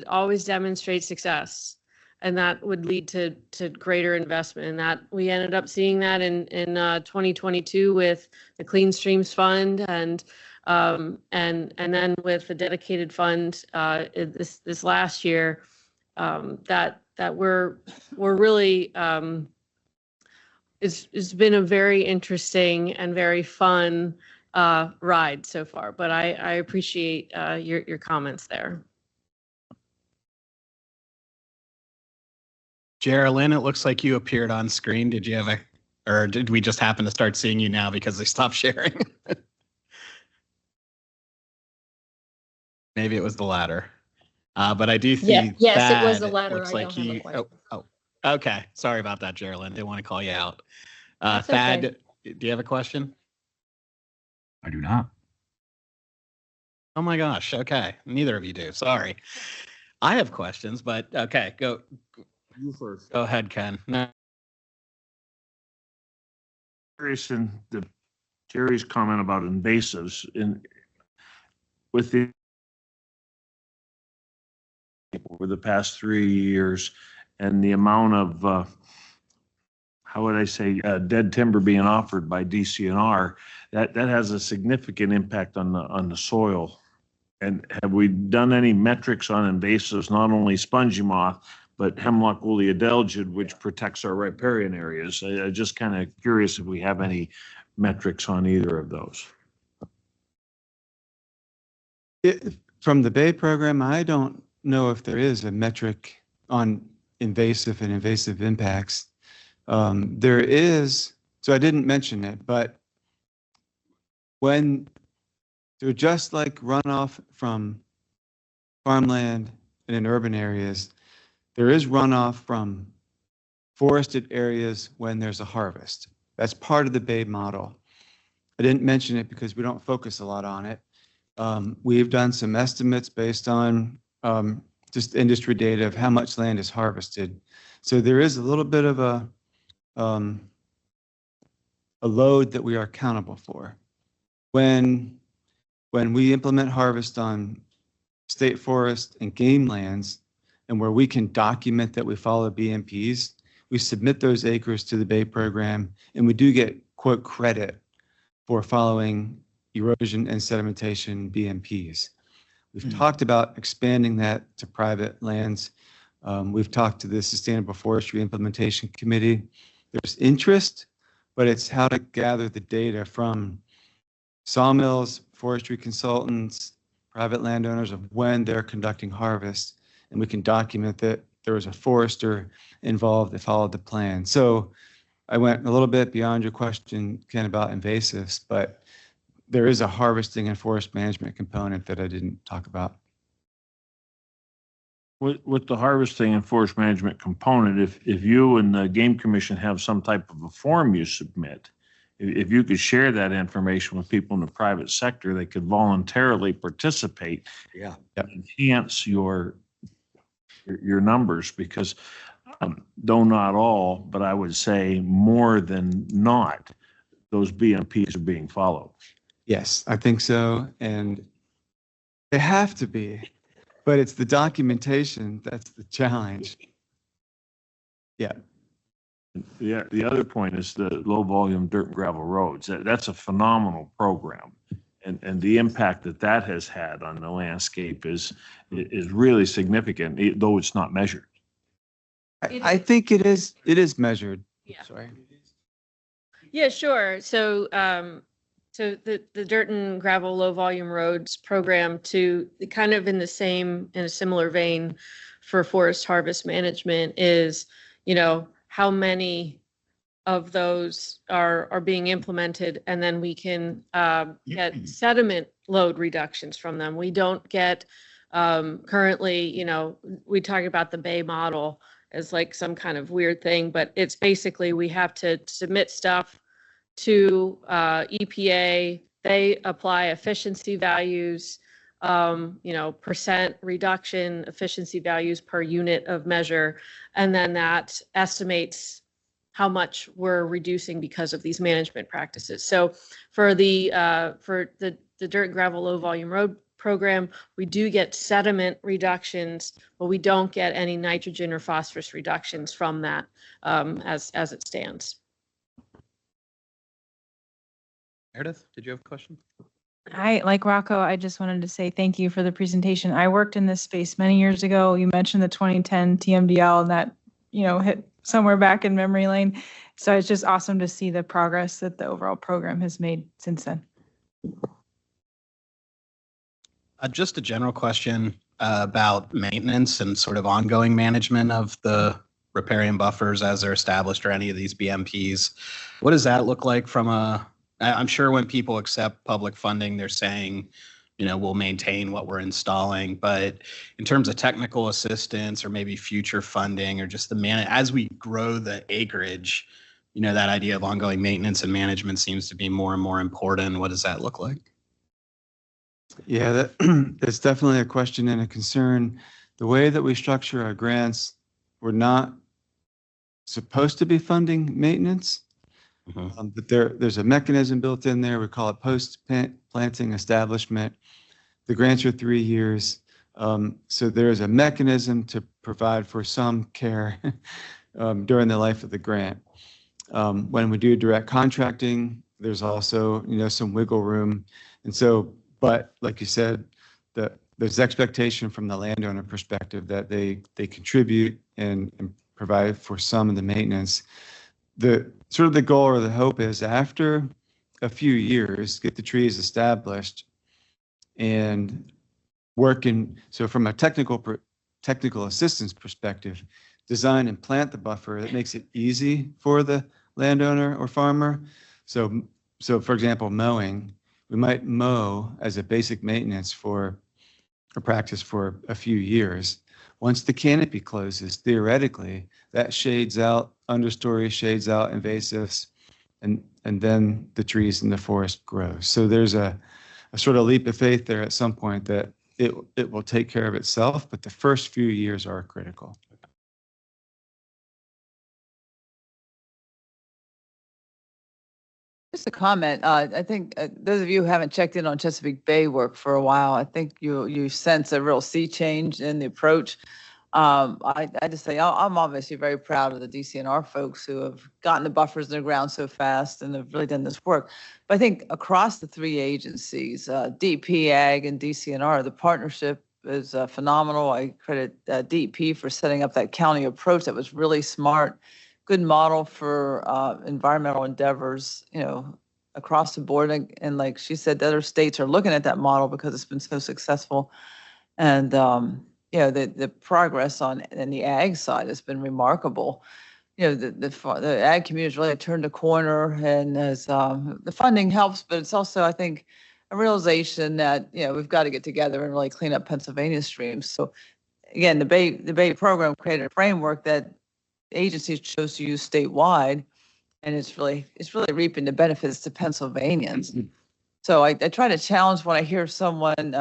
always demonstrate success. And that would lead to greater investment. And that we ended up seeing that in 2022 with the Clean Streams Fund and then with the dedicated fund this last year, that we're really it's been a very interesting and very fun ride so far. But I appreciate your comments there.
Geraldine, it looks like you appeared on screen. Did you have or did we just happen to start seeing you now because they stopped sharing? Maybe it was the latter. But I do see
Yes,
Thad,
it was the latter.
Looks
I
like
don't have a question.
Okay. Sorry about that, Geraldine. Didn't want to call you out.
That's
Thad,
okay.
do you have a question?
I do not.
Oh my gosh. Okay. Neither of you do. Sorry. I have questions, but okay, go.
You first.
Go ahead, Ken. No.
Curious in Jerry's comment about invasives with the over the past 3 years, and the amount of, how would I say, dead timber being offered by DCNR, that has a significant impact on the soil. And have we done any metrics on invasives, not only spongy moth, but hemlock woolly adelgid, which protects our riparian areas? I'm just kind of curious if we have any metrics on either of those.
From the Bay program, I don't know if there is a metric on invasive and invasive impacts. There is, so I didn't mention it, but when they're just like runoff from farmland and in urban areas, there is runoff from forested areas when there's a harvest. That's part of the Bay model. I didn't mention it because we don't focus a lot on it. We've done some estimates based on just industry data of how much land is harvested. So there is a little bit of a load that we are accountable for. When we implement harvest on state forest and game lands, and where we can document that we follow BMPs, we submit those acres to the Bay program, and we do get, quote, credit for following erosion and sedimentation BMPs. We've talked about expanding that to private lands. We've talked to the Sustainable Forestry Implementation Committee. There's interest, but it's how to gather the data from sawmills, forestry consultants, private landowners of when they're conducting harvest, and we can document that there was a forester involved that followed the plan. So I went a little bit beyond your question, Ken, about invasives, but there is a harvesting and forest management component that I didn't talk about.
With the harvesting and forest management component, if you and the Game Commission have some type of a form you submit, if you could share that information with people in the private sector, they could voluntarily participate.
Yeah.
Enhance your numbers, because though not all, but I would say more than not, those BMPs are being followed.
Yes, I think so. And they have to be, but it's the documentation that's the challenge. Yeah.
The other point is the low volume dirt and gravel roads. That's a phenomenal program. And the impact that has had on the landscape is really significant, though it's not measured.
I think it is measured.
Yeah.
Sorry.
Yeah, sure. So, so the dirt and gravel low volume roads program, to kind of in a similar vein for forest harvest management, is, how many of those are being implemented, and then we can get sediment load reductions from them. We don't get currently, we talk about the Bay model as like some kind of weird thing, but it's basically we have to submit stuff to EPA. They apply efficiency values, percent reduction efficiency values per unit of measure, and then that estimates how much we're reducing because of these management practices. So for the dirt and gravel low volume road program, we do get sediment reductions, but we don't get any nitrogen or phosphorus reductions from that as it stands.
Meredith, did you have a question?
Like Rocco, I just wanted to say thank you for the presentation. I worked in this space many years ago. You mentioned the 2010 TMDL, and that, hit somewhere back in memory lane. So it's just awesome to see the progress that the overall program has made since then.
Just a general question about maintenance and sort of ongoing management of the riparian buffers as they're established, or any of these BMPs. What does that look like I'm sure when people accept public funding, they're saying, we'll maintain what we're installing, but in terms of technical assistance or maybe future funding, or just as we grow the acreage, that idea of ongoing maintenance and management seems to be more and more important. What does that look like?
Yeah, that's definitely a question and a concern. The way that we structure our grants, we're not supposed to be funding maintenance. But there's a mechanism built in there. We call it post-planting establishment. The grants are 3 years. So there is a mechanism to provide for some care during the life of the grant. When we do direct contracting, there's also, some wiggle room. And so, but like you said, there's expectation from the landowner perspective that they contribute and provide for some of the maintenance. The sort of the goal or the hope is after a few years, get the trees established and working. So from a technical assistance perspective, design and plant the buffer that makes it easy for the landowner or farmer. So for example, mowing, we might mow as a basic maintenance for a practice for a few years. Once the canopy closes, theoretically, that shades out understory, shades out invasives, and then the trees in the forest grow. So there's a sort of leap of faith there at some point that it will take care of itself, but the first few years are critical.
Just a comment. I think those of you who haven't checked in on Chesapeake Bay work for a while, I think you sense a real sea change in the approach. I just say I'm obviously very proud of the DCNR folks who have gotten the buffers in the ground so fast and have really done this work. But I think across the three agencies, DEP, Ag, and DCNR, the partnership is phenomenal. I credit DEP for setting up that county approach that was really smart. Good model for environmental endeavors, across the board. And like she said, the other states are looking at that model because it's been so successful. And, the progress in the ag side has been remarkable. The ag community has really turned a corner, and as the funding helps, but it's also, I think, a realization that, we've got to get together and really clean up Pennsylvania streams. So again, the Bay program created a framework that agencies chose to use statewide, and it's really reaping the benefits to Pennsylvanians. So I try to challenge when I hear someone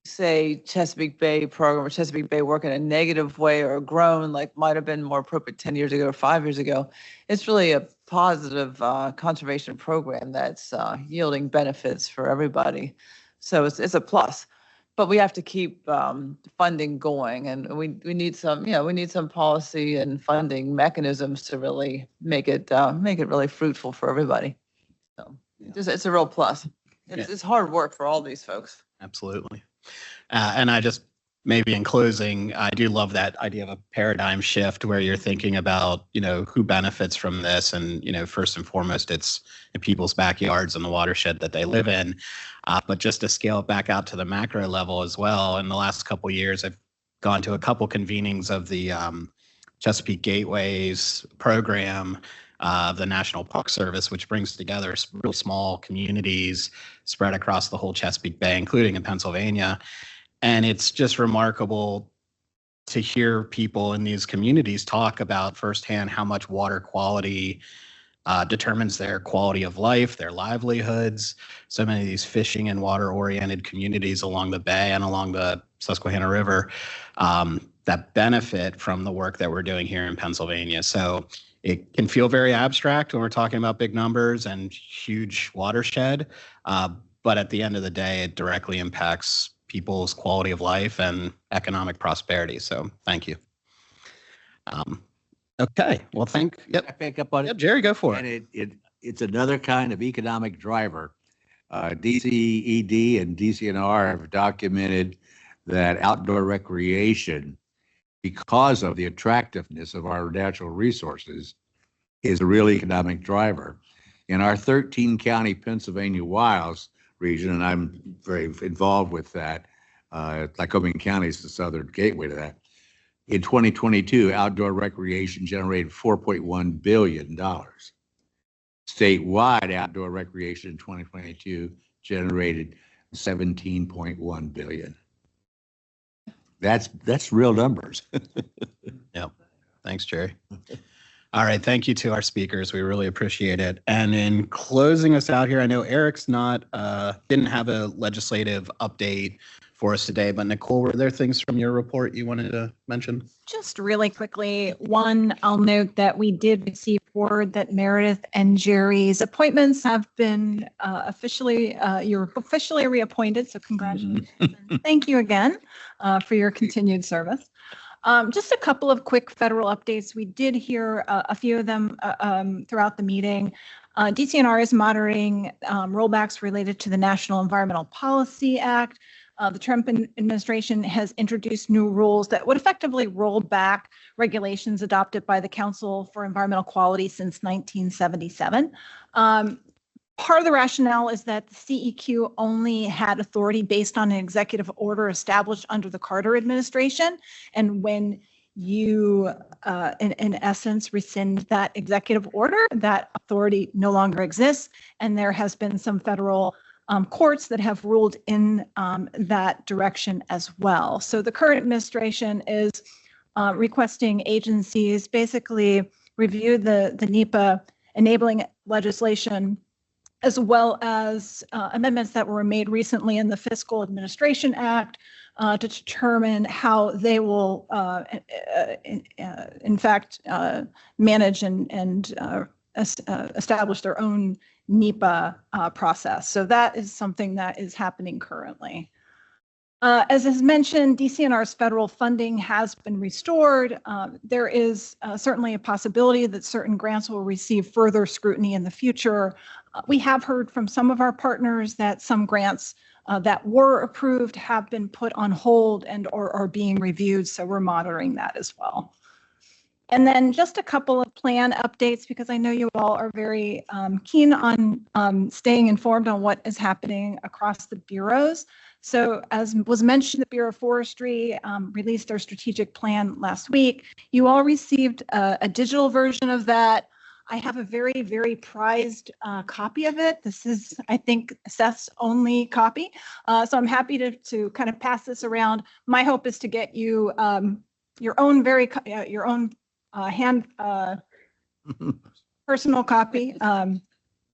say Chesapeake Bay program or Chesapeake Bay work in a negative way or grown like might have been more appropriate 10 years ago or 5 years ago. It's really a positive conservation program that's yielding benefits for everybody. So it's a plus. But we have to keep funding going, and we need some policy and funding mechanisms to really make it really fruitful for everybody. So it's a real plus. It's hard work for all these folks.
Absolutely. And I just, maybe in closing, I do love that idea of a paradigm shift where you're thinking about, who benefits from this. And, first and foremost, it's in people's backyards and the watershed that they live in. But just to scale it back out to the macro level as well, in the last couple of years, I've gone to a couple convenings of the Chesapeake Gateways program, the National Park Service, which brings together real small communities spread across the whole Chesapeake Bay, including in Pennsylvania. And it's just remarkable to hear people in these communities talk about firsthand how much water quality determines their quality of life, their livelihoods. So many of these fishing and water-oriented communities along the bay and along the Susquehanna River that benefit from the work that we're doing here in Pennsylvania. So it can feel very abstract when we're talking about big numbers and huge watershed, but at the end of the day, it directly impacts people's quality of life and economic prosperity. So thank you. Okay, well,
I pick up on it.
Yep, Jerry, go for
it. And it's another kind of economic driver. DCED and DCNR have documented that outdoor recreation, because of the attractiveness of our natural resources, is a real economic driver. In our 13-county Pennsylvania Wilds region, and I'm very involved with that, Lycoming County is the southern gateway to that. In 2022, outdoor recreation generated $4.1 billion. Statewide outdoor recreation in 2022 generated $17.1 billion. That's real numbers.
Yep. Thanks, Jerry. All right. Thank you to our speakers. We really appreciate it. And in closing us out here, I know Eric's didn't have a legislative update for us today. But Nicole, were there things from your report you wanted to mention?
Just really quickly, one, I'll note that we did receive word that Meredith and Jerry's appointments have been you're officially reappointed, so congratulations. And thank you again for your continued service. Just a couple of quick federal updates. We did hear a few of them throughout the meeting. DCNR is monitoring rollbacks related to the National Environmental Policy Act. The Trump administration has introduced new rules that would effectively roll back regulations adopted by the Council for Environmental Quality since 1977. Part of the rationale is that the CEQ only had authority based on an executive order established under the Carter administration. And when you, in essence, rescind that executive order, that authority no longer exists. And there has been some federal courts that have ruled in that direction as well. So the current administration is requesting agencies basically review the NEPA enabling legislation, as well as amendments that were made recently in the Fiscal Administration Act to determine how they will, in fact, manage and establish their own NEPA process. So that is something that is happening currently. As is mentioned, DCNR's federal funding has been restored. There is certainly a possibility that certain grants will receive further scrutiny in the future. We have heard from some of our partners that some grants that were approved have been put on hold and or are being reviewed, so we're monitoring that as well. And then just a couple of plan updates, because I know you all are very keen on staying informed on what is happening across the bureaus. So as was mentioned, the Bureau of Forestry released their strategic plan last week. You all received a digital version of that. I have a very, very prized copy of it. This is, I think, Seth's only copy. So I'm happy to kind of pass this around. My hope is to get you your own hand personal copy.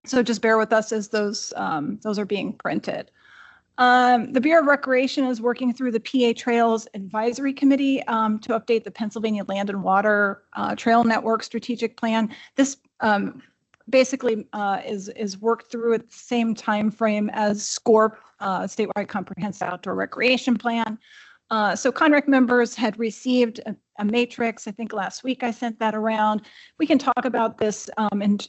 So just bear with us as those are being printed. The Bureau of Recreation is working through the PA Trails Advisory Committee to update the Pennsylvania Land and Water Trail Network Strategic Plan. This basically is worked through at the same time frame as SCORP, Statewide Comprehensive Outdoor Recreation Plan. So CONREC members had received a matrix. I think last week I sent that around. We can talk about this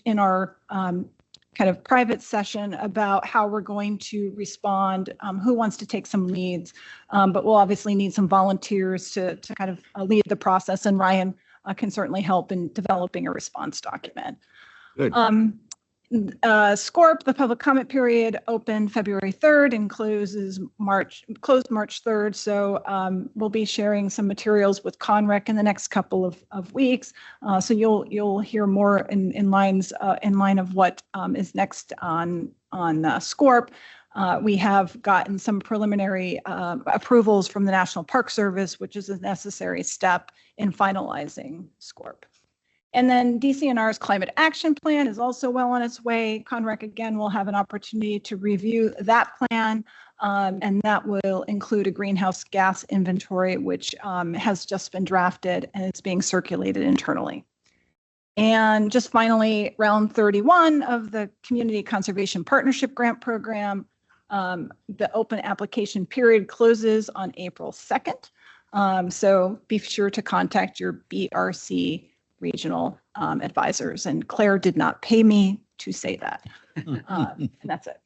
in our kind of private session about how we're going to respond, who wants to take some leads, but we'll obviously need some volunteers to kind of lead the process, and Ryan can certainly help in developing a response document.
Good.
SCORP, the public comment period opened February 3rd and closed March 3rd. So we'll be sharing some materials with CONREC in the next couple of weeks. So you'll hear more in line of what is next on SCORP. We have gotten some preliminary approvals from the National Park Service, which is a necessary step in finalizing SCORP. And then DCNR's Climate Action Plan is also well on its way. CONREC, again, will have an opportunity to review that plan, and that will include a greenhouse gas inventory, which has just been drafted and is being circulated internally. And just finally, round 31 of the Community Conservation Partnership Grant Program, the open application period closes on April 2nd. So be sure to contact your BRC regional advisors, and Claire did not pay me to say that. And that's it.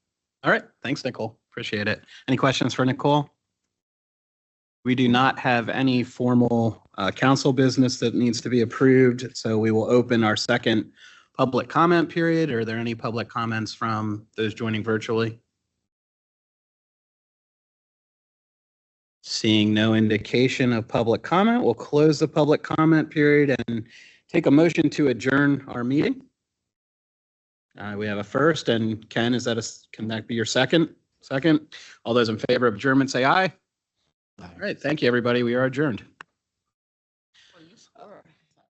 All right. Thanks, Nicole. Appreciate it. Any questions for Nicole? We do not have any formal council business that needs to be approved, so we will open our second public comment period. Are there any public comments from those joining virtually? Seeing no indication of public comment, we'll close the public comment period and take a motion to adjourn our meeting. We have a first, and Ken, can that be your second? Second. All those in favor of adjournment say aye. All right. Thank you, everybody. We are adjourned.